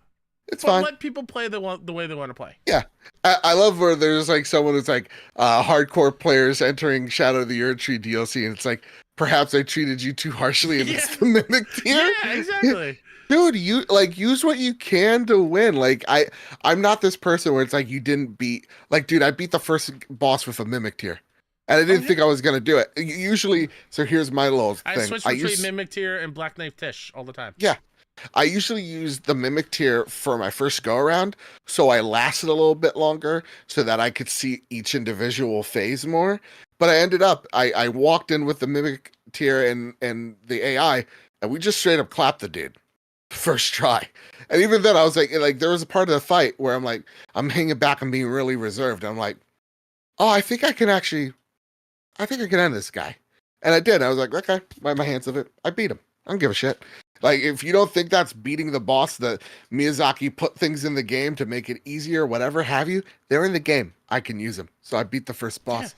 It's fine. Let people play the way they want to play. Yeah. I love where there's like someone who's like hardcore players entering Shadow of the Erdtree DLC, and it's like, perhaps I treated you too harshly in this mimic tier. Yeah, exactly. Dude, you like, use what you can to win. Like, I'm not this person where it's like, you didn't beat, like, dude, I beat the first boss with a mimic tier, and I didn't think I was gonna do it. Usually, so here's my little thing. I switch between mimic tier and Black Knife Tish all the time. Yeah. I usually use the mimic tier for my first go around, so I lasted a little bit longer so that I could see each individual phase more. But I ended up, I walked in with the mimic tier and the AI, and we just straight up clapped the dude first try. And even then, I was like, there was a part of the fight where I'm like, I'm hanging back and being really reserved. I'm like, oh, I think I can end this guy. And I did. I was like, okay, by my hands of it, I beat him. I don't give a shit. Like, if you don't think that's beating the boss, that Miyazaki put things in the game to make it easier, whatever have you, they're in the game. I can use them. So I beat the first boss.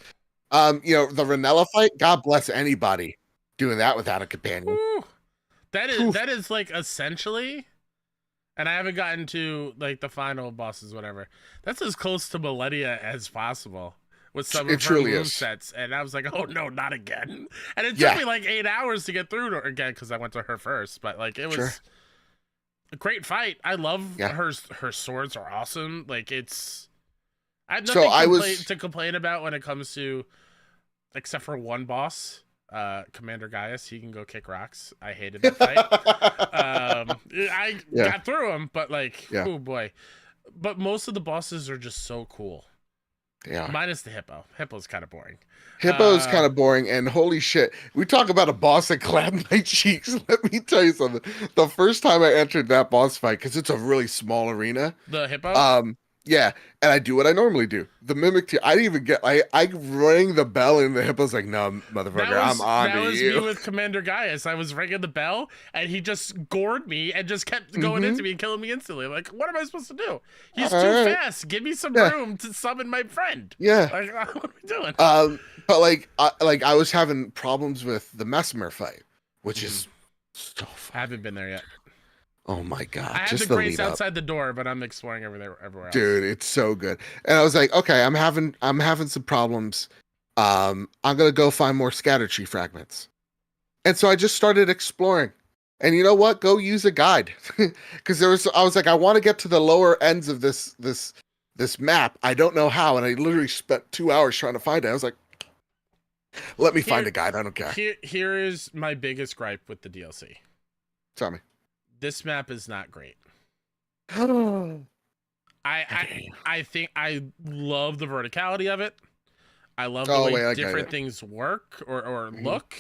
Yeah. The Ranella fight, God bless anybody doing that without a companion. Ooh. That is like, essentially, and I haven't gotten to like the final bosses, whatever. That's as close to Millennia as possible. with some It of her truly is. movesets, and I was like, oh no, not again. And it took Yeah. me like 8 hours to get through to her again because I went to her first. But like, it was Sure. a great fight. I love Yeah. her swords are awesome. Like I have So nothing I was to complain about when it comes to, except for one boss, Commander Gaius. He can go kick rocks. I hated that fight. I Yeah. got through him, but like, Yeah. oh boy. But most of the bosses are just so cool. Yeah. Minus the hippo. Hippo's kind of boring. Hippo's kind of boring, and holy shit, we talk about a boss that clapped my cheeks. Let me tell you something. The first time I entered that boss fight, because it's a really small arena. The hippo? Yeah, and I do what I normally do. The mimic I didn't even get. I rang the bell, and the hippo's like, "No, motherfucker, I'm on to you." That was me with Commander Gaius. I was ringing the bell, and he just gored me and just kept going into me and killing me instantly. Like, what am I supposed to do? He's too fast. Give me some room to summon my friend. Yeah. Like, what are we doing? But like I was having problems with the Mesmer fight, which is so fun. I haven't been there yet. Oh my god! I have just the crates outside the door, but I'm exploring everywhere else. Dude, it's so good. And I was like, okay, I'm having some problems. I'm gonna go find more scatter tree fragments. And so I just started exploring. And you know what? Go use a guide. Because I was like, I want to get to the lower ends of this map. I don't know how, and I literally spent 2 hours trying to find it. I was like, let me find a guide. I don't care. Here is my biggest gripe with the DLC. Tell me. This map is not great. I think I love the verticality of it. I love the way different things work or look.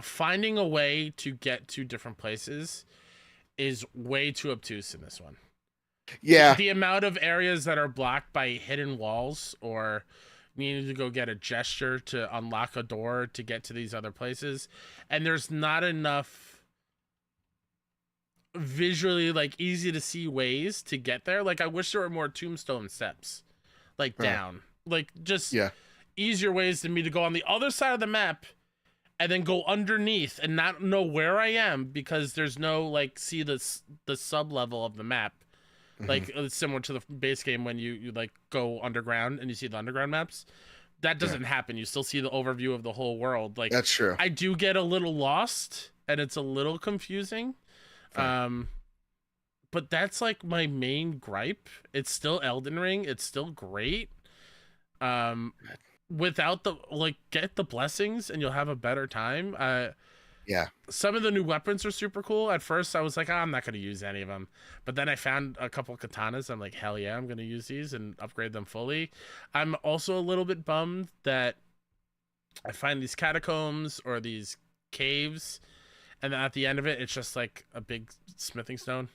Finding a way to get to different places is way too obtuse in this one. Yeah. The amount of areas that are blocked by hidden walls or needing to go get a gesture to unlock a door to get to these other places, and there's not enough visually like easy to see ways to get there. Like, I wish there were more tombstone steps, like down, like just easier ways than me to go on the other side of the map and then go underneath and not know where I am because there's no like see the sub level of the map. Like it's similar to the base game when you like go underground and you see the underground maps. That doesn't happen. You still see the overview of the whole world. Like, that's true. I do get a little lost and it's a little confusing. But that's like my main gripe. It's still Elden Ring. It's still great. Without the get the blessings and you'll have a better time. Some of the new weapons are super cool. At first I was like, I'm not going to use any of them. But then I found a couple katanas. I'm like, hell yeah, I'm going to use these and upgrade them fully. I'm also a little bit bummed that I find these catacombs or these caves, and then at the end of it, it's just like a big smithing stone.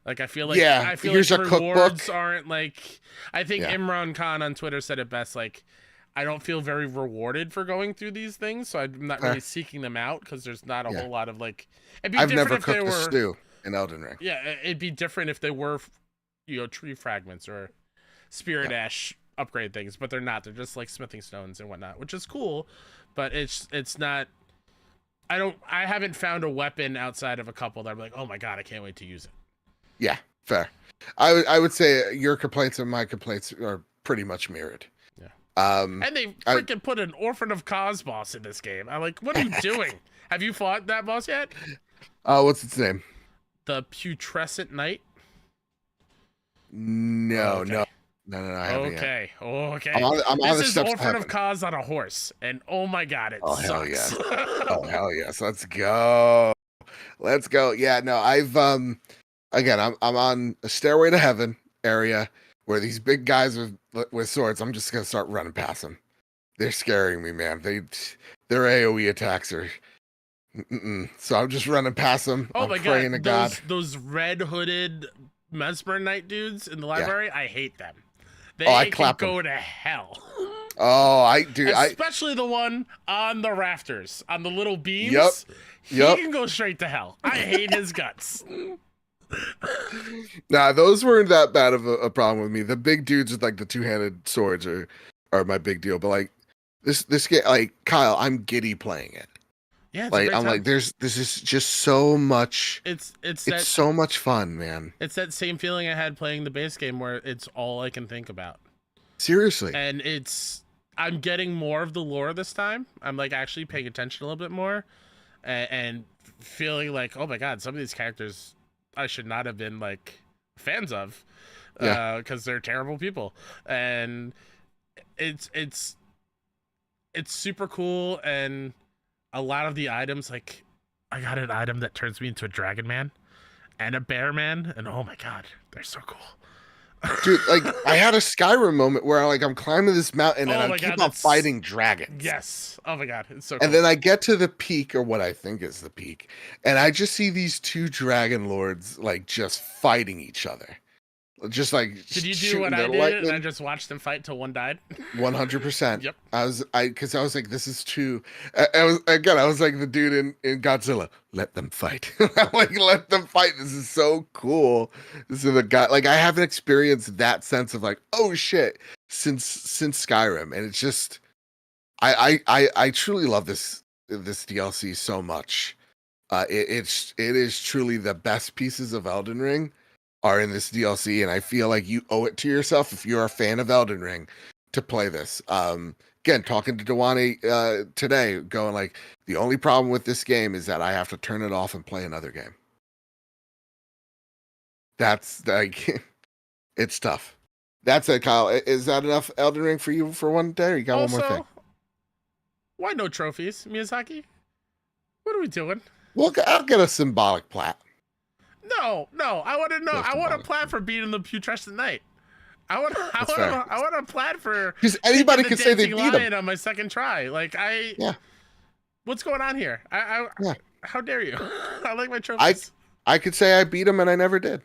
Like, I feel like here's like a rewards cookbook. aren't like. I think Imran Khan on Twitter said it best. Like, I don't feel very rewarded for going through these things, so I'm not really seeking them out because there's not a whole lot of like. I've never cooked the stew in Elden Ring. Yeah, it'd be different if they were, tree fragments or spirit ash upgrade things, but they're not. They're just like smithing stones and whatnot, which is cool, but it's not. I haven't found a weapon outside of a couple that I'm like, oh my god, I can't wait to use it. Yeah, fair. I would say your complaints and my complaints are pretty much mirrored. Yeah. And they freaking put an Orphan of Kos boss in this game. I'm like, what are you doing? Have you fought that boss yet? What's its name? The Putrescent Knight. No, no. I haven't yet. Okay. I'm on this is Orphan of Kos on a horse, and oh my god, it sucks. Hell yes. Oh hell yes. Let's go. Yeah, no, I've again, I'm on a Stairway to Heaven area where these big guys with swords. I'm just gonna start running past them. They're scaring me, man. Their AOE attacks are. So I'm just running past them. Oh I'm my praying god, to God. Those red hooded Mesmer Knight dudes in the library. I hate them. They can go to hell. Oh, I do. Especially the one on the rafters, on the little beams. Yep. He can go straight to hell. I hate his guts. Nah, those weren't that bad of a problem with me. The big dudes with like the two-handed swords are my big deal. But like this game, like Kyle, I'm giddy playing it. Yeah, like I'm like, this is just so much. It's so much fun, man. It's that same feeling I had playing the base game where it's all I can think about. Seriously. And I'm getting more of the lore this time. I'm like actually paying attention a little bit more, and feeling like, oh my god, some of these characters I should not have been like fans of, Yeah. because they're terrible people, and it's super cool. And a lot of the items, like I got an item that turns me into a dragon man and a bear man, and oh my god, they're so cool. Dude, like I had a Skyrim moment where I'm climbing this mountain and Oh I my keep god, on that's fighting dragons. yes. Oh my god, it's so And cool. then I get to the peak, or what I think is the peak, and I just see these two dragon lords like just fighting each other. Just like Did you do shooting what I their did and I lightning. just watched them fight till one died? 100%. Yep. Because I was like, this is too. I was like the dude in Godzilla. Let them fight. I'm like, let them fight. This is so cool. This is the guy. Like, I haven't experienced that sense of like, oh shit, since Skyrim, and it's just, I truly love this DLC so much. It is truly the best pieces of Elden Ring are in this DLC, and I feel like you owe it to yourself if you're a fan of Elden Ring to play this. Again, talking to Dewani today, going like, the only problem with this game is that I have to turn it off and play another game. That's like, it's tough. That's it, Kyle. Is that enough Elden Ring for you for one day? Or you got one more thing? Also, why no trophies, Miyazaki? What are we doing? Well, I'll get a symbolic plat. No. I want to know. That's I want a symbolic. plat for beating the putrescent knight. I want fair. a plat for Because anybody kicking can the say they dancing beat him. lion on my second try. Like Yeah. What's going on here? Yeah. How dare you? I like my trophies. I could say I beat him and I never did.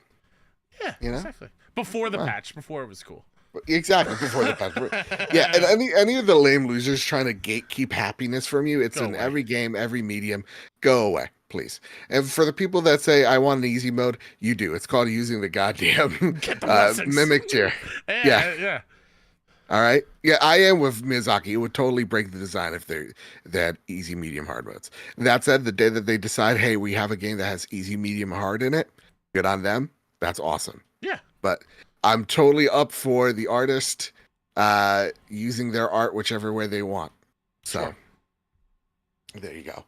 Yeah, You know? exactly. Before the Wow. patch, before it was cool. Exactly, before the patch. Yeah, and any of the lame losers trying to gatekeep happiness from you, it's Go in away. every game, every medium. Go away, please. And for the people that say I want an easy mode, you do. It's called using the goddamn Get the blessings. mimic tier. Yeah. All right. Yeah, I am with Miyazaki. It would totally break the design if they had easy, medium, hard modes. That said, the day that they decide, hey, we have a game that has easy, medium, hard in it, good on them. That's awesome. Yeah. But I'm totally up for the artist using their art whichever way they want. So Sure. There you go.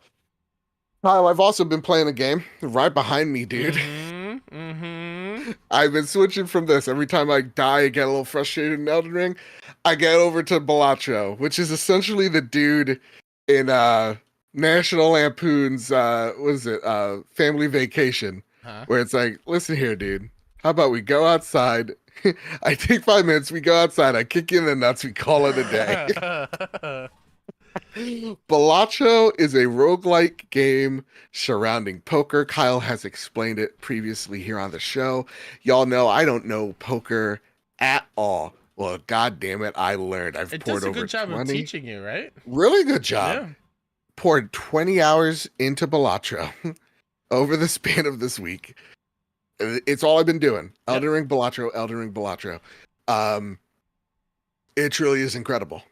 Kyle, I've also been playing a game right behind me, dude. Mm-hmm. I've been switching from this. Every time I die, I get a little frustrated in Elden Ring. I get over to Balatro, which is essentially the dude in National Lampoon's Family Vacation, Huh? where it's like, listen here, dude. How about we go outside? I take 5 minutes, we go outside, I kick you in the nuts, we call it a day. Balatro is a roguelike game surrounding poker. Kyle has explained it previously here on the show. Y'all know I don't know poker at all. Well, god damn it, I learned. I've It poured does a over good job 20. of teaching you, right? Really good job. Yeah. Poured 20 hours into Balatro over the span of this week. It's all I've been doing. Yep. Elden Ring Balatro. It truly is incredible.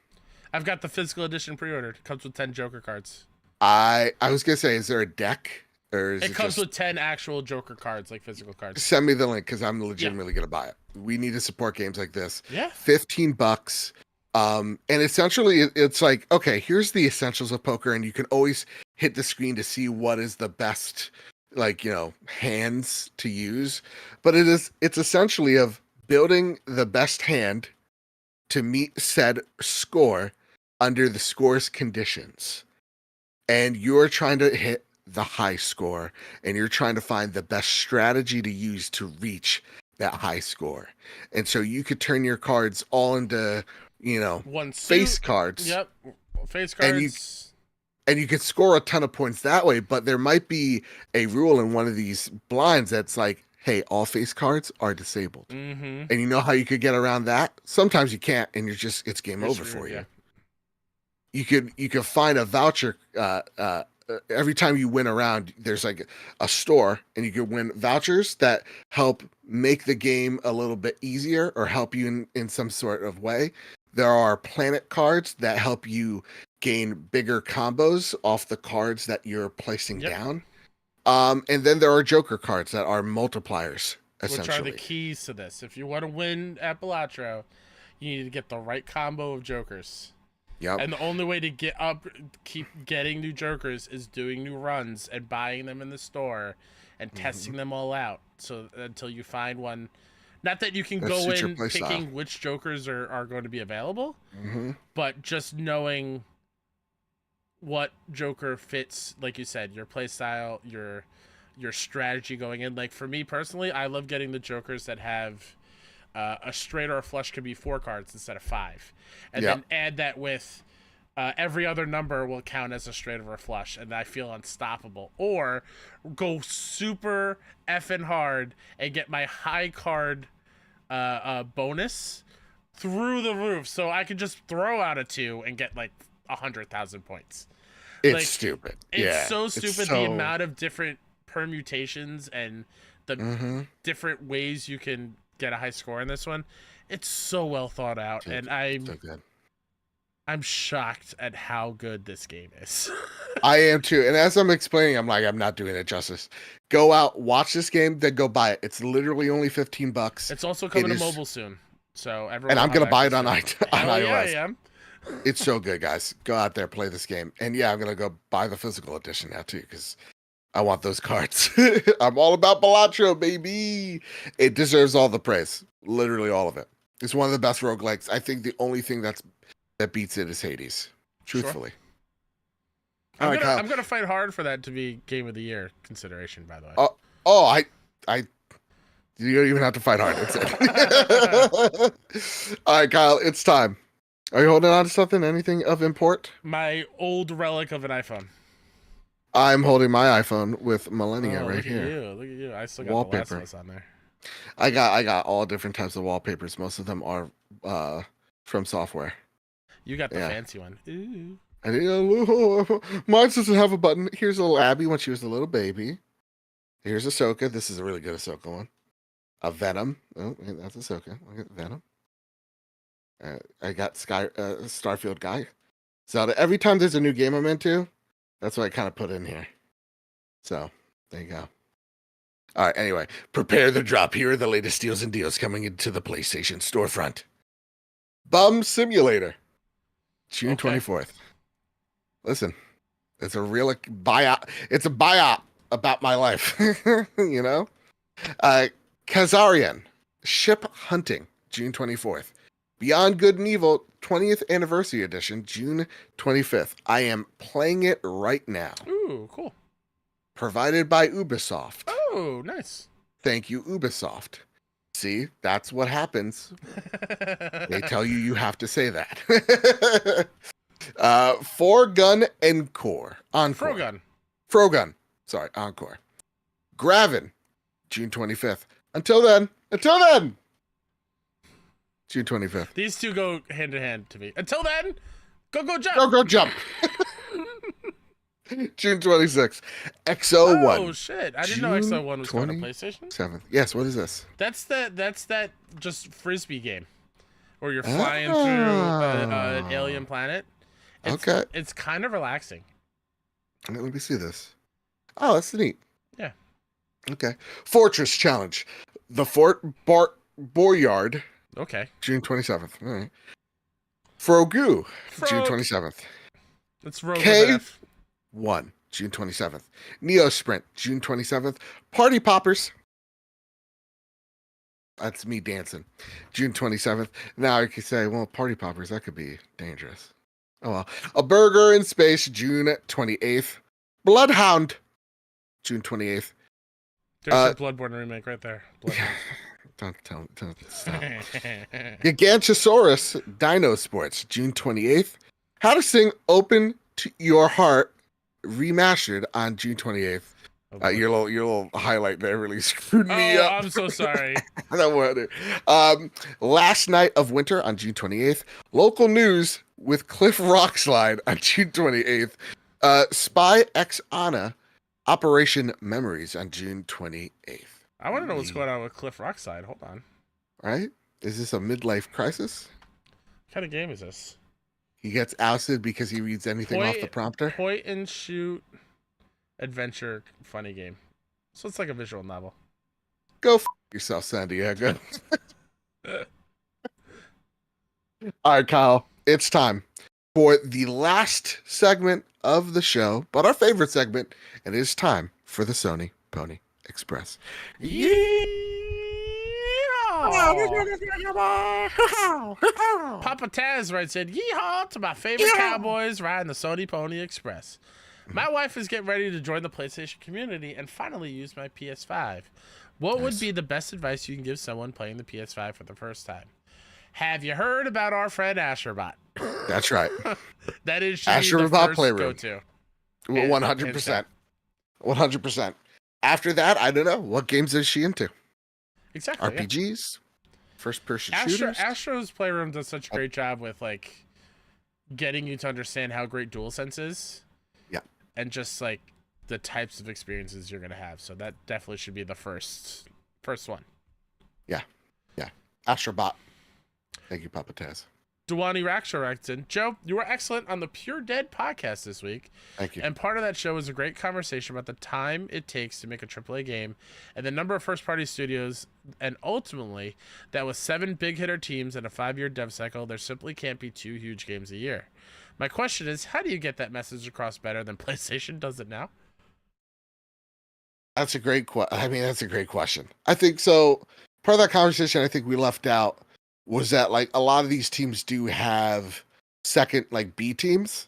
I've got the physical edition pre-ordered. It comes with 10 Joker cards. I was gonna say, is there a deck, or is It comes just... with 10 actual Joker cards, like physical cards. Send me the link because I'm legitimately gonna buy it. We need to support games like this. Yeah. $15. And essentially it's like, okay, here's the essentials of poker, and you can always hit the screen to see what is the best, like, hands to use. But it's essentially of building the best hand to meet said score under the score's conditions. And you're trying to hit the high score, and you're trying to find the best strategy to use to reach that high score. And so you could turn your cards all into, One suit. face cards. Yep. Face cards. And you could score a ton of points that way, but there might be a rule in one of these blinds that's like, hey, all face cards are disabled. Mm-hmm. And you know how you could get around that? Sometimes you can't, and it's game You're over screwed, for you. yeah. You could find a voucher every time you win around. There's like a store, and you could win vouchers that help make the game a little bit easier or help you in some sort of way. There are planet cards that help you gain bigger combos off the cards that you're placing Yep. down. And then there are Joker cards that are multipliers, essentially. Which are the keys to this. If you want to win at Balatro, You need to get the right combo of Jokers. Yep. And the only way to keep getting new Jokers is doing new runs and buying them in the store and testing them all out. So until you find one, not that you can go in picking which Jokers are going to be available, but just knowing what Joker fits, like you said, your play style, your strategy going in. Like for me personally, I love getting the Jokers that have a straight or a flush could be 4 cards instead of 5, and then add that with every other number will count as a straight or a flush, and I feel unstoppable. Or go super effing hard and get my high card bonus through the roof, so I can just throw out a 2 and get like 100,000 points. It's like, stupid. It's so stupid the amount of different permutations and the different ways you can get a high score in this one. It's so well thought out, and I'm shocked at how good this game is. I am too, and as I'm explaining, I'm like, I'm not doing it justice. Go out, watch this game, then go buy it. It's literally only $15. It's also coming to mobile soon, so everyone. And I'm gonna buy it on iOS. Yeah, I am. It's so good, guys. Go out there, play this game, and yeah, I'm gonna go buy the physical edition now too, because I want those cards. I'm all about Balatro, baby. It deserves all the praise. Literally all of it. It's one of the best roguelikes. I think the only thing that beats it is Hades. Truthfully. Sure. I'm gonna fight hard for that to be Game of the Year consideration, by the way. You don't even have to fight hard. It's it. All right, Kyle, it's time. Are you holding on to something? Anything of import? My old relic of an iPhone. I'm holding my iPhone with Millennia right here. Look at you. I still got wallpaper. The Last of Us on there. I got all different types of wallpapers. Most of them are from software. You got the fancy one. Ooh. Mine doesn't have a button. Here's a little Abby when she was a little baby. Here's Ahsoka. This is a really good Ahsoka one. A Venom. Oh, that's Ahsoka. Look at Venom. I got Starfield guy. So every time there's a new game I'm into, that's what I kind of put in here. So there you go. All right. Anyway, prepare the drop. Here are the latest deals and deals coming into the PlayStation storefront. Bum Simulator, June 24th. Listen, it's a real buyout. It's a buyout about my life. You know, Kazarian, Ship Hunting, June 24th. Beyond Good and Evil, 20th Anniversary Edition, June 25th. I am playing it right now. Ooh, cool. Provided by Ubisoft. Oh, nice. Thank you, Ubisoft. See, that's what happens. They tell you have to say that. Four-Gun Encore. Frogun. Sorry, Encore. Graven, June 25th. Until then. June 25th. These two go hand in hand to me. Until then, go jump. Go jump. June 26th. XO1. Oh shit! I didn't know XO1 was going to PlayStation. 7th. Yes. What is this? That's that just frisbee game, where you're flying through an alien planet. It's kind of relaxing. Let me see this. Oh, that's neat. Yeah. Okay. Fortress Challenge. The Fort Boyard. Okay. June 27th. All right. Frogu. June 27th. It's Rogue K1. June 27th. Neo Sprint. June 27th. Party Poppers. That's me dancing. June 27th. Now you could say, well, Party Poppers, that could be dangerous. Oh well. A Burger in Space. June 28th. Bloodhound. June 28th. There's your Bloodborne remake right there. Don't stop. Gigantosaurus Dino Sports, June 28th. How to Sing Open to Your Heart, remastered on June 28th. Your little highlight there really screwed me up. I'm so sorry. Last Night of Winter on June 28th. Local News with Cliff Rockslide on June 28th. Spy X Anna, Operation Memories on June 28th. I want to know what's going on with Cliff Rockside. Hold on. Right? Is this a midlife crisis? What kind of game is this? He gets ousted because he reads anything off the prompter? Point and shoot adventure funny game. So it's like a visual novel. Go yourself, San Diego. All right, Kyle, it's time for the last segment of the show, but our favorite segment. And it is time for the Sony Pony Express. Yeah. Papa Taz writes in, yeehaw to my favorite cowboys riding the Sony Pony Express. My wife is getting ready to join the PlayStation community and finally use my PS5. What would Nice. be the best advice you can give someone playing the PS5 for the first time? Have you heard about our friend Astrobot? That's right. That is should be the Astrobot first Playroom. go-to. 100%. 100%. After that, I don't know. What games is she into? Exactly. RPGs? First-person Yeah. shooters? Astro's Playroom does such a great job with like getting you to understand how great DualSense is. Yeah. And just like the types of experiences you're gonna have. So that definitely should be the first one. Yeah. Astrobot. Thank you, Papa Taz. Dewani Raksha, Joe, you were excellent on the Pure Dead podcast this week. Thank you. And part of that show was a great conversation about the time it takes to make a AAA game and the number of first-party studios. And ultimately, that with 7 big-hitter teams and a 5-year dev cycle, there simply can't be 2 huge games a year. My question is, how do you get that message across better than PlayStation does it now? That's a great question. I think so. Part of that conversation I think we left out was that like a lot of these teams do have second like B teams.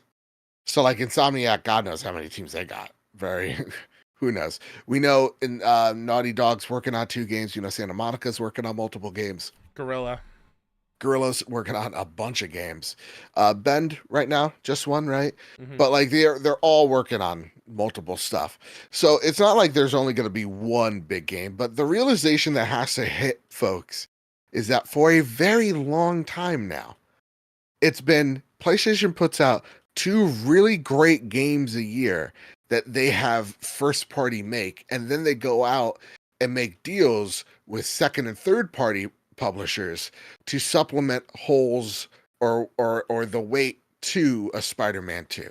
So like Insomniac, God knows how many teams they got. Who knows? We know in Naughty Dog's working on 2 games. You know, Santa Monica's working on multiple games. Gorilla's working on a bunch of games. Bend right now, just one, right? Mm-hmm. But like they're all working on multiple stuff. So it's not like there's only going to be one big game, but the realization that has to hit folks is that for a very long time now, it's been PlayStation puts out 2 really great games a year that they have first party make, and then they go out and make deals with second and third party publishers to supplement holes or the weight to a Spider-Man 2,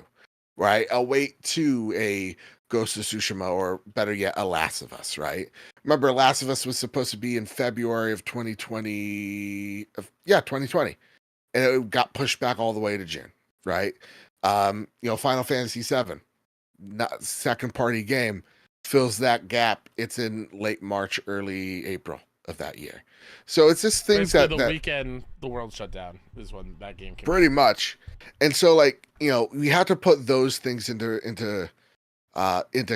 right? A weight to a Ghost of Tsushima, or better yet, a Last of Us, right? Remember, Last of Us was supposed to be in February of 2020. 2020. And it got pushed back all the way to June, right? Final Fantasy VII, not second party game, fills that gap. It's in late March, early April of that year. So it's just things basically that weekend the world shut down is when that game came pretty out. much. And so like, we have to put those things into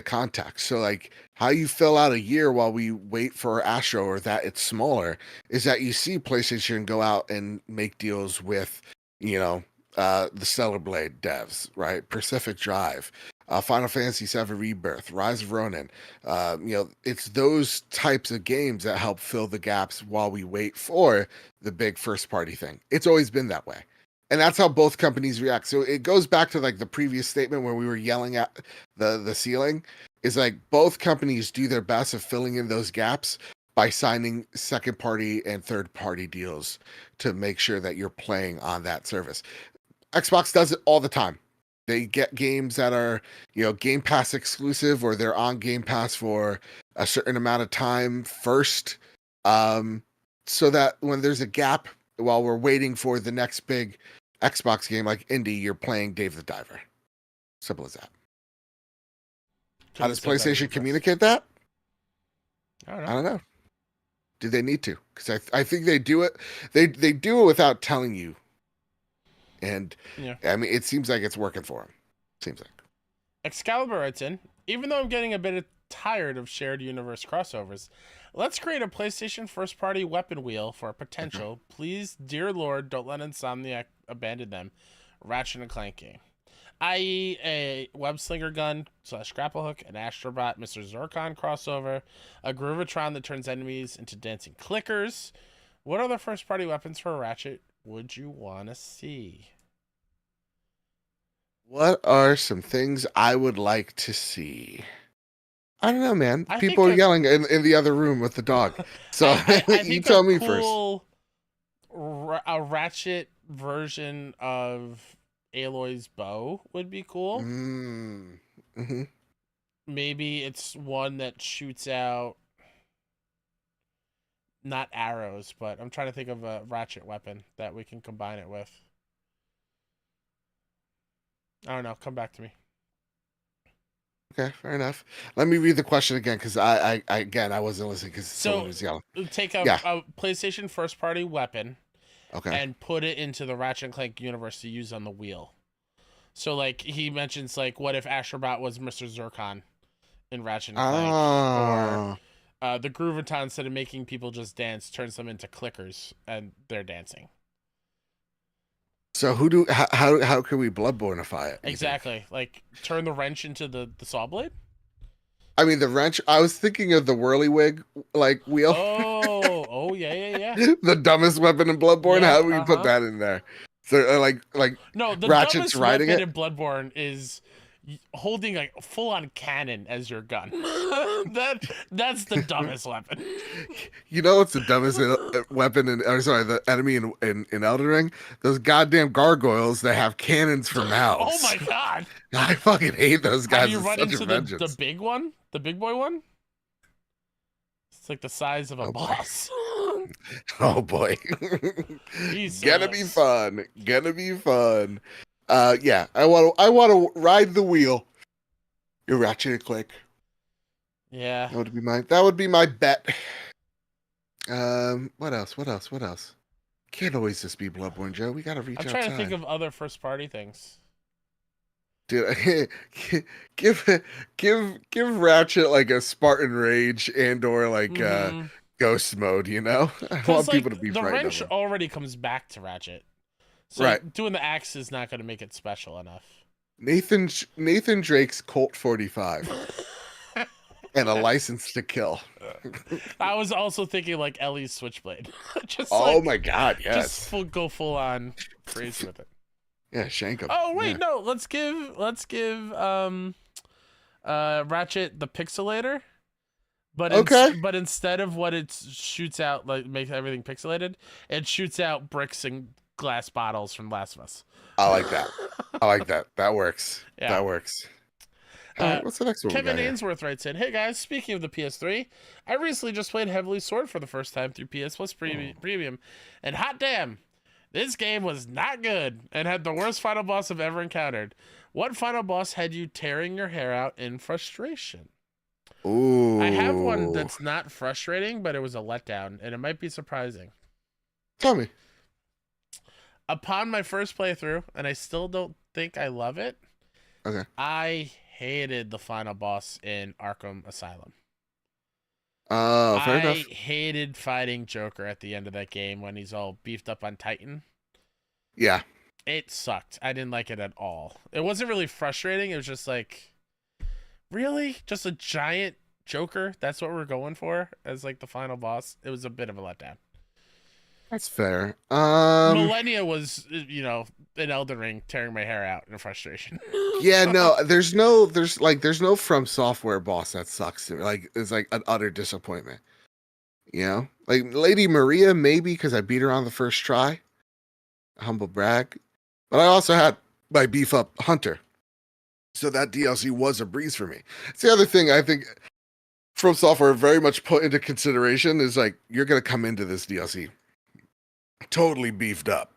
context. So like how you fill out a year while we wait for Astro, or that it's smaller, is that you see PlayStation go out and make deals with, the Stellar Blade devs, right? Pacific Drive, Final Fantasy VII Rebirth, Rise of Ronin. It's those types of games that help fill the gaps while we wait for the big first party thing. It's always been that way. And that's how both companies react. So it goes back to like the previous statement where we were yelling at the ceiling, is like both companies do their best of filling in those gaps by signing second party and third party deals to make sure that you're playing on that service. Xbox does it all the time. They get games that are, Game Pass exclusive, or they're on Game Pass for a certain amount of time first. So that when there's a gap while we're waiting for the next big Xbox game like Indie, you're playing Dave the Diver. Simple as that. How does PlayStation communicate that? I don't know. Do they need to? Because I think they do it. They do it without telling you. And yeah. I mean, it seems like it's working for them. Seems like. Excalibur writes in, even though I'm getting a bit tired of shared universe crossovers, let's create a PlayStation first-party weapon wheel for a potential. Please, dear Lord, don't let Insomniac abandon them. Ratchet and Clank game, i.e., a web slinger gun / grapple hook, an Astrobot Mr. Zircon crossover, a Groovatron that turns enemies into dancing clickers. What other first-party weapons for Ratchet would you want to see? What are some things I would like to see? I don't know, man. I People are yelling in the other room with the dog. So I you tell me first. A Ratchet version of Aloy's bow would be cool. Mm-hmm. Maybe it's one that shoots out not arrows, but I'm trying to think of a ratchet weapon that we can combine it with. I don't know. Come back to me. Okay, fair enough. Let me read the question again because I wasn't listening because someone So was yelling. take Yeah. a PlayStation first party weapon Okay. and put it into the Ratchet and Clank universe to use on the wheel. So like he mentions like what if Astrobot was Mr. Zircon in Ratchet and Clank, or the Groovaton, instead of making people just dance, turns them into clickers and they're dancing. So how can we Bloodborneify it? Exactly. Like turn the wrench into the saw blade. I mean the wrench. I was thinking of the whirlywig like wheel. Oh yeah. The dumbest weapon in Bloodborne. Yep, How do we put that in there? So like no, the Ratchet's dumbest riding weapon it. in Bloodborne is holding a full-on cannon as your gun. That's the dumbest weapon. You know what's the dumbest weapon the enemy in Elden Ring? Those goddamn gargoyles that have cannons for mouths. Oh my god! I fucking hate those guys. Have you run into the big one, the big boy one? It's like the size of a boss. Oh boy. Gonna be fun. Yeah, I want to ride the wheel. Your Ratchet and Clank. Yeah. That would be my bet. What else? Can't always just be Bloodborne, Joe. We gotta reach outside. I'm trying to think of other first party things. Dude, give Ratchet like a Spartan Rage and or like Ghost mode, you know? I want people to be the frightened wrench of him. already comes back to Ratchet. So right. Doing the axe is not going to make it special enough. Nathan Drake's Colt 45 and a license to kill. I was also thinking like Ellie's Switchblade. My god, yes. Just go full on crazy with it. Yeah, shank him. Oh wait, no, let's give Ratchet the pixelator. But but instead of what it shoots out, like makes everything pixelated, it shoots out bricks and glass bottles from Last of Us. I like that. That works. Yeah. That works. All right, what's the next one? Kevin Ainsworth writes in, "Hey guys, speaking of the PS3, I recently just played Heavily Sword for the first time through PS Plus Premium, and hot damn, this game was not good and had the worst final boss I've ever encountered. What final boss had you tearing your hair out in frustration?" Ooh. I have one that's not frustrating, but it was a letdown, and it might be surprising. Tell me. Upon my first playthrough, and I still don't think I love it, okay, I hated the final boss in Arkham Asylum. Oh, fair enough. I hated fighting Joker at the end of that game when he's all beefed up on Titan. Yeah. It sucked. I didn't like it at all. It wasn't really frustrating. It was just like, really? Just a giant Joker? That's what we're going for as like the final boss? It was a bit of a letdown. That's fair. Millennia was, in Elden Ring tearing my hair out in frustration. Yeah, no, there's no From Software boss that sucks to me. Like, it's like an utter disappointment. You know? Like Lady Maria, maybe because I beat her on the first try. Humble brag. But I also had my beef up Hunter. So that DLC was a breeze for me. It's the other thing I think From Software very much put into consideration is like, you're going to come into this DLC totally beefed up.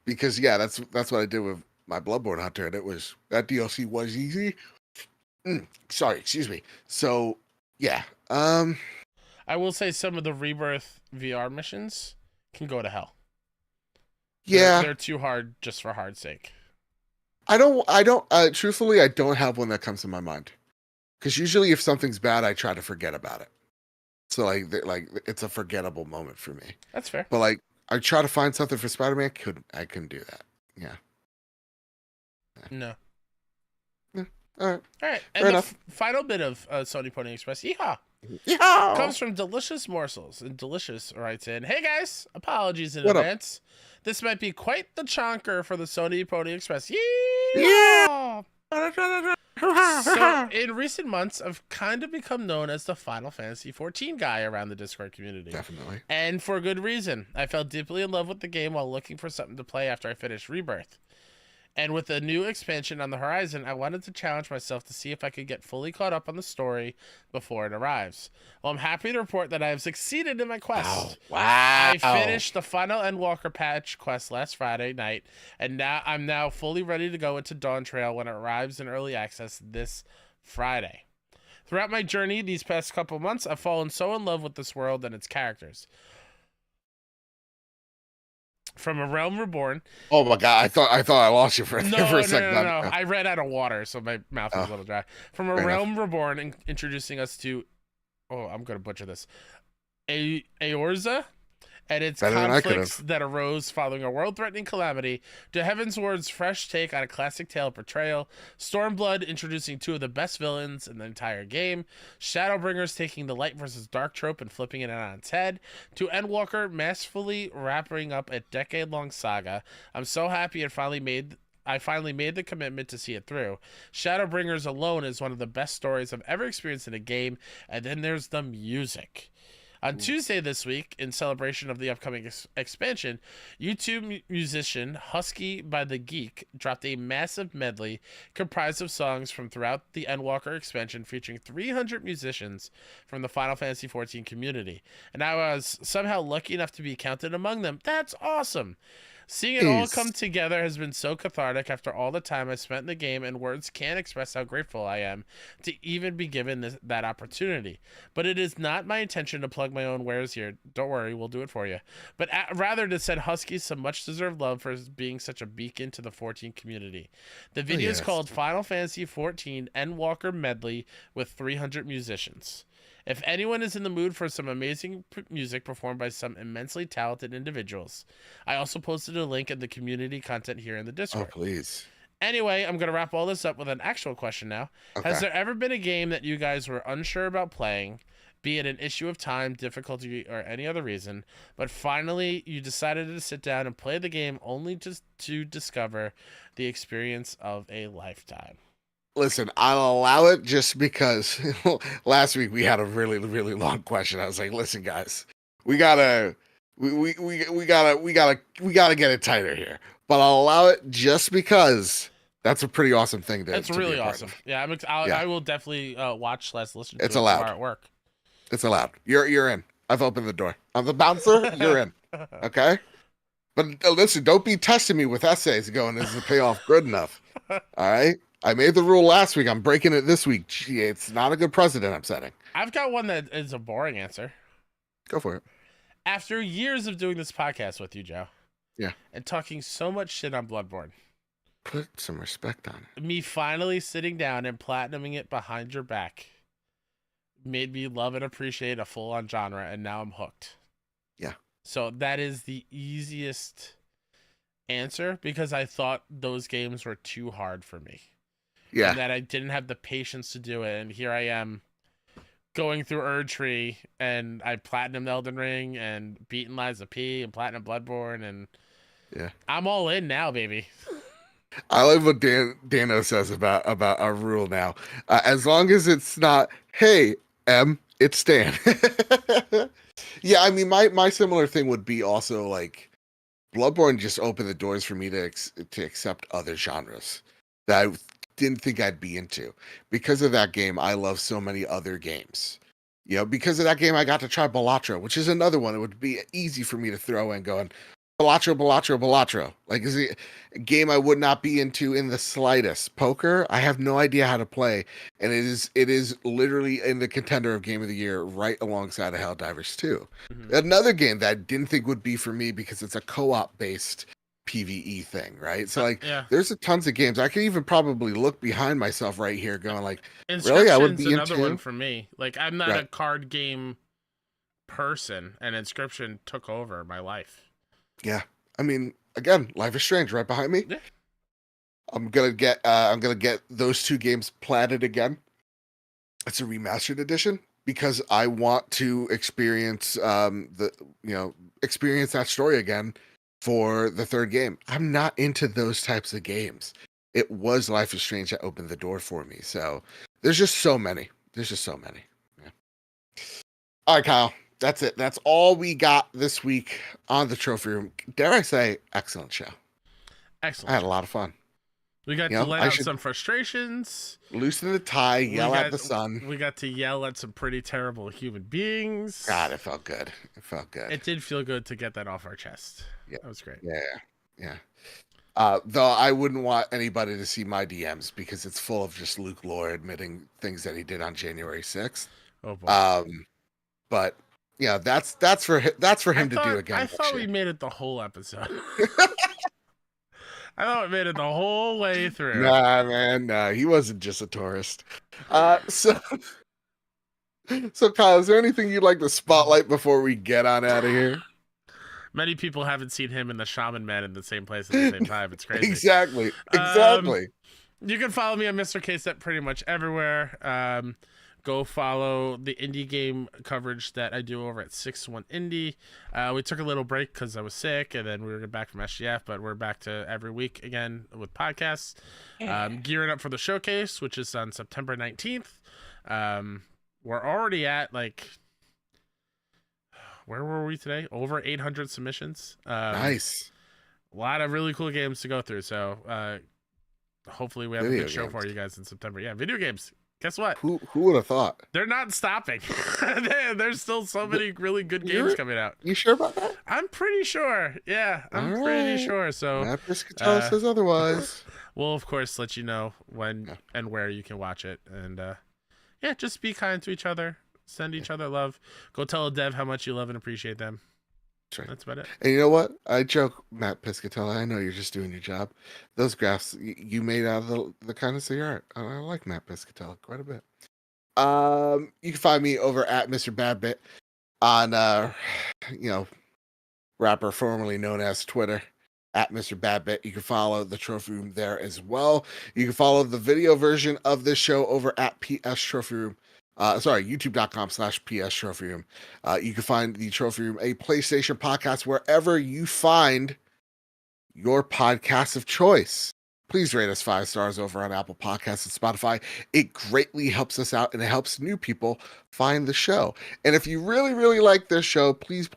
Because yeah, that's what I did with my Bloodborne Hunter, and that DLC was easy. Sorry, excuse me. So yeah. I will say some of the Rebirth VR missions can go to hell. Yeah. They're too hard just for hard's sake. I don't truthfully I don't have one that comes to my mind. Because usually if something's bad, I try to forget about it. So like it's a forgettable moment for me. That's fair. But like I try to find something for Spider-Man, I couldn't do that. Yeah. No. Yeah. All right. And the final bit of Sony Pony Express, yeehaw, comes from Delicious Morsels. And Delicious writes in, "Hey guys, apologies in advance. This might be quite the chonker for the Sony Pony Express. Yeah. So, in recent months, I've kind of become known as the Final Fantasy XIV guy around the Discord community. Definitely. And for good reason. I fell deeply in love with the game while looking for something to play after I finished Rebirth. And with a new expansion on the horizon, I wanted to challenge myself to see if I could get fully caught up on the story before it arrives. Well, I'm happy to report that I have succeeded in my Wow. quest. I Wow. finished the final Endwalker patch quest last Friday night, and now I'm fully ready to go into Dawn Trail when it arrives in early access this Friday. Throughout my journey these past couple months, I've fallen so in love with this world and its characters. From A Realm Reborn. Oh my god, I thought I lost you for No, a no, second. no, no. I ran out of water, so my mouth was a Oh, little dry. From A fair enough. Realm Reborn, introducing us to, oh, I'm going to butcher this, Eorza, and its Better than I could conflicts have. that arose following a world-threatening calamity, to Heavensward's fresh take on a classic tale of betrayal, Stormblood introducing two of the best villains in the entire game, Shadowbringers taking the light versus dark trope and flipping it on its head, to Endwalker masterfully wrapping up a decade-long saga. I'm so happy I finally made the commitment to see it through. Shadowbringers alone is one of the best stories I've ever experienced in a game, and then there's the music. On Tuesday this week, in celebration of the upcoming expansion, YouTube musician Husky by the Geek dropped a massive medley comprised of songs from throughout the Endwalker expansion featuring 300 musicians from the Final Fantasy XIV community. And I was somehow lucky enough to be counted among them. That's awesome! Seeing it all come Jeez. together has been so cathartic after all the time I spent in the game, and words can't express how grateful I am to even be given that opportunity. But it is not my intention to plug my own wares here. Don't worry, we'll do it for you. But rather to send Husky some much-deserved love for being such a beacon to the 14 community. The Oh video is yes. called Final Fantasy XIV Endwalker Medley with 300 musicians. If anyone is in the mood for some amazing music performed by some immensely talented individuals, I also posted a link in the community content here in the Oh Discord. please. Anyway, I'm going to wrap all this up with an actual question now. Has Okay. there ever been a game that you guys were unsure about playing, be it an issue of time, difficulty, or any other reason, but finally you decided to sit down and play the game only just to discover the experience of a lifetime? Listen, I'll allow it just because last week we had a really, really long question. I was like, listen, guys, we gotta we gotta get it tighter here. But I'll allow it just because that's a pretty awesome thing It's to be really a part awesome. of. Yeah, Yeah, I will definitely watch / listen to it's it allowed. tomorrow at work. It's allowed. You're in. I've opened the door. I'm the bouncer. You're in. Okay. But listen, don't be testing me with essays going, is the payoff good enough? All right. I made the rule last week. I'm breaking it this week. Gee, it's not a good precedent I'm setting. I've got one that is a boring answer. Go for it. After years of doing this podcast with you, Joe, Yeah. and talking so much shit on Bloodborne, Put some respect on it. me finally sitting down and platinuming it behind your back made me love and appreciate a full-on genre, and now I'm hooked. Yeah. So that is the easiest answer because I thought those games were too hard for me. Yeah. And that I didn't have the patience to do it. And here I am going through Erdtree, and I platinumed Elden Ring and beaten Lies of P and platinum Bloodborne, and Yeah. I'm all in now, baby. I like what Dano says about our rule now. As long as it's not, hey, M, it's Stan. Yeah, I mean, my similar thing would be also like Bloodborne just opened the doors for me to accept other genres that I didn't think I'd be into. Because of that game, I love so many other games. You know, because of that game, I got to try Balatro, which is another one. It would be easy for me to throw in going, Balatro. Like, is it a game I would not be into in the slightest? Poker, I have no idea how to play, and it is literally in the contender of Game of the Year, right alongside of Helldivers 2. Mhm. Another game that I didn't think would be for me because it's a co-op based PvE thing, right? So like, Yeah. there's tons of games. I could even probably look behind myself right here, going like, really, I would Inscription's be another one into for me. Like, I'm not a right. card game person, and Inscription took over my life. Yeah, I mean, again, Life is Strange right behind me. Yeah. I'm gonna get those two games platted again. It's a remastered edition because I want to experience experience that story again for the third game. I'm not into those types of games. It was Life is Strange that opened the door for me. So there's just so many. Yeah. All right, Kyle. That's it. That's all we got this week on the trophy room. Dare I say, excellent show. I Excellent. had a lot of fun. We got You to know, let I out should some frustrations. loosen the tie, yell at the sun. We got to yell at some pretty terrible human beings. God, it felt good. It felt good. It did feel good to get that off our chest. Yeah. That was great. Yeah. Though I wouldn't want anybody to see my DMs because it's full of just Luke Lore admitting things that he did on January 6th. Oh boy. But yeah, that's for him to do again. I thought we made it the whole episode. I thought we made it the whole way through. Nah, man, nah, he wasn't just a tourist. So Kyle, is there anything you'd like to spotlight before we get on out of here? Many people haven't seen him and the Shaman Man in the same place at the same time. It's crazy. Exactly. You can follow me on Mr. K-Step pretty much everywhere. Go follow the indie game coverage that I do over at 6-1 Indie. We took a little break because I was sick, and then we were back from SGF, but we're back to every week again with podcasts. Gearing up for the showcase, which is on September 19th. We're already at, like, where were we today? Over 800 submissions. Nice. A lot of really cool games to go through, so hopefully we have a good show for you guys in September. Yeah, video games. Guess what? Who would have thought? They're not stopping. There's still so many really good games coming out. You sure about that? I'm pretty sure. Yeah, I'm pretty sure. So Matt Piscatella says otherwise. We'll of course let you know when and where you can watch it. And yeah, just be kind to each other. Send each other love. Go tell a dev how much you love and appreciate them. Sure. That's about it. And you know what? I joke, Matt Piscatella. I know you're just doing your job. Those graphs you made out of the kindness of your heart. I like Matt Piscatella quite a bit. You can find me over at Mr. Badbit on rapper formerly known as Twitter at Mr. Badbit. You can follow the Trophy Room there as well. You can follow the video version of this show over at PS Trophy Room. YouTube.com/PS Trophy Room. You can find the Trophy Room, a PlayStation podcast, wherever you find your podcast of choice. Please rate us 5 stars over on Apple Podcasts and Spotify. It greatly helps us out and it helps new people find the show. And if you really, really like this show, please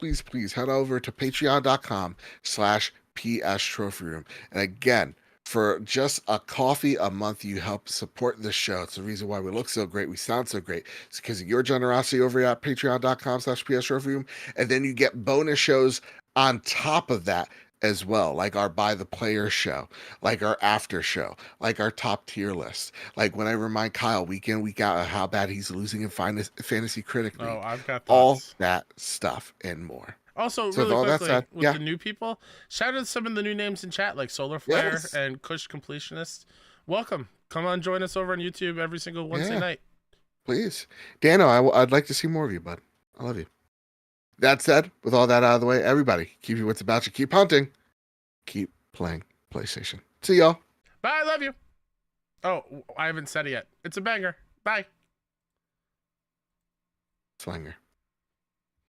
head over to patreon.com/PS Trophy Room. And again, for just a coffee a month, you help support the show. It's the reason why we look so great, we sound so great. It's because of your generosity over at patreon.com/PS Trophy Room. And then you get bonus shows on top of that as well, like our By the Player show, like our after show, like our top tier list. Like when I remind Kyle week in, week out of how bad he's losing in Fantasy Critic League. Oh, I've got thoughts. All that stuff and more. Also, really quickly, with the new people, shout out to some of the new names in chat, like Solar Flare and Kush Completionist. Welcome. Come on, join us over on YouTube every single Wednesday night. Please. Dano, I'd like to see more of you, bud. I love you. That said, with all that out of the way, everybody, keep your wits about you. Keep hunting. Keep playing PlayStation. See y'all. Bye, I love you. Oh, I haven't said it yet. It's a banger. Bye. Slanger.